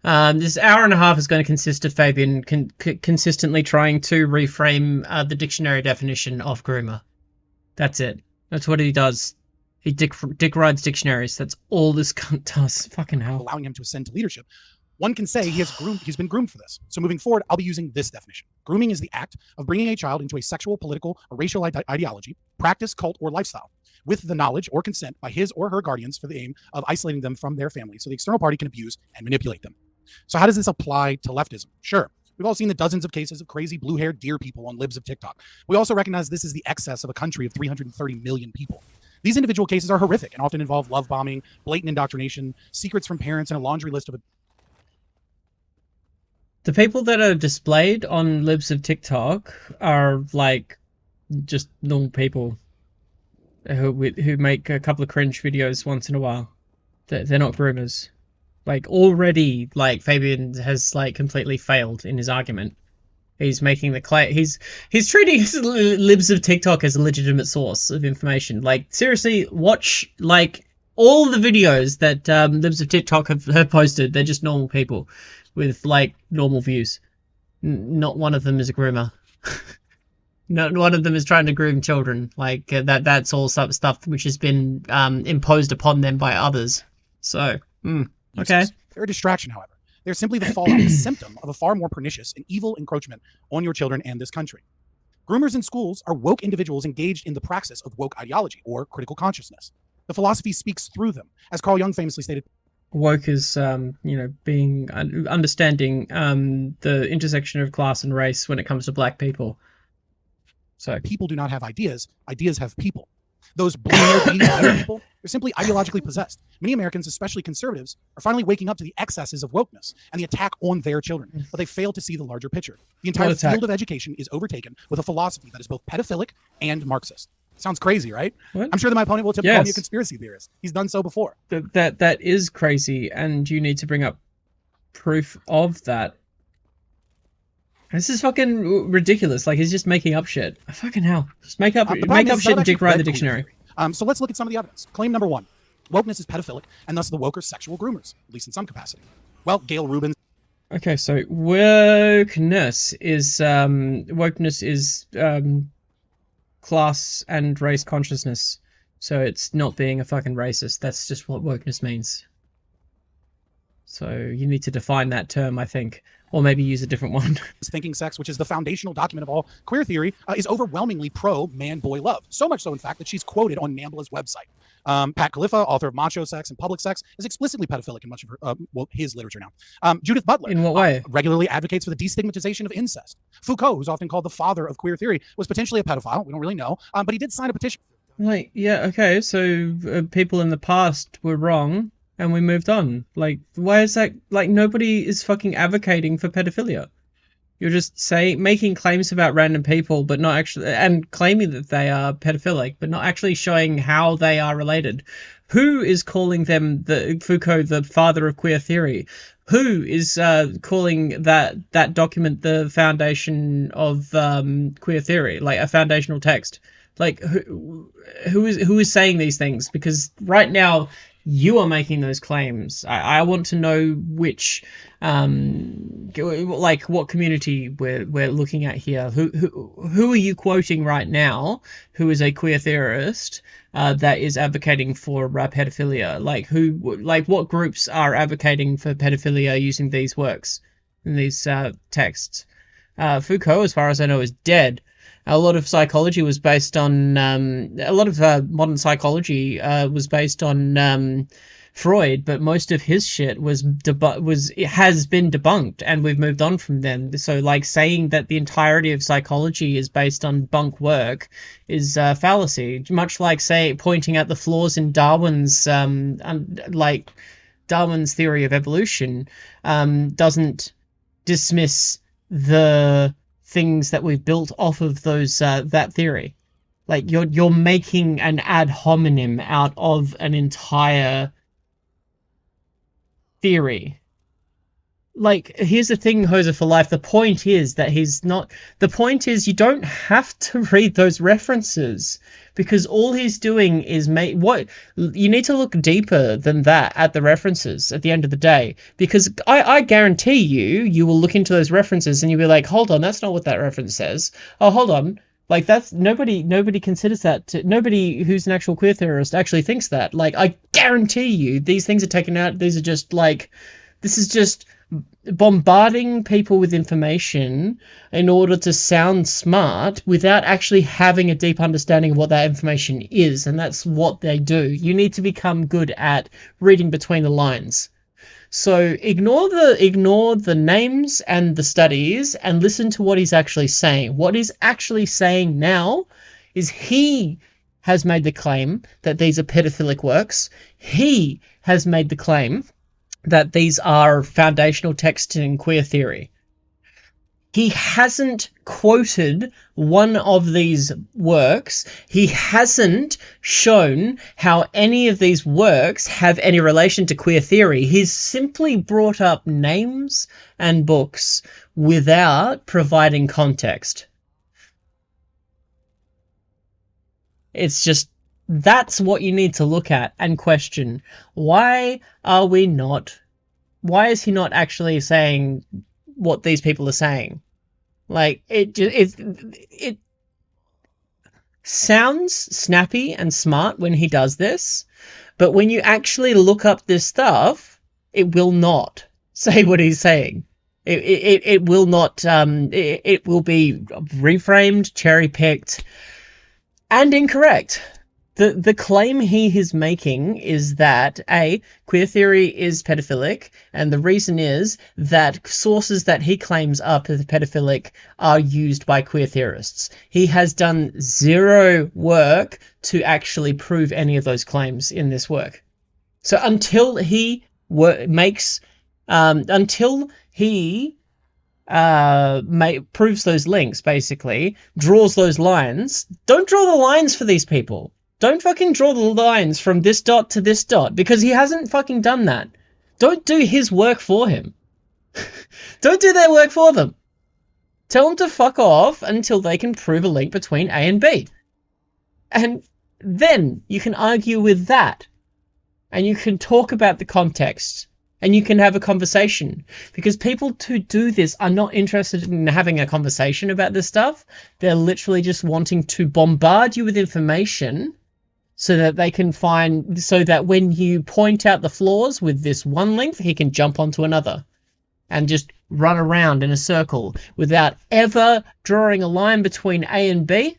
This hour and a half is going to consist of Fabian consistently trying to reframe the dictionary definition of groomer. That's it. That's what he does. He dick rides dictionaries. That's all this cunt does. Fucking hell. Allowing him to ascend to leadership. One can say he's been groomed for this. So moving forward, I'll be using this definition. Grooming is the act of bringing a child into a sexual, political, or racial ideology, practice, cult, or lifestyle, with the knowledge or consent by his or her guardians for the aim of isolating them from their family so the external party can abuse and manipulate them. So how does this apply to leftism? Sure. We've all seen the dozens of cases of crazy blue-haired deer people on libs of TikTok. We also recognize this is the excess of a country of 330 million people. These individual cases are horrific and often involve love bombing, blatant indoctrination, secrets from parents, and a laundry list of... The people that are displayed on libs of TikTok are like just normal people who make a couple of cringe videos once in a while. They're not groomers. Like already, like Fabian has like completely failed in his argument. He's making the claim. He's treating his libs of TikTok as a legitimate source of information. Like seriously, watch like all the videos that libs of TikTok have posted. They're just normal people with like normal views. Not one of them is a groomer. Not one of them is trying to groom children. Like that's all stuff which has been imposed upon them by others. So okay. They're a distraction, however. They're simply the fallout, the symptom of a far more pernicious and evil encroachment on your children and this country. Groomers in schools are woke individuals engaged in the praxis of woke ideology or critical consciousness. The philosophy speaks through them, as Carl Jung famously stated. Woke is, being understanding the intersection of class and race when it comes to black people. So people do not have ideas; ideas have people. Those blue-haired people, they're simply ideologically possessed. Many Americans, especially conservatives, are finally waking up to the excesses of wokeness and the attack on their children, but they fail to see the larger picture. The entire field of education is overtaken with a philosophy that is both pedophilic and Marxist. Sounds crazy, right? What? I'm sure that my opponent will attempt to call me a conspiracy theorist. He's done so before. That is crazy, and you need to bring up proof of that. This is fucking ridiculous. Like he's just making up shit. Fucking hell. Just make up shit and dick ride the dictionary. So let's look at some of the evidence. Claim number one: wokeness is pedophilic, and thus the woke are sexual groomers, at least in some capacity. Well, Gail Rubin. Okay, so wokeness is class and race consciousness. So it's not being a fucking racist. That's just what wokeness means. So you need to define that term, I think. Or maybe use a different one. Thinking sex, which is the foundational document of all queer theory, is overwhelmingly pro-man-boy love. So much so, in fact, that she's quoted on NAMBLA's website. Pat Califfa, author of Macho Sex and Public Sex, is explicitly pedophilic in much of her, his literature now. Judith Butler. In what way? Regularly advocates for the destigmatization of incest. Foucault, who's often called the father of queer theory, was potentially a pedophile. We don't really know, but he did sign a petition. Like, yeah, okay, so people in the past were wrong. And we moved on. Like, why is that? Like, nobody is fucking advocating for pedophilia. You're just making claims about random people, but not actually, and claiming that they are pedophilic, but not actually showing how they are related. Who is calling them Foucault the father of queer theory? Who is calling that document the foundation of queer theory, like a foundational text? Like, who is saying these things? Because right now, you are making those claims. I want to know which, like what community we're looking at here. Who are you quoting right now? Who is a queer theorist that is advocating for pedophilia? Like what groups are advocating for pedophilia using these works and these texts? Foucault, as far as I know, is dead. A lot of psychology was based on a lot of modern psychology was based on Freud, but most of his shit has been debunked, and we've moved on from them. So, like saying that the entirety of psychology is based on bunk work is fallacy. Much like pointing out the flaws in Darwin's Darwin's theory of evolution doesn't dismiss the things that we've built off of those that theory. Like you're making an ad hominem out of an entire theory. Like, here's the thing, Hoser for Life. The point is that he's not. The point is you don't have to read those references because all he's doing is make what you need to look deeper than that at the references at the end of the day. Because I guarantee you will look into those references and you'll be like, hold on, that's not what that reference says. Oh, hold on. Like, that's nobody considers that. Nobody who's an actual queer theorist actually thinks that. Like, I guarantee you these things are taken out. These are just like, this is just bombarding people with information in order to sound smart without actually having a deep understanding of what that information is, and that's what they do. You need to become good at reading between the lines. So ignore the names and the studies and listen to what he's actually saying. What he's actually saying now is he has made the claim that these are pedophilic works. He has made the claim that these are foundational texts in queer theory. He hasn't quoted one of these works. He hasn't shown how any of these works have any relation to queer theory. He's simply brought up names and books without providing context. It's just, that's what you need to look at and question. Why is he not actually saying what these people are saying? Like, it sounds snappy and smart when he does this, but when you actually look up this stuff, it will not say what he's saying. It will not, it will be reframed, cherry-picked, and incorrect. The claim he is making is that queer theory is pedophilic, and the reason is that sources that he claims are pedophilic are used by queer theorists. He has done zero work to actually prove any of those claims in this work. So until he proves those links, basically draws those lines. Don't draw the lines for these people. Don't fucking draw the lines from this dot to this dot, because he hasn't fucking done that. Don't do his work for him. Don't do their work for them. Tell them to fuck off until they can prove a link between A and B. And then you can argue with that. And you can talk about the context. And you can have a conversation. Because people who do this are not interested in having a conversation about this stuff. They're literally just wanting to bombard you with information so that they can so that when you point out the flaws with this one link, he can jump onto another and just run around in a circle without ever drawing a line between A and B.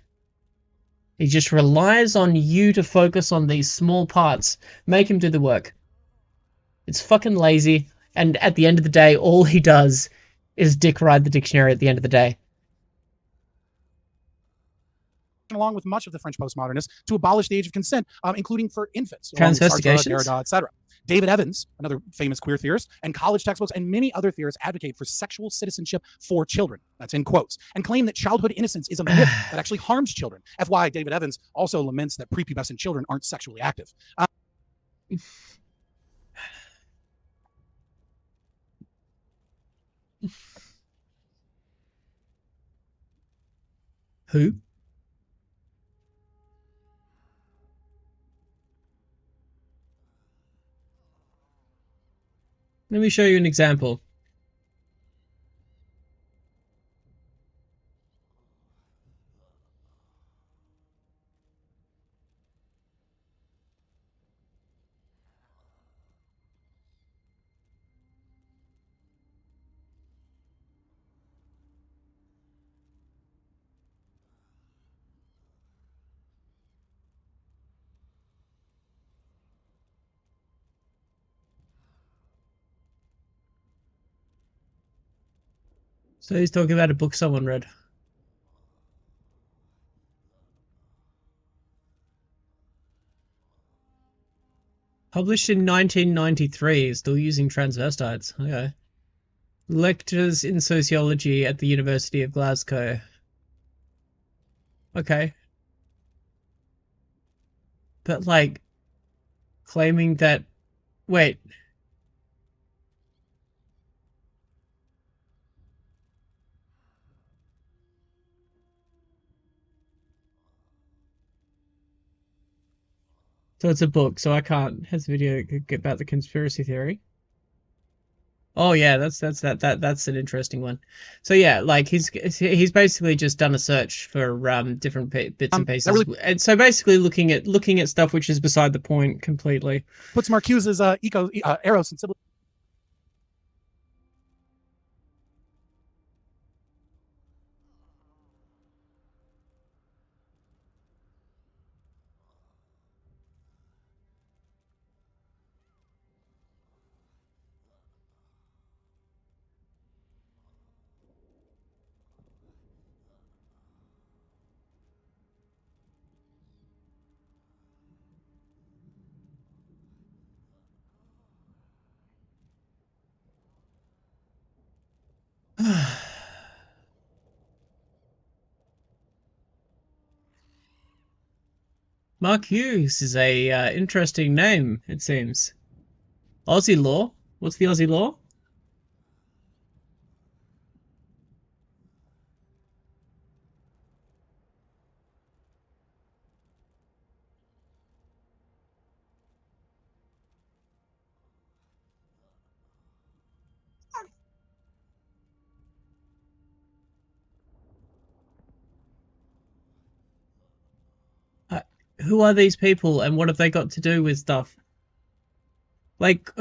He just relies on you to focus on these small parts. Make him do the work. It's fucking lazy, and at the end of the day, all he does is dick ride the dictionary at the end of the day. Along with much of the French postmodernists, to abolish the age of consent, including for infants, Transvestigations? Derrida, etc. David Evans, another famous queer theorist, and college textbooks and many other theorists advocate for sexual citizenship for children. That's in quotes. And claim that childhood innocence is a myth that actually harms children. FYI, David Evans also laments that prepubescent children aren't sexually active. Who? Let me show you an example. So he's talking about a book someone read. Published in 1993, still using transvestites. Okay. Lectures in sociology at the University of Glasgow. Okay. But, like, claiming that... Wait. So it's a book, so I can't. Has a video about the conspiracy theory. Oh yeah, that's an interesting one. So yeah, like he's basically just done a search for different bits and pieces, and so basically looking at stuff which is beside the point completely. Puts Marcuse's Eros and Sibyl. Mark Hughes is a interesting name, it seems. Aussie law? What's the Aussie law? Who are these people and what have they got to do with stuff? Like,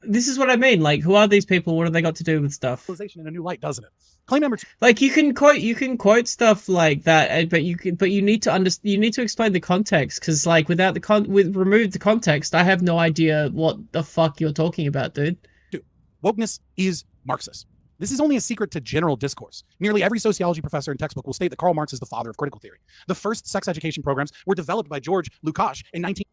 this is what I mean. Like, who are these people? What have they got to do with stuff? In a new light, doesn't it? Claim number 2. Like, you can quote stuff like that, but you need to you need to explain the context, because like without remove the context, I have no idea what the fuck you're talking about, dude. 2. Wokeness is Marxist. This is only a secret to general discourse. Nearly every sociology professor and textbook will state that Karl Marx is the father of critical theory. The first sex education programs were developed by George Lukács in 19.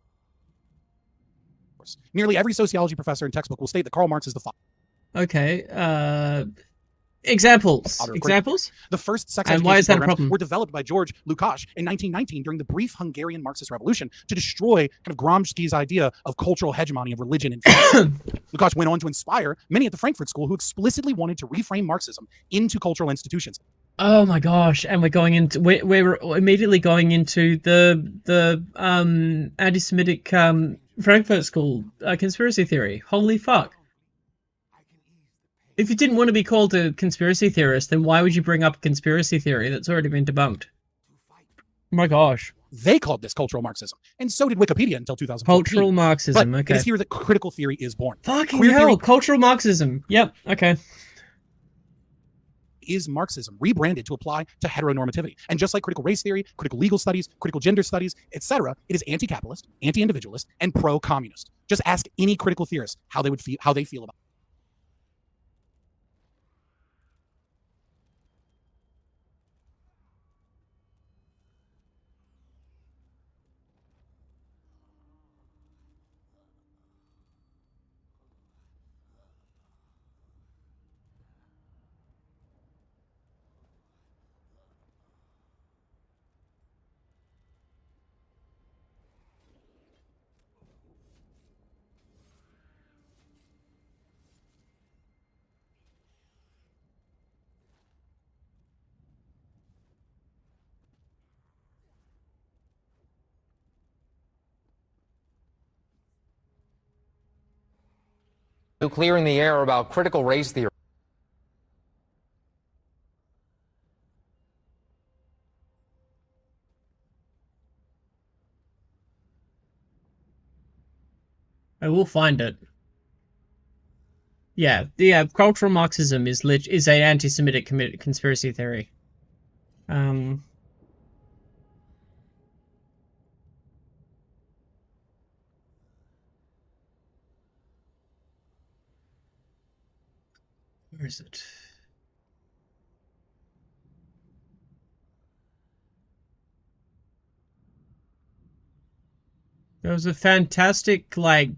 Nearly every sociology professor and textbook will state that Karl Marx is the father. Okay. Examples. Examples? The first sex and education why is that a programs problem? were developed by George Lukács in 1919 during the brief Hungarian Marxist Revolution to destroy kind of Gramsci's idea of cultural hegemony of religion and faith. Lukács went on to inspire many at the Frankfurt School who explicitly wanted to reframe Marxism into cultural institutions. Oh my gosh! And we're immediately going into the anti-Semitic Frankfurt School conspiracy theory. Holy fuck! If you didn't want to be called a conspiracy theorist, then why would you bring up a conspiracy theory that's already been debunked? Oh my gosh. They called this cultural Marxism, and so did Wikipedia until 2014. Cultural Marxism, but okay. It is here that critical theory is born. Fucking hell, cultural Marxism. Yep, okay. Is Marxism rebranded to apply to heteronormativity. And just like critical race theory, critical legal studies, critical gender studies, etc., it is anti-capitalist, anti-individualist, and pro-communist. Just ask any critical theorist how they feel about it. Clearing the air about critical race theory. I will find it. Yeah, cultural Marxism is an anti-Semitic conspiracy theory. Where is it? There was a fantastic, like,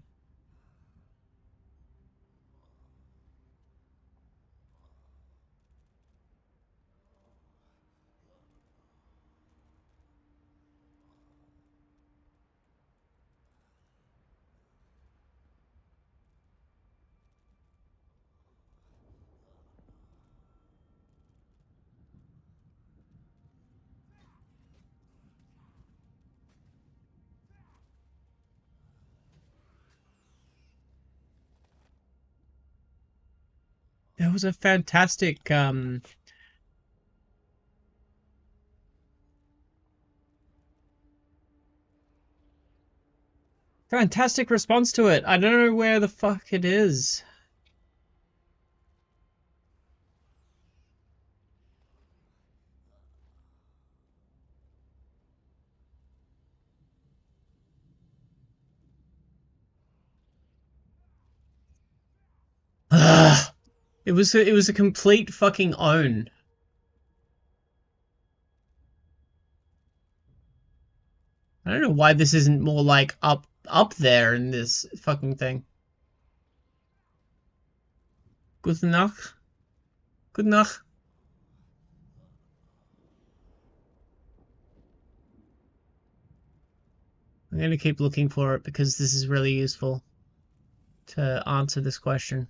It was a fantastic fantastic response to it. I don't know where the fuck it is. Ugh. It was a complete fucking own. I don't know why this isn't more like up there in this fucking thing. Guten Nacht. Guten Nacht. I'm gonna keep looking for it because this is really useful to answer this question.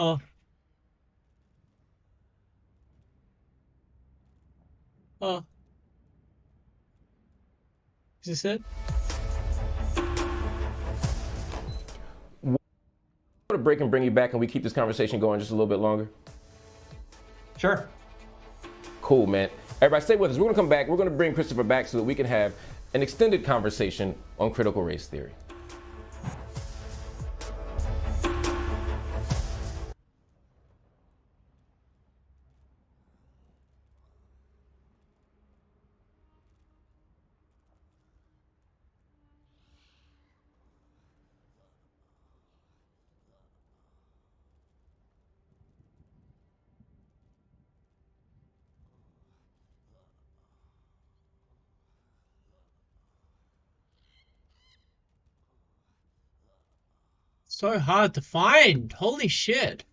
Oh. Oh. Is this it? To break and bring you back and we keep this conversation going just a little bit longer? Sure. Cool, man. Everybody stay with us. We're gonna come back. We're gonna bring Christopher back so that we can have an extended conversation on critical race theory. So hard to find. Holy shit.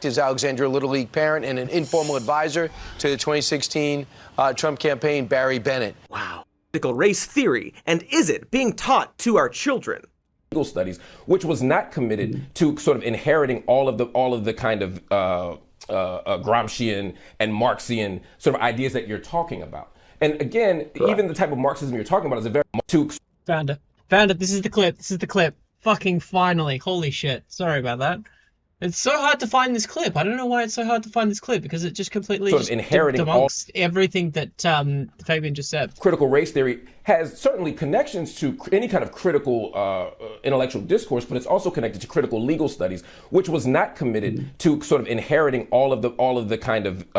Is Alexandria Little League parent and an informal advisor to the 2016 Trump campaign, Barry Bennett. Wow. Critical race theory, and is it being taught to our children? Legal studies, which was not committed to sort of inheriting all of the kind of Gramscian and Marxian sort of ideas that you're talking about. And again, even the type of Marxism you're talking about is a very Found it. Found it. This is the clip. This is the clip. Fucking finally. Holy shit. Sorry about that. It's so hard to find this clip. I don't know why it's so hard to find this clip, because it just completely Sort of inheriting all everything that Fabian just said. Critical race theory has certainly connections to any kind of critical intellectual discourse, but it's also connected to critical legal studies, which was not committed to sort of inheriting all of the kind of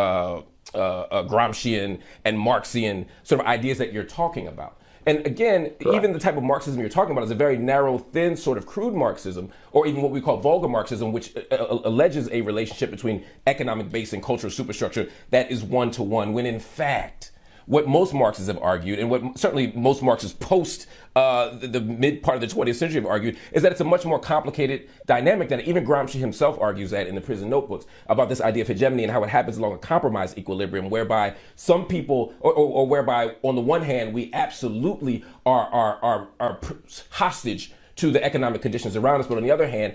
Gramscian and Marxian sort of ideas that you're talking about. And again, even the type of Marxism you're talking about is a very narrow, thin, sort of crude Marxism, or even what we call vulgar Marxism, which alleges a relationship between economic base and cultural superstructure that is one-to-one, when in fact, what most Marxists have argued, and what certainly most Marxists post the mid part of the 20th century have argued, is that it's a much more complicated dynamic than even Gramsci himself argues at in the Prison Notebooks, about this idea of hegemony and how it happens along a compromise equilibrium, whereby some people, or whereby on the one hand, we absolutely are hostage to the economic conditions around us, but on the other hand,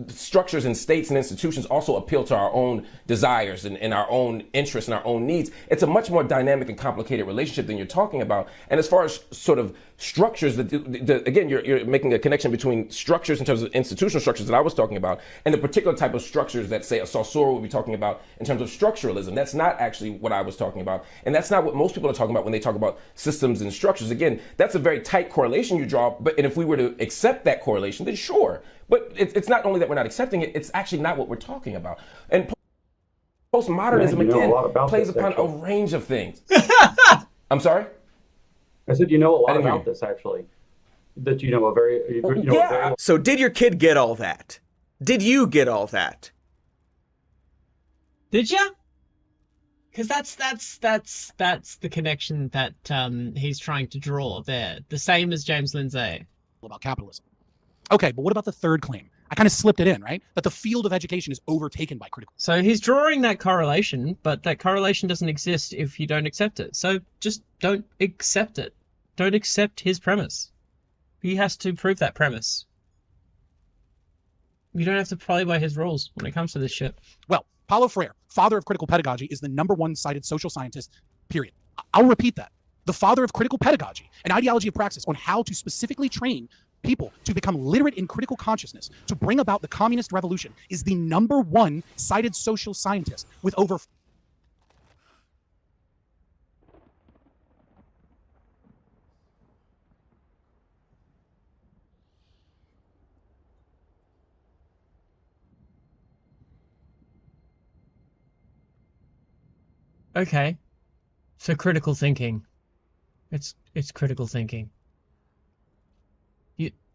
structures and states and institutions also appeal to our own desires and our own interests and our own needs. It's a much more dynamic and complicated relationship than you're talking about. And as far as sort of structures, again, you're making a connection between structures in terms of institutional structures that I was talking about, and the particular type of structures that, say, a Saussure would be talking about in terms of structuralism. That's not actually what I was talking about. And that's not what most people are talking about when they talk about systems and structures. Again, that's a very tight correlation you draw, and if we were to accept that correlation, then sure. But it's not only that we're not accepting it, it's actually not what we're talking about. And postmodernism, again, plays upon a range of things. I'm sorry? I said you know a lot about this, actually. That you know a very... So did your kid get all that? Did you get all that? Did ya? Because that's the connection that he's trying to draw there. The same as James Lindsay. About capitalism. Okay, but what about the third claim? I kind of slipped it in, right? That the field of education is overtaken by critical. So he's drawing that correlation, but that correlation doesn't exist if you don't accept it. So just don't accept it. Don't accept his premise. He has to prove that premise. You don't have to play by his rules when it comes to this shit. Well, Paulo Freire, father of critical pedagogy, is the #1 cited social scientist, period. I'll repeat that. The father of critical pedagogy, an ideology of praxis on how to specifically train people to become literate in critical consciousness to bring about the communist revolution, is the #1 cited social scientist with over... Okay. So critical thinking. It's critical thinking.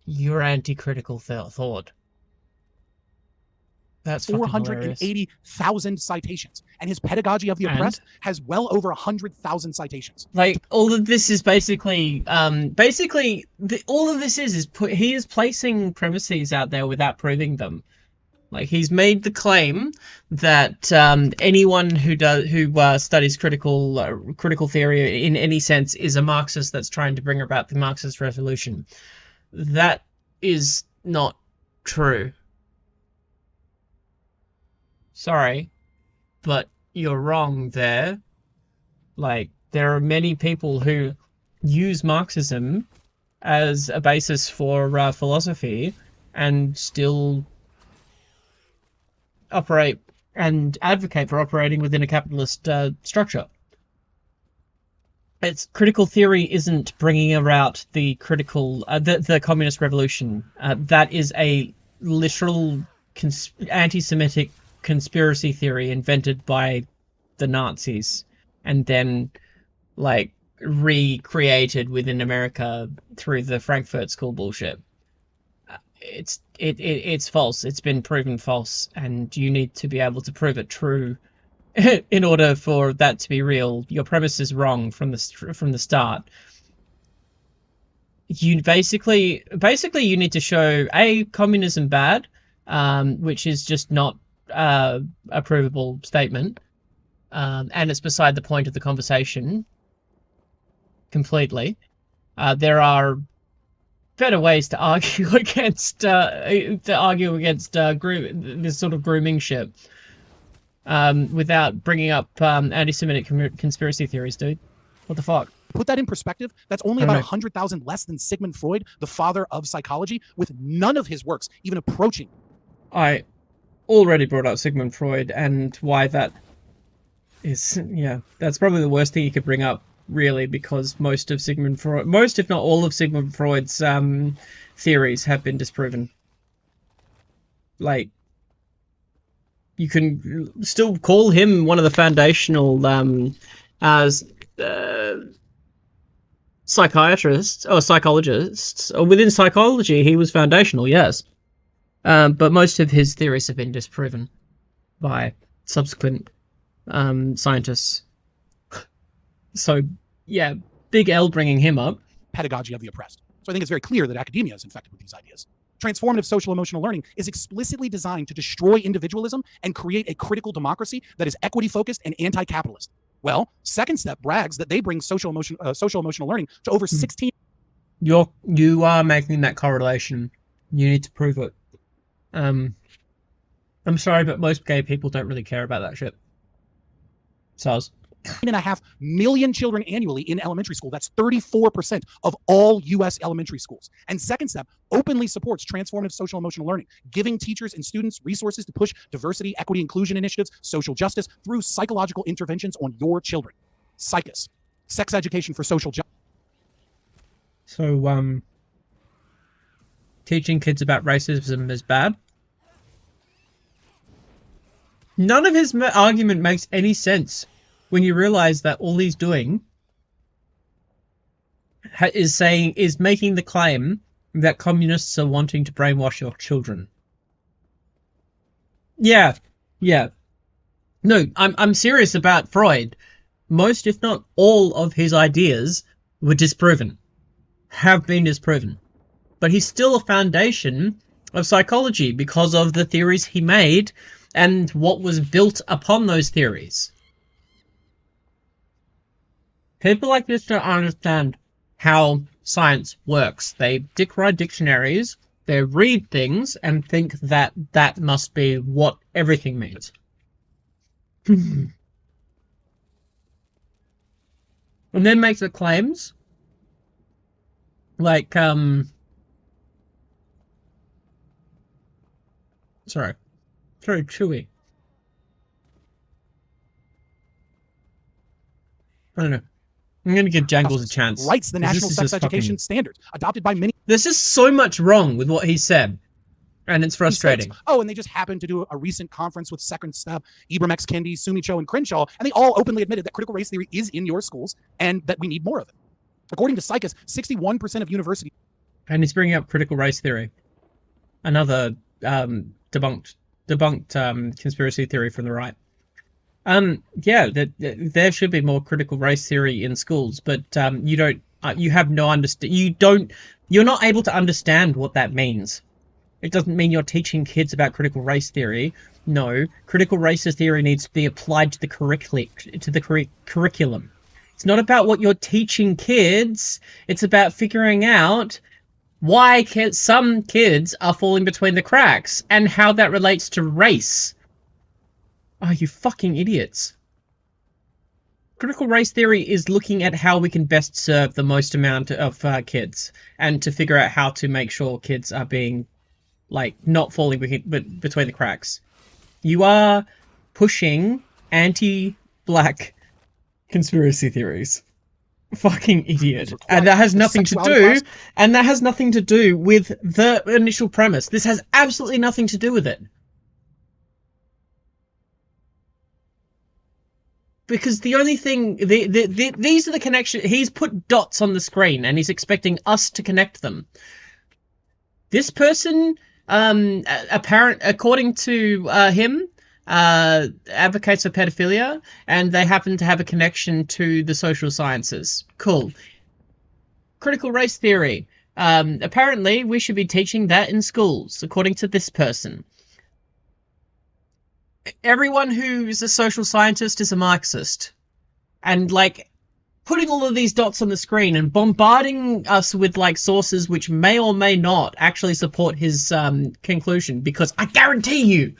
You're anti-critical thought. That's 480,000 citations, and his Pedagogy of the Oppressed has well over 100,000 citations. Like, all of this is basically, all of this is he is placing premises out there without proving them. Like, he's made the claim that anyone who studies critical theory in any sense is a Marxist that's trying to bring about the Marxist revolution. That is not true. Sorry, but you're wrong there. Like, there are many people who use Marxism as a basis for philosophy and still operate and advocate for operating within a capitalist structure. It's critical theory isn't bringing about the the communist revolution. That is a literal anti-Semitic conspiracy theory invented by the Nazis and then like recreated within America through the Frankfurt School bullshit. It's false. It's been proven false, and you need to be able to prove it true in order for that to be real. Your premise is wrong from the start. You basically you need to show communism bad, which is just not a provable statement, and it's beside the point of the conversation completely. There are better ways to argue against this sort of grooming shit without bringing up anti-Semitic conspiracy theories, dude. What the fuck? Put that in perspective, that's only about 100,000 less than Sigmund Freud, the father of psychology, with none of his works even approaching. Alright, already brought up Sigmund Freud and why that is, yeah, that's probably the worst thing you could bring up, really, because most, if not all of Sigmund Freud's theories have been disproven. Like, you can still call him one of the foundational psychiatrists or psychologists, or within psychology he was foundational, yes. But most of his theories have been disproven by subsequent scientists. So, yeah, big L bringing him up. Pedagogy of the oppressed. So I think it's very clear that academia is infected with these ideas. Transformative social emotional learning is explicitly designed to destroy individualism and create a critical democracy that is equity focused and anti-capitalist. Well, Second Step brags that they bring social emotional learning to over 16. You are making that correlation. You need to prove it. I'm sorry, but most gay people don't really care about that shit. Soz. 9.5 million children annually in elementary school. That's 34% of all U.S. elementary schools. And Second Step openly supports transformative social emotional learning, giving teachers and students resources to push diversity, equity, inclusion initiatives, social justice through psychological interventions on your children. Psychus, sex education for social justice. So, teaching kids about racism is bad? None of his argument makes any sense when you realize that all he's doing is making the claim that communists are wanting to brainwash your children. Yeah. No, I'm serious about Freud. Most, if not all, of his ideas were disproven. Have been disproven. But he's still a foundation of psychology because of the theories he made and what was built upon those theories. People like this don't understand how science works. They write dictionaries, they read things, and think that that must be what everything means. And then make the claims like, sorry, chewy. I don't know. I'm going to give Jangles a chance. Writes the National Sex Education Standards, adopted by many. There's just so much wrong with what he said, and it's frustrating. Oh, and they just happened to do a recent conference with Second Step, Ibram X. Kendi, Sumi Cho, and Crenshaw, and they all openly admitted that critical race theory is in your schools and that we need more of it. According to Psychus, 61% of universities. And he's bringing up critical race theory. Another debunked conspiracy theory from the right. Yeah, there should be more critical race theory in schools, but you have no understand. You're not able to understand what that means. It doesn't mean you're teaching kids about critical race theory. No, critical race theory needs to be applied to the curriculum. It's not about what you're teaching kids. It's about figuring out why some kids are falling between the cracks and how that relates to race. Oh, you fucking idiots. Critical race theory is looking at how we can best serve the most amount of kids and to figure out how to make sure kids are being, like, not falling between the cracks. You are pushing anti-black conspiracy theories. Fucking idiot. And that has nothing to do with the initial premise. This has absolutely nothing to do with it. Because the only thing, these are the connections. He's put dots on the screen and he's expecting us to connect them. This person, according to him, advocates for pedophilia, and they happen to have a connection to the social sciences. Cool. Critical race theory. Apparently, we should be teaching that in schools, according to this person. Everyone who's a social scientist is a Marxist. And, like, putting all of these dots on the screen and bombarding us with, like, sources which may or may not actually support his conclusion, because I guaranteed,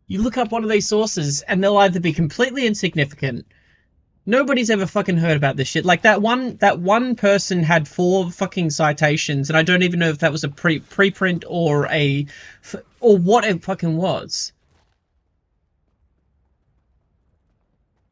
you look up one of these sources and they'll either be completely insignificant. Nobody's ever fucking heard about this shit. Like, that one person had 4 fucking citations, and I don't even know if that was a preprint or or what it fucking was.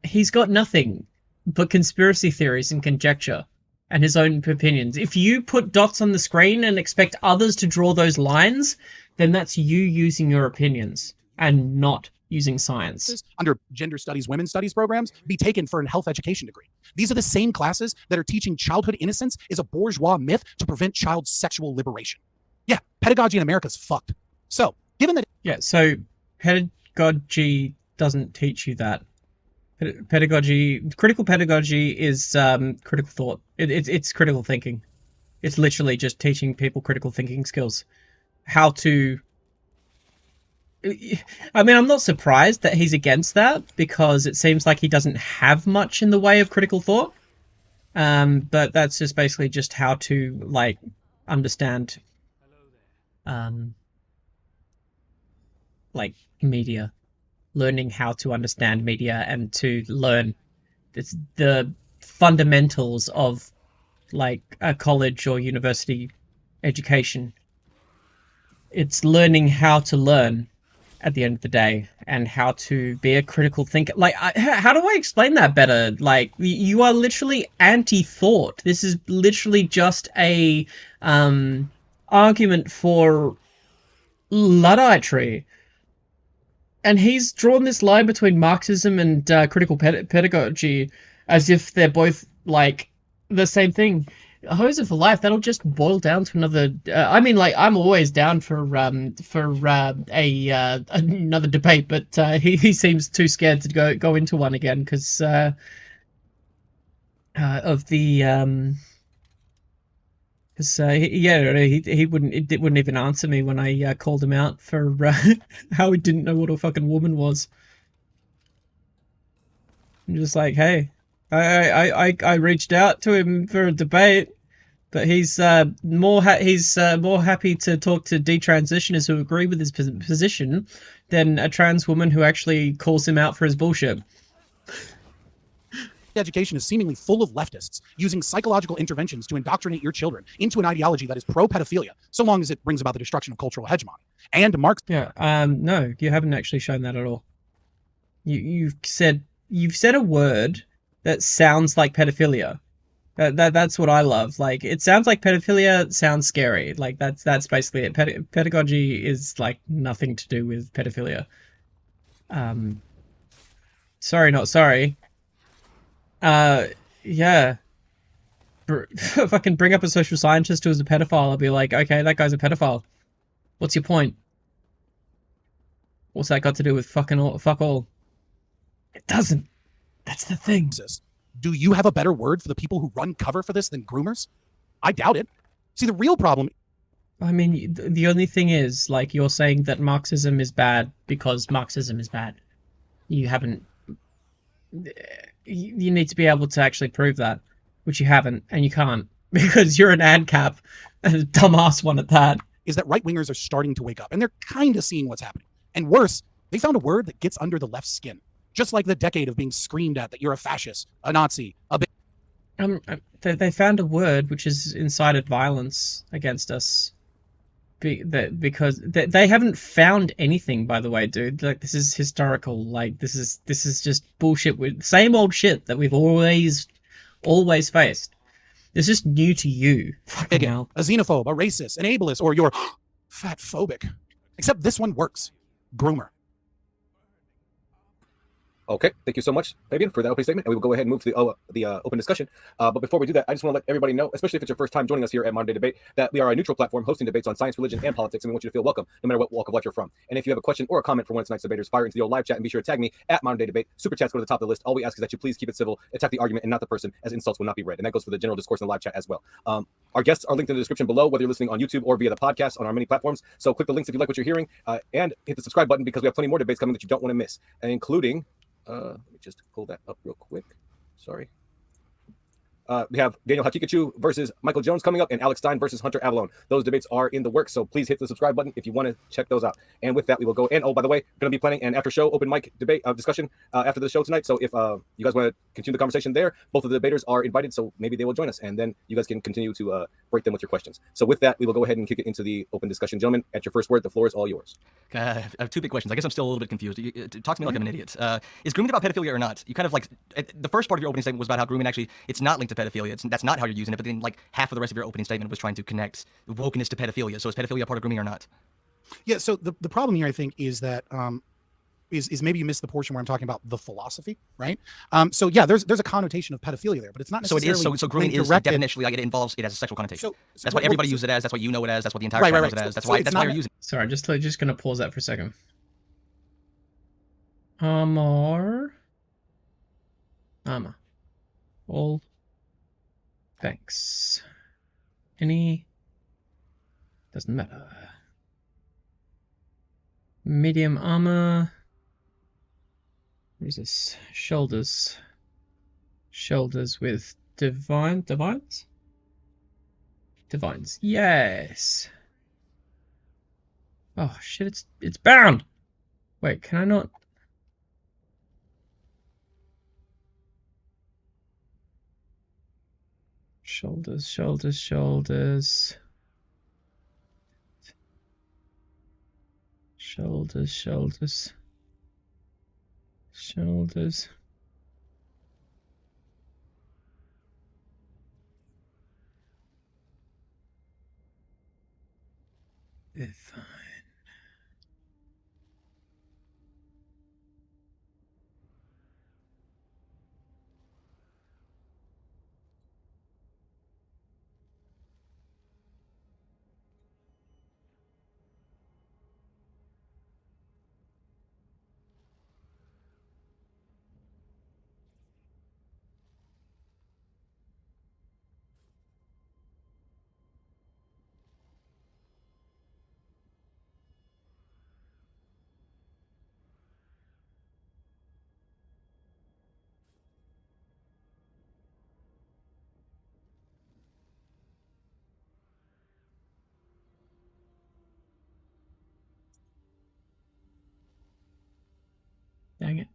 He's got nothing but conspiracy theories and conjecture and his own opinions. If you put dots on the screen and expect others to draw those lines, then that's you using your opinions and not using science. Under gender studies, women's studies programs be taken for a health education degree. These are the same classes that are teaching childhood innocence is a bourgeois myth to prevent child sexual liberation. Yeah, pedagogy in America is fucked. So, given that... Yeah, so pedagogy doesn't teach you that. Critical pedagogy is critical thought. It's critical thinking. It's literally just teaching people critical thinking skills. How to... I mean, I'm not surprised that he's against that, because it seems like he doesn't have much in the way of critical thought. But that's just basically just how to, like, understand, like, media. Learning how to understand media and to learn the fundamentals of, like, a college or university education. It's learning how to learn at the end of the day, and how to be a critical thinker. Like, how do I explain that better? Like, you are literally anti-thought. This is literally just a argument for Ludditery. And he's drawn this line between Marxism and critical pedagogy as if they're both, like, the same thing. Hoser for life, that'll just boil down to another... I mean, like, I'm always down for another debate, but he seems too scared to go into one again because of the... he wouldn't even answer me when I called him out for how he didn't know what a fucking woman was. I'm just like, hey, I reached out to him for a debate, but he's more happy to talk to detransitioners who agree with his position than a trans woman who actually calls him out for his bullshit. Education is seemingly full of leftists using psychological interventions to indoctrinate your children into an ideology that is pro-pedophilia, so long as it brings about the destruction of cultural hegemony. And Marx... Yeah, no, you haven't actually shown that at all. You've said a word that sounds like pedophilia. That's what I love. Like, it sounds like pedophilia, sounds scary. Like, that's basically it. Pedagogy is, like, nothing to do with pedophilia. Sorry, not sorry. Yeah. If I can bring up a social scientist who is a pedophile, I'll be like, okay, that guy's a pedophile. What's your point? What's that got to do with fuck all? It doesn't. That's the thing. Do you have a better word for the people who run cover for this than groomers? I doubt it. See, the real problem... I mean, the only thing is, like, you're saying that Marxism is bad because Marxism is bad. You haven't... You need to be able to actually prove that, which you haven't, and you can't, because you're an ANCAP, and a dumbass one at that. Is that right-wingers are starting to wake up, and they're kind of seeing what's happening. And worse, they found a word that gets under the left's skin. Just like the decade of being screamed at that you're a fascist, a Nazi, a... They found a word which is incited violence against us. Because they haven't found anything, by the way, dude. Like, this is historical. Like, this is just bullshit with same old shit that we've always faced. It's just new to you. Fucking hell. A xenophobe, a racist, an ableist, or you're fat phobic. Except this one works. Groomer. Okay, thank you so much, Fabian, for that opening statement, and we will go ahead and move to the open discussion. But before we do that, I just want to let everybody know, especially if it's your first time joining us here at Modern Day Debate, that we are a neutral platform hosting debates on science, religion, and politics, and we want you to feel welcome, no matter what walk of life you're from. And if you have a question or a comment for one of tonight's debaters, fire into the old live chat and be sure to tag me at Modern Day Debate. Super chats go to the top of the list. All we ask is that you please keep it civil, attack the argument, and not the person, as insults will not be read. And that goes for the general discourse in the live chat as well. Our guests are linked in the description below, whether you're listening on YouTube or via the podcast on our many platforms. So click the links if you like what you're hearing, and hit the subscribe button because we have plenty more debates coming that you don't want to miss, including... let me just pull that up real quick. Sorry. we have Daniel Hakikachu versus Michael Jones coming up, and Alex Stein versus Hunter Avalon. Those debates are in the works, so please hit the subscribe button if you want to check those out. And with that, we will go. And oh, by the way, going to be planning an after show open mic debate discussion after the show tonight. So if you guys want to continue the conversation there, both of the debaters are invited, so maybe they will join us, and then you guys can continue to break them with your questions. So with that, we will go ahead and kick it into the open discussion. Gentlemen, at your first word, the floor is all yours. I have two big questions. I guess I'm still a little bit confused. Talk to me like I'm an idiot. Is grooming about pedophilia or not? You kind of like the first part of your opening statement was about how grooming actually it's not linked to pedophilia. That's not how you're using it. But then like half of the rest of your opening statement was trying to connect wokeness to pedophilia. So is pedophilia part of grooming or not? Yeah. So the problem here, I think, is that is maybe you missed the portion where I'm talking about the philosophy, right? So yeah, there's a connotation of pedophilia there, but it's not necessarily. So it is. So grooming is definitionally like it involves it has a sexual connotation. That's what everybody uses it as. That's what you know it as. That's what the entire tribe knows it as. That's why you're using it. Sorry, just gonna pause that for a second. Armor. All. Thanks. Any. Doesn't matter. Medium armor. What is this? Shoulders. Shoulders with divines? Divines. Yes. Oh shit, it's bound. Wait, can I not? Shoulders, shoulders, shoulders. Shoulders, shoulders. Shoulders. Fine. Dang it.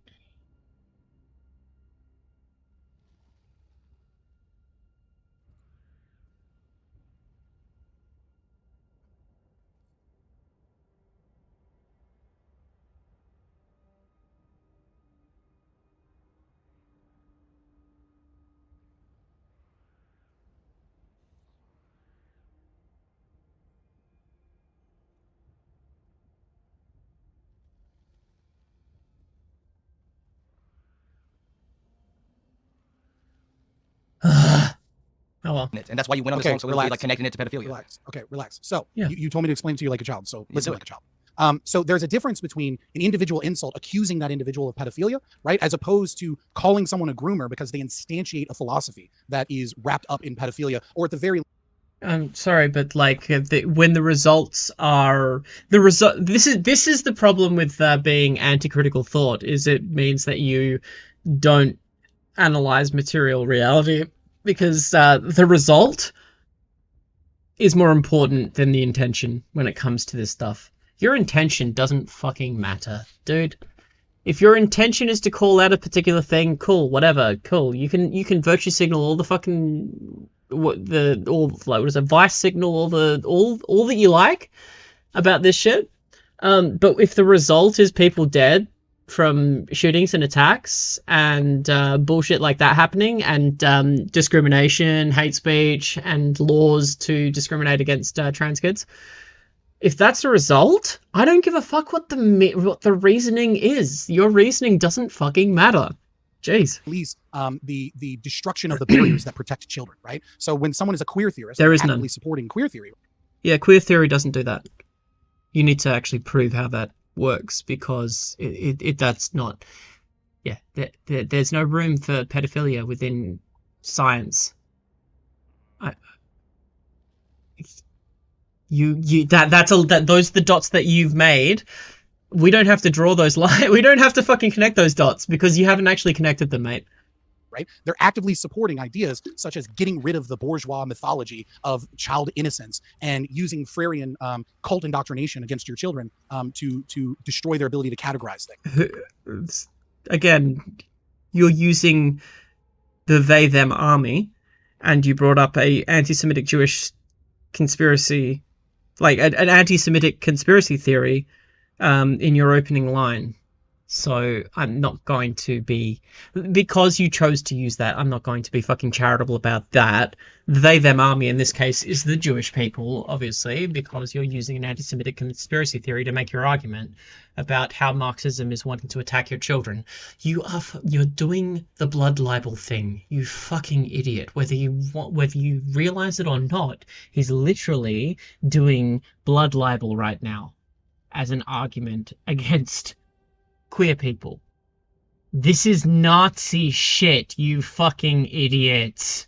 Oh well. And that's why you went on this long soliloquy, like connecting it to pedophilia. Relax. Okay, relax. So yeah. you told me to explain to you like a child. So listen like a child. So there's a difference between an individual insult accusing that individual of pedophilia, right, as opposed to calling someone a groomer because they instantiate a philosophy that is wrapped up in pedophilia, or at the very. I'm sorry, but like when the results are the result, this is the problem with being anti-critical thought. Is it means that you don't analyze material reality because the result is more important than the intention when it comes to this stuff. Your intention doesn't fucking matter, dude. If your intention is to call out a particular thing, cool, whatever, cool. You can virtue signal all the fucking what is it, vice signal all that you like about this shit. But if the result is people dead from shootings and attacks and bullshit like that happening, and discrimination, hate speech, and laws to discriminate against trans kids, if that's the result, I don't give a fuck what the reasoning is. Your reasoning doesn't fucking matter. Jeez. Least the destruction of the barriers that protect children, right? So when someone is a queer theorist, there is actively none. Supporting queer theory. Yeah, queer theory doesn't do that. You need to actually prove how that works, because that's not. Yeah, there's no room for pedophilia within science. Those are the dots that you've made. We don't have to draw those lines. We don't have to fucking connect those dots because you haven't actually connected them, mate. right? They're actively supporting ideas such as getting rid of the bourgeois mythology of child innocence and using Freudian cult indoctrination against your children to destroy their ability to categorize things. Again, you're using the they-them army, and you brought up a anti-Semitic Jewish conspiracy, like an anti-Semitic conspiracy theory in your opening line. So I'm not going to be, because you chose to use that, I'm not going to be fucking charitable about that. They, them army in this case is the Jewish people, obviously, because you're using an anti-Semitic conspiracy theory to make your argument about how Marxism is wanting to attack your children. You're doing the blood libel thing, you fucking idiot. Whether you realize it or not, he's literally doing blood libel right now as an argument against queer people. This is Nazi shit, you fucking idiots.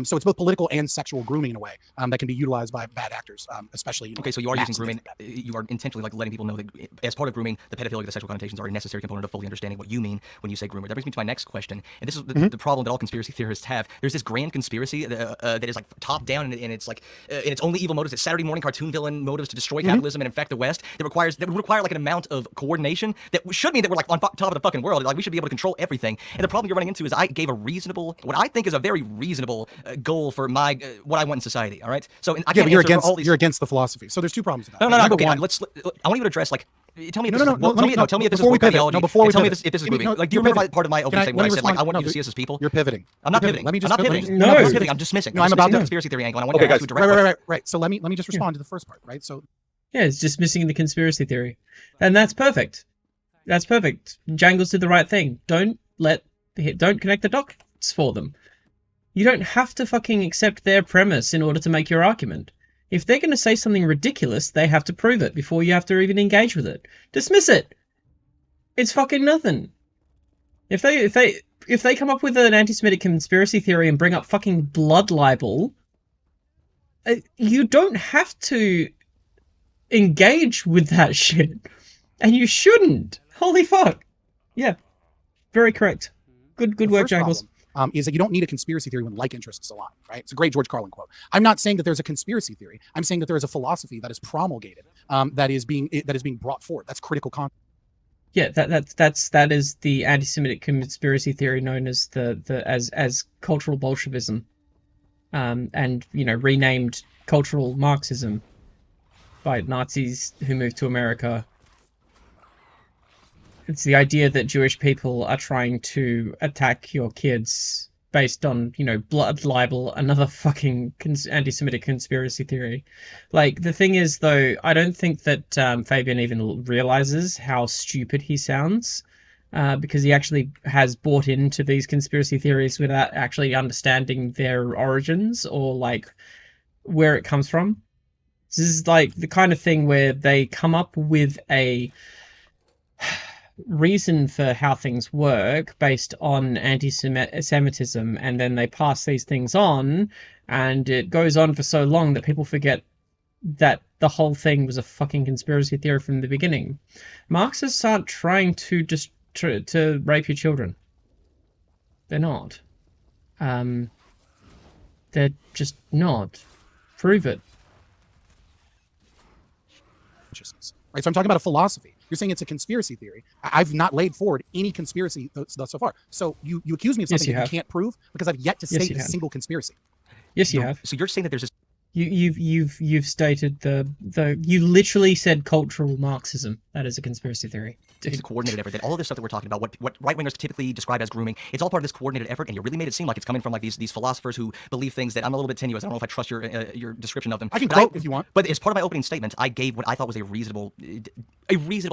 So it's both political and sexual grooming in a way that can be utilized by bad actors, especially. Okay, so you are using grooming. You are intentionally like letting people know that as part of grooming, the pedophilia, the sexual connotations are a necessary component of fully understanding what you mean when you say groomer. That brings me to my next question, and this is the problem that all conspiracy theorists have. There's this grand conspiracy that is like top down, and it's like and its only evil motives. It's Saturday morning cartoon villain motives to destroy capitalism and infect the West. That would require like an amount of coordination that should mean that we're like on top of the fucking world. Like we should be able to control everything. And the problem you're running into is I gave a reasonable, what I think is a very reasonable goal for my what I want in society. All right. So I can't you're answer against all these. You're against the philosophy. So there's two problems with that. No. Number Okay, one, I want you to address like. Tell me if No, this tell me if this is woke ideology. Tell me if this is grooming. Like, do you remember part of my opening statement where I said like I want you to see us as people? You're pivoting. I'm not pivoting. Let me just I'm not pivoting. No, I'm not pivoting. I'm dismissing. No, I'm about the to conspiracy theory angle. And I want you to ask you direct. Right. So let me just respond to the first part. Right. So yeah, it's dismissing the conspiracy theory, and that's perfect. That's perfect. Jangles did the right thing. Don't connect the dots for them. You don't have to fucking accept their premise in order to make your argument. If they're going to say something ridiculous, they have to prove it before you have to even engage with it. Dismiss it. It's fucking nothing. If they come up with an anti-Semitic conspiracy theory and bring up fucking blood libel, you don't have to engage with that shit. And you shouldn't. Holy fuck. Yeah. Very correct. Good work, Jangles. Is that you don't need a conspiracy theory when like interests align, right? It's a great George Carlin quote. I'm not saying that there's a conspiracy theory. I'm saying that there is a philosophy that is promulgated, that is being brought forward. That's critical content. Yeah, that is the anti-Semitic conspiracy theory known as as cultural Bolshevism, and renamed cultural Marxism by Nazis who moved to America. It's the idea that Jewish people are trying to attack your kids based on, blood libel, another fucking anti-Semitic conspiracy theory. Like, the thing is, though, I don't think that Fabian even realizes how stupid he sounds, because he actually has bought into these conspiracy theories without actually understanding their origins or, like, where it comes from. This is, like, the kind of thing where they come up with a reason for how things work based on anti-Semitism, and then they pass these things on, and it goes on for so long that people forget that the whole thing was a fucking conspiracy theory from the beginning. Marxists aren't trying to just to rape your children. They're not. They're just not. Prove it. Right, so I'm talking about a philosophy. You're saying it's a conspiracy theory. I've not laid forward any conspiracy thus so far. So you accuse me of something that you can't prove because I've yet to state a single conspiracy. Yes, you have. So you're saying that there's this. You've stated you literally said cultural Marxism. That is a conspiracy theory. It's a coordinated effort. That all of this stuff that we're talking about, what right wingers typically describe as grooming, it's all part of this coordinated effort. And you really made it seem like it's coming from like these philosophers who believe things that I'm a little bit tenuous. I don't know if I trust your description of them. I can quote if you want. But as part of my opening statement, I gave what I thought was a reasonable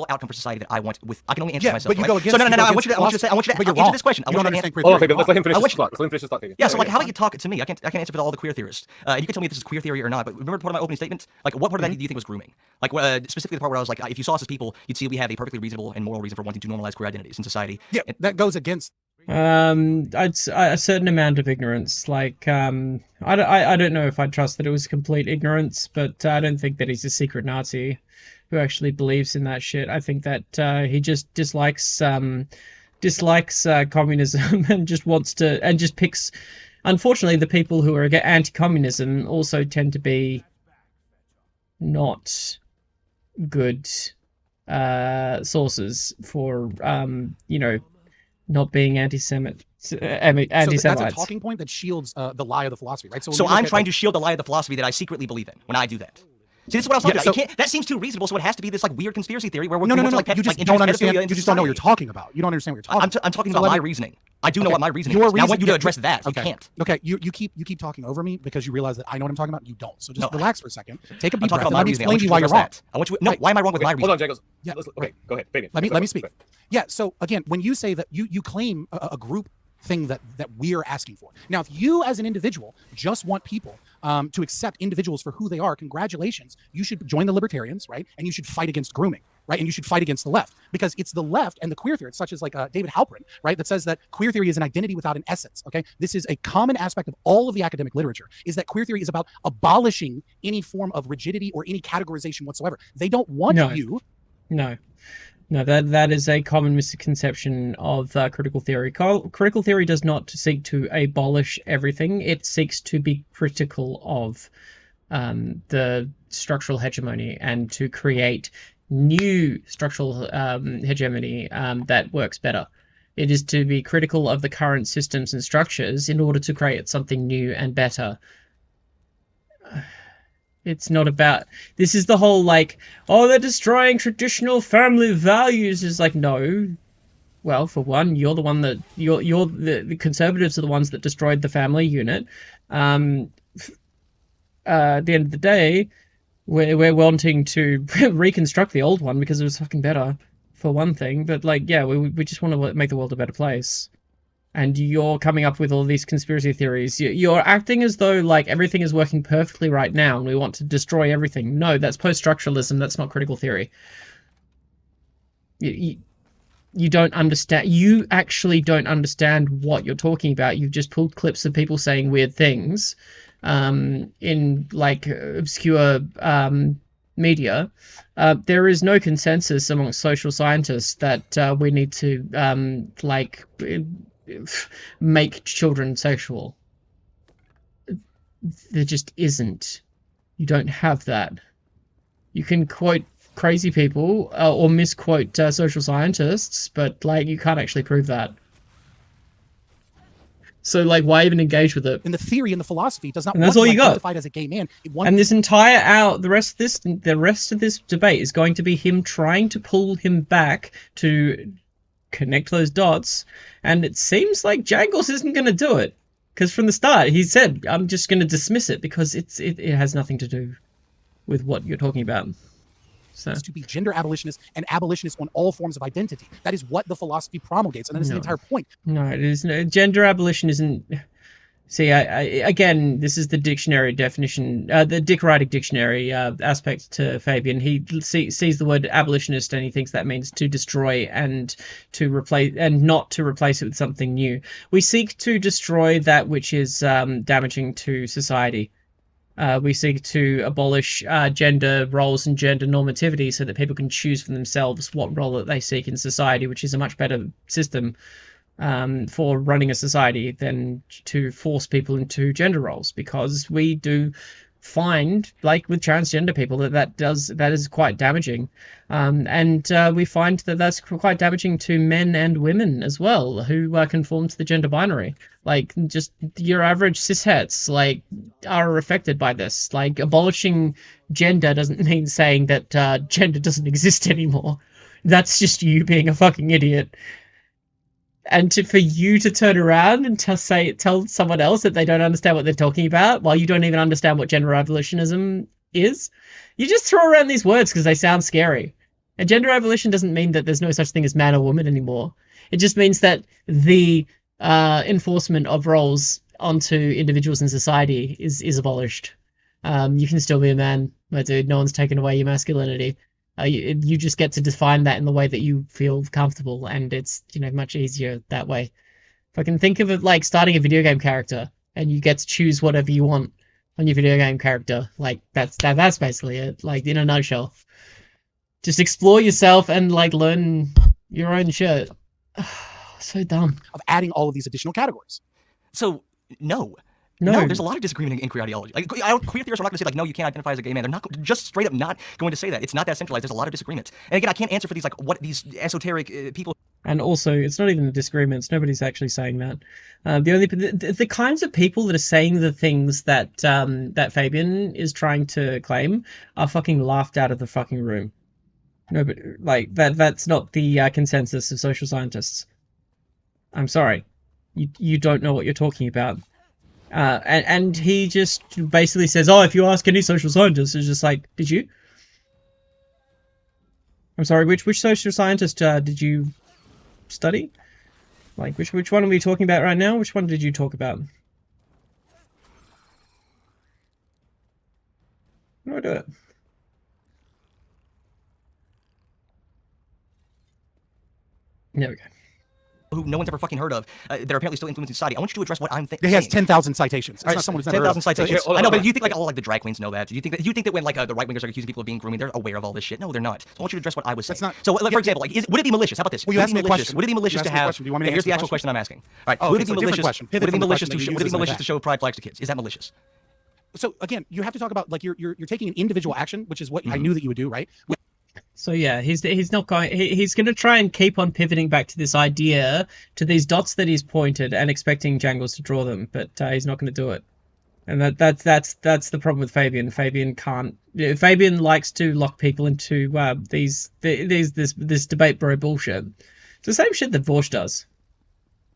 outcome for society that I want. I can only answer myself. But you go against. So no. I want you to say. I want you to answer this question. Hold on, let's let him finish his thought. Let him finish his thought. Yeah. So like, how about you talk to me? I can't answer for all the queer theorists. You can tell me if this is queer theory or not. But remember part of my opening statement? Like, what part of that do you think was grooming? Like, specifically the part where I was like, if you saw us as people, you'd see we have a perfectly reasonable and moral reason for wanting to normalize queer identities in society. Yeah, that goes against. A certain amount of ignorance. Like, I don't know if I trust that it was complete ignorance, but I don't think that he's a secret Nazi who actually believes in that shit. I think that he just dislikes dislikes communism and just wants to, and just picks. Unfortunately, the people who are anti-communism also tend to be not good sources for not being anti-Semite. Anti-Semites. So that's a talking point that shields the lie of the philosophy, right? So I'm trying to shield the lie of the philosophy that I secretly believe in when I do that. See, this is what I was talking about. You can't, that seems too reasonable, so it has to be this like weird conspiracy theory where we're no. like, You just don't understand. You just don't know what you're talking about. You don't understand what you're talking. I'm talking about my reasoning. I do know what my reasoning is. Now I want you to address that. Okay. You can't. Okay. You keep talking over me because you realize that I know what I'm talking about. You don't. So just relax for a second. Take a I'm deep breath. talking about my Let me reasoning. explain to you why you're wrong. I want you. No. Why am I wrong with my reasoning? Hold on, Jangles. Yeah. Okay. Go ahead, Fabian. Let me speak. Yeah. So again, when you say that you claim a group thing that we are asking for. Now, if you as an individual just want people to accept individuals for who they are, congratulations, you should join the libertarians, right? And you should fight against grooming, right? And you should fight against the left, because it's the left and the queer theory, such as like David Halperin, right? That says that queer theory is an identity without an essence, okay? This is a common aspect of all of the academic literature, is that queer theory is about abolishing any form of rigidity or any categorization whatsoever. They don't want you. No, that is a common misconception of critical theory. Critical theory does not seek to abolish everything. It seeks to be critical of the structural hegemony and to create new structural hegemony that works better. It is to be critical of the current systems and structures in order to create something new and better. It's not about, this is the whole like, oh, they're destroying traditional family values. Is like, no. Well, for one, you're the one that, the conservatives are the ones that destroyed the family unit. At the end of the day, we're wanting to reconstruct the old one because it was fucking better, for one thing. But like, yeah, we just want to make the world a better place. And you're coming up with all these conspiracy theories. You're acting as though like everything is working perfectly right now and we want to destroy everything. No, that's post-structuralism. That's not critical theory. You don't understand. You actually don't understand what you're talking about. You've just pulled clips of people saying weird things in like obscure media. There is no consensus amongst social scientists that we need to make children sexual. There just isn't. You don't have that. You can quote crazy people or misquote social scientists, but like you can't actually prove that. So like, why even engage with it? And the theory and the philosophy does not And that's want all you got. identified as a gay man. And this entire the rest of this debate is going to be him trying to pull him back to connect those dots, and it seems like Jangles isn't going to do it, because from the start he said, I'm just going to dismiss it because it has nothing to do with what you're talking about. So to be gender abolitionist and abolitionist on all forms of identity. That is what the philosophy promulgates, and that is the entire point. No, it is no, gender abolition isn't. See, again, this is the dictionary definition, the Dick Rydick dictionary aspect to Fabian. He sees the word abolitionist and he thinks that means to destroy and to replace, and not to replace it with something new. We seek to destroy that which is damaging to society. We seek to abolish gender roles and gender normativity so that people can choose for themselves what role that they seek in society, which is a much better system for running a society than to force people into gender roles, because we do find, like with transgender people, that is quite damaging, and we find that that's quite damaging to men and women as well who conform to the gender binary. Like just your average cishetes like are affected by this. Like abolishing gender doesn't mean saying that gender doesn't exist anymore. That's just you being a fucking idiot. And for you to turn around and tell someone else that they don't understand what they're talking about while you don't even understand what gender abolitionism is, you just throw around these words because they sound scary. And gender abolition doesn't mean that there's no such thing as man or woman anymore. It just means that the enforcement of roles onto individuals in society is abolished. You can still be a man, my dude. No one's taken away your masculinity. You just get to define that in the way that you feel comfortable, and it's much easier that way. If I can think of it like starting a video game character, and you get to choose whatever you want on your video game character, like that's basically it. Like in a nutshell, just explore yourself and like learn your own shit. So dumb. Of adding all of these additional categories. So, no. No, there's a lot of disagreement in queer ideology. Like, queer theorists are not going to say, like, no, you can't identify as a gay man. They're not just straight up not going to say that. It's not that centralized. There's a lot of disagreement. And again, I can't answer for these, like, what these esoteric people. And also, it's not even a disagreement. Nobody's actually saying that. The kinds of people that are saying the things that that Fabian is trying to claim are fucking laughed out of the fucking room. Nobody, like, that's not the consensus of social scientists. I'm sorry. You don't know what you're talking about. And he just basically says, oh, if you ask any social scientist, it's just like, did you? I'm sorry, which social scientist did you study? Like, which one are we talking about right now? Which one did you talk about? How do I do it? There we go. Who no one's ever fucking heard of, that are apparently still influencing society. I want you to address what I'm thinking. He has 10,000 citations. It's Right, not someone who's never heard 10,000 of. citations. So, I know, but do you think like all like the drag queens know that? Do you think that when like the right wingers are accusing people of being grooming, they're aware of all this shit? No, they're not. So I want you to address what I was saying. That's not. So, like, for example, like, would it be malicious? How about this? Well, you asked me a question. Would it be malicious to have? Do you want me to Here's answer the actual question I'm asking. All right. Oh, Would okay, it be so different malicious? question. Would Pivot it be from the malicious question that to you would it be use as an malicious to attack. show pride flags to kids? Is that malicious? So again, you have to talk about like you're taking an individual action, which is what I knew that you would do, right? So yeah, he's not going. He's going to try and keep on pivoting back to this idea, to these dots that he's pointed, and expecting Jangles to draw them, but he's not going to do it. And that's the problem with Fabian. Fabian can't. Fabian likes to lock people into this debate bro bullshit. It's the same shit that Vorsh does.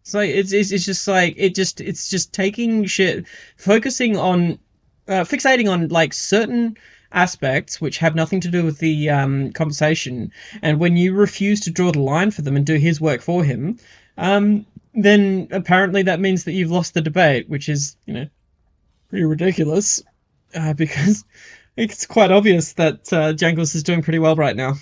It's like it's just like it's just taking shit, focusing on, fixating on like certain aspects which have nothing to do with the conversation, and when you refuse to draw the line for them and do his work for him, then apparently that means that you've lost the debate, which is, you know, pretty ridiculous, because it's quite obvious that Jangles is doing pretty well right now.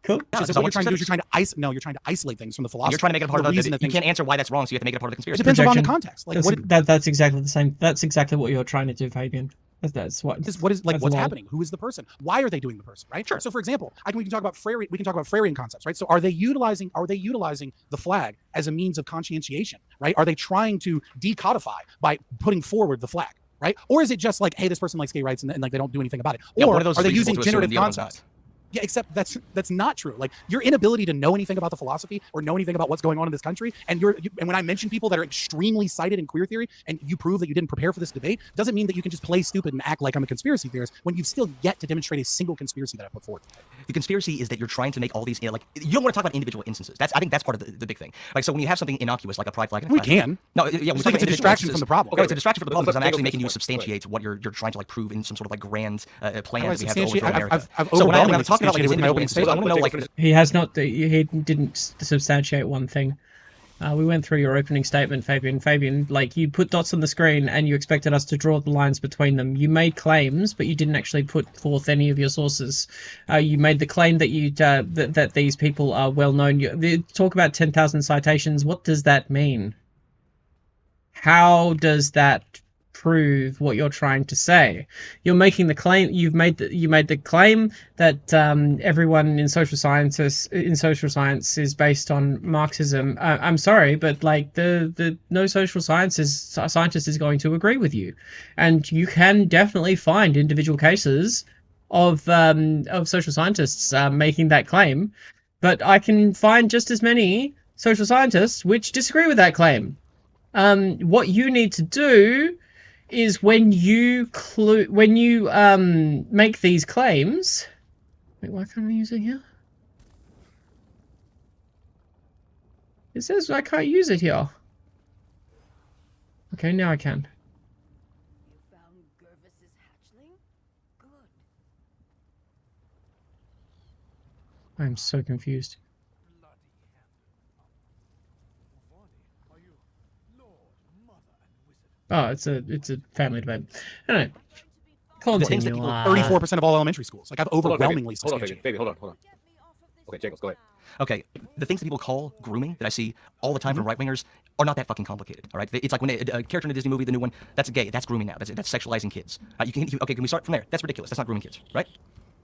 Cool. So what you're trying to do is you're trying to isolate things from the philosophy. You're trying to make it a part of the. You can't answer why that's wrong, so you have to make it a part of the conspiracy. It depends upon the context. Like that's exactly the same. That's exactly what you're trying to do, Fabian. That's what's happening. Who is the person? Why are they doing the person? Right. Sure. So for example, we can talk about Freudian concepts, right? So are they utilizing the flag as a means of conscientiation, right? Are they trying to decodify by putting forward the flag, right? Or is it just like, hey, this person likes gay rights and like they don't do anything about it? Or are they using generative concepts? Yeah, except that's not true. Like your inability to know anything about the philosophy or know anything about what's going on in this country, and when I mention people that are extremely cited in queer theory, and you prove that you didn't prepare for this debate, doesn't mean that you can just play stupid and act like I'm a conspiracy theorist when you've still yet to demonstrate a single conspiracy that I put forward. The conspiracy is that you're trying to make all these, like, you don't want to talk about individual instances. I think that's part of the big thing. Like, so when you have something innocuous like a pride flag, we can. No, yeah, it's a distraction from the problem. Okay, it's a distraction from the problem because I'm actually making you substantiate what you're trying to like prove in some sort of like grand plan that we have to overthrow America. So when I'm talking about like these individual instances, I want to know like he has not. He didn't substantiate one thing. We went through your opening statement, Fabian. Fabian, like, you put dots on the screen and you expected us to draw the lines between them. You made claims, but you didn't actually put forth any of your sources. You made the claim that that these people are well known. You talk about 10,000 citations. What does that mean? How does that prove what you're trying to say? You're making the claim. You made the claim that everyone in social science is based on Marxism. I'm sorry, but like the no social scientist is going to agree with you, and you can definitely find individual cases of social scientists making that claim, but I can find just as many social scientists which disagree with that claim. What you need to do is when you make these claims. Wait, why can't I use it here? It says I can't use it here. Okay, now I can. I'm so confused. Oh, it's a family debate. Anyway, continue on. 34% of all elementary schools. Like, I've overwhelmingly substantiated. Hold on. Okay, Jangles, go ahead. Okay, the things that people call grooming that I see all the time from right-wingers are not that fucking complicated, all right? It's like when a character in a Disney movie, the new one, that's gay, that's grooming now, that's sexualizing kids. Okay, can we start from there? That's ridiculous, that's not grooming kids, right?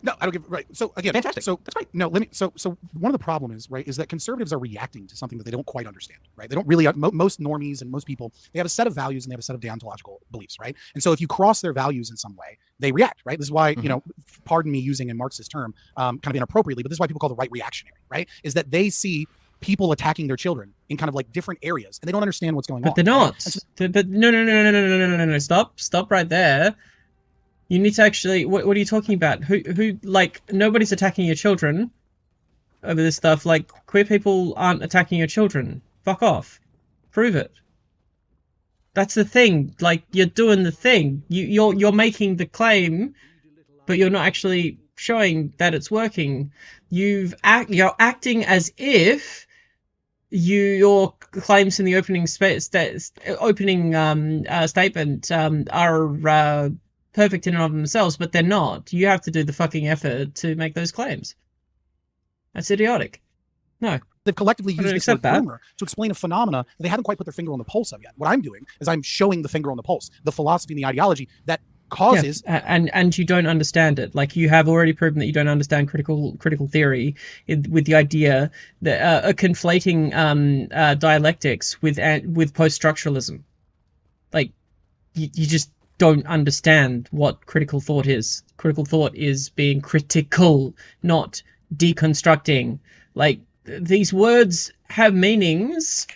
No, I don't give right. So again, Fantastic. So that's right. No, let me. So one of the problem is right is that conservatives are reacting to something that they don't quite understand. Right? They don't really. Most normies and most people, they have a set of values and they have a set of deontological beliefs. Right? And so if you cross their values in some way, they react. Right? This is why pardon me using a Marxist term, kind of inappropriately, but this is why people call the right reactionary. Right? Is that they see people attacking their children in kind of like different areas and they don't understand what's going on. But they're not. But no. Stop right there. You need to actually. What are you talking about? Who? Like nobody's attacking your children over this stuff. Like queer people aren't attacking your children. Fuck off. Prove it. That's the thing. Like you're doing the thing. You're making the claim, but you're not actually showing that it's working. You're acting as if your claims in the opening statement are perfect in and of themselves, but they're not. You have to do the fucking effort to make those claims. That's idiotic. No. They've collectively used this word rumor to explain a phenomena they haven't quite put their finger on the pulse of yet. What I'm doing is I'm showing the finger on the pulse, the philosophy and the ideology that causes and you don't understand it. Like you have already proven that you don't understand critical theory with the idea that conflating dialectics with post-structuralism. Like you just don't understand what critical thought is. Critical thought is being critical, not deconstructing. Like these words have meanings,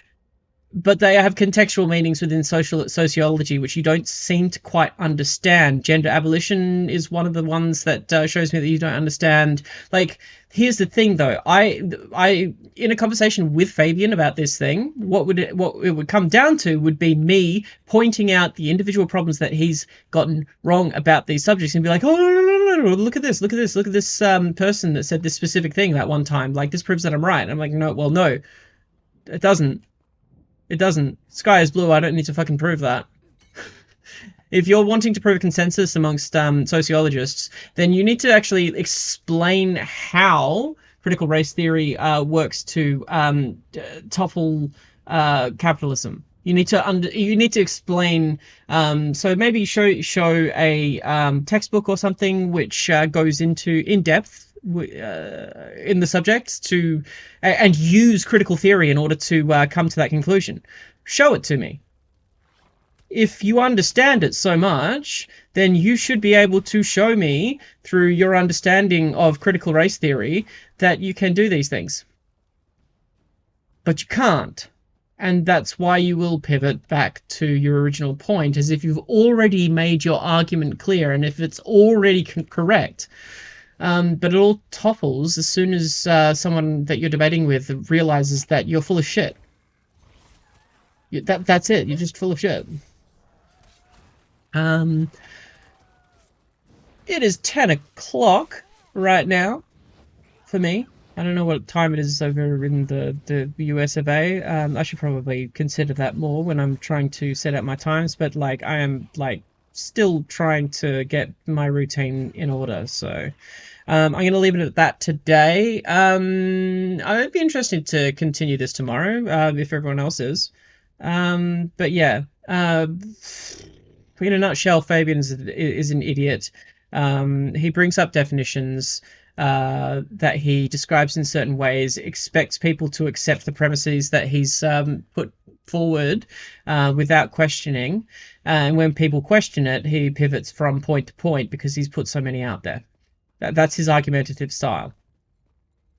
but they have contextual meanings within sociology, which you don't seem to quite understand. Gender abolition is one of the ones that shows me that you don't understand. Like, here's the thing, though. I in a conversation with Fabian about this thing, what it would come down to would be me pointing out the individual problems that he's gotten wrong about these subjects and be like, oh, no, look at this person that said this specific thing that one time. Like, this proves that I'm right. And I'm like, no, it doesn't. It doesn't. Sky is blue. I don't need to fucking prove that. If you're wanting to prove a consensus amongst sociologists, then you need to actually explain how critical race theory works to topple capitalism. You need to explain. So maybe show a textbook or something which goes into in depth in the subject and use critical theory in order to come to that conclusion. Show it to me. If you understand it so much, then you should be able to show me through your understanding of critical race theory that you can do these things. But you can't. And that's why you will pivot back to your original point, as if you've already made your argument clear and if it's already correct. But it all topples as soon as someone that you're debating with realizes that you're full of shit. That's it. You're just full of shit. It is 10 o'clock right now for me. I don't know what time it is over in the US of A. I should probably consider that more when I'm trying to set out my times, but like I am like still trying to get my routine in order, so I'm going to leave it at that today. I'd be interested to continue this tomorrow if everyone else is. But yeah, in a nutshell, Fabian is an idiot. He brings up definitions that he describes in certain ways, expects people to accept the premises that he's put forward without questioning. And when people question it, he pivots from point to point because he's put so many out there. That's his argumentative style.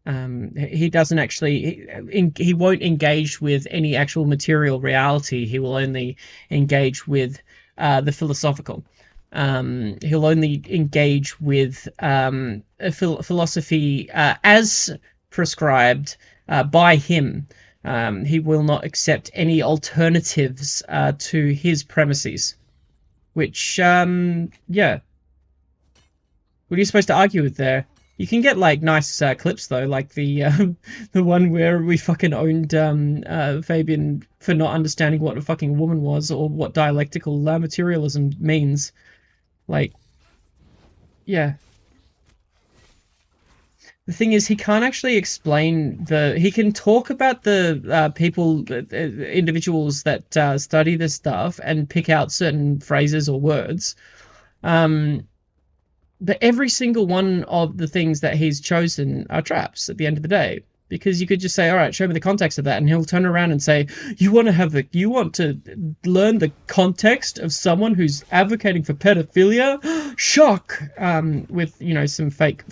He doesn't actually, he won't engage with any actual material reality. He will only engage with the philosophical. He'll only engage with a philosophy as prescribed by him. He will not accept any alternatives to his premises, which, yeah. What are you supposed to argue with there? You can get like nice clips though, like the one where we fucking owned Fabian for not understanding what a fucking woman was or what dialectical materialism means. Like, yeah. The thing is, he can't actually explain he can talk about the individuals that study this stuff and pick out certain phrases or words. But every single one of the things that he's chosen are traps at the end of the day. Because you could just say, all right, show me the context of that. And he'll turn around and say, you want to learn the context of someone who's advocating for pedophilia? Shock! With, some fake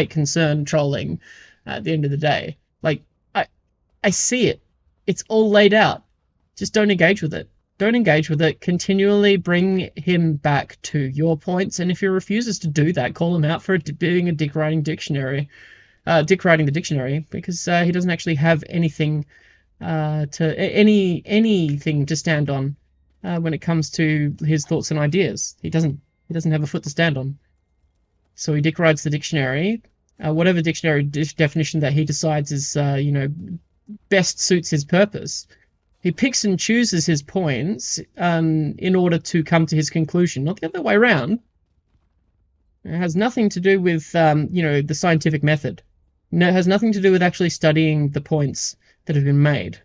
concern trolling at the end of the day. Like, I see it. It's all laid out. Just don't engage with it. Don't engage with it. Continually bring him back to your points. And if he refuses to do that, call him out for being a dick writing the dictionary, because he doesn't actually have anything anything to stand on when it comes to his thoughts and ideas. He doesn't have a foot to stand on. So he dick rides the dictionary, whatever dictionary definition that he decides is best suits his purpose. He picks and chooses his points in order to come to his conclusion, not the other way around. It has nothing to do with the scientific method. No, it has nothing to do with actually studying the points that have been made.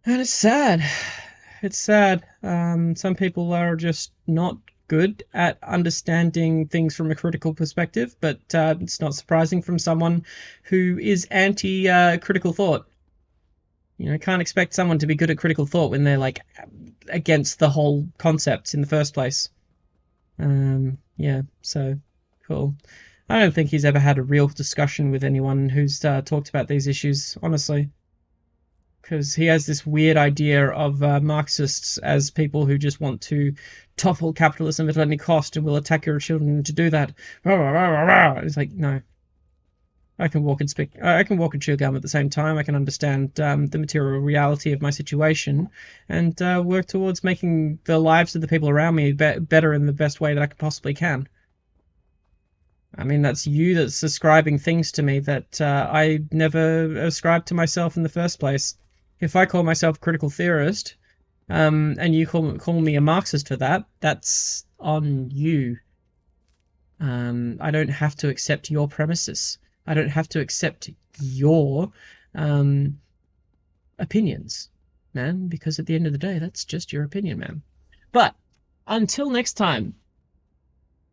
And it's sad. It's sad. Some people are just not good at understanding things from a critical perspective, but it's not surprising from someone who is anti-critical thought. Can't expect someone to be good at critical thought when they're, like, against the whole concept in the first place. Yeah, so, cool. I don't think he's ever had a real discussion with anyone who's talked about these issues, honestly. Because he has this weird idea of Marxists as people who just want to topple capitalism at any cost and will attack your children to do that. It's like, no. I can walk and chew gum at the same time. I can understand the material reality of my situation and work towards making the lives of the people around me better in the best way that I possibly can. I mean, that's you that's ascribing things to me that I never ascribed to myself in the first place. If I call myself a critical theorist, and you call me a Marxist for that, that's on you. I don't have to accept your premises. I don't have to accept your opinions, man, because at the end of the day, that's just your opinion, man. But until next time,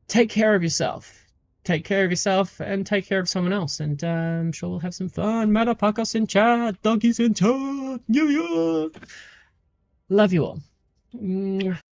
take care of yourself. Take care of yourself and take care of someone else. And I'm sure we'll have some fun. Motherfuckers in chat. Doggies in chat. Yeah. Love you all.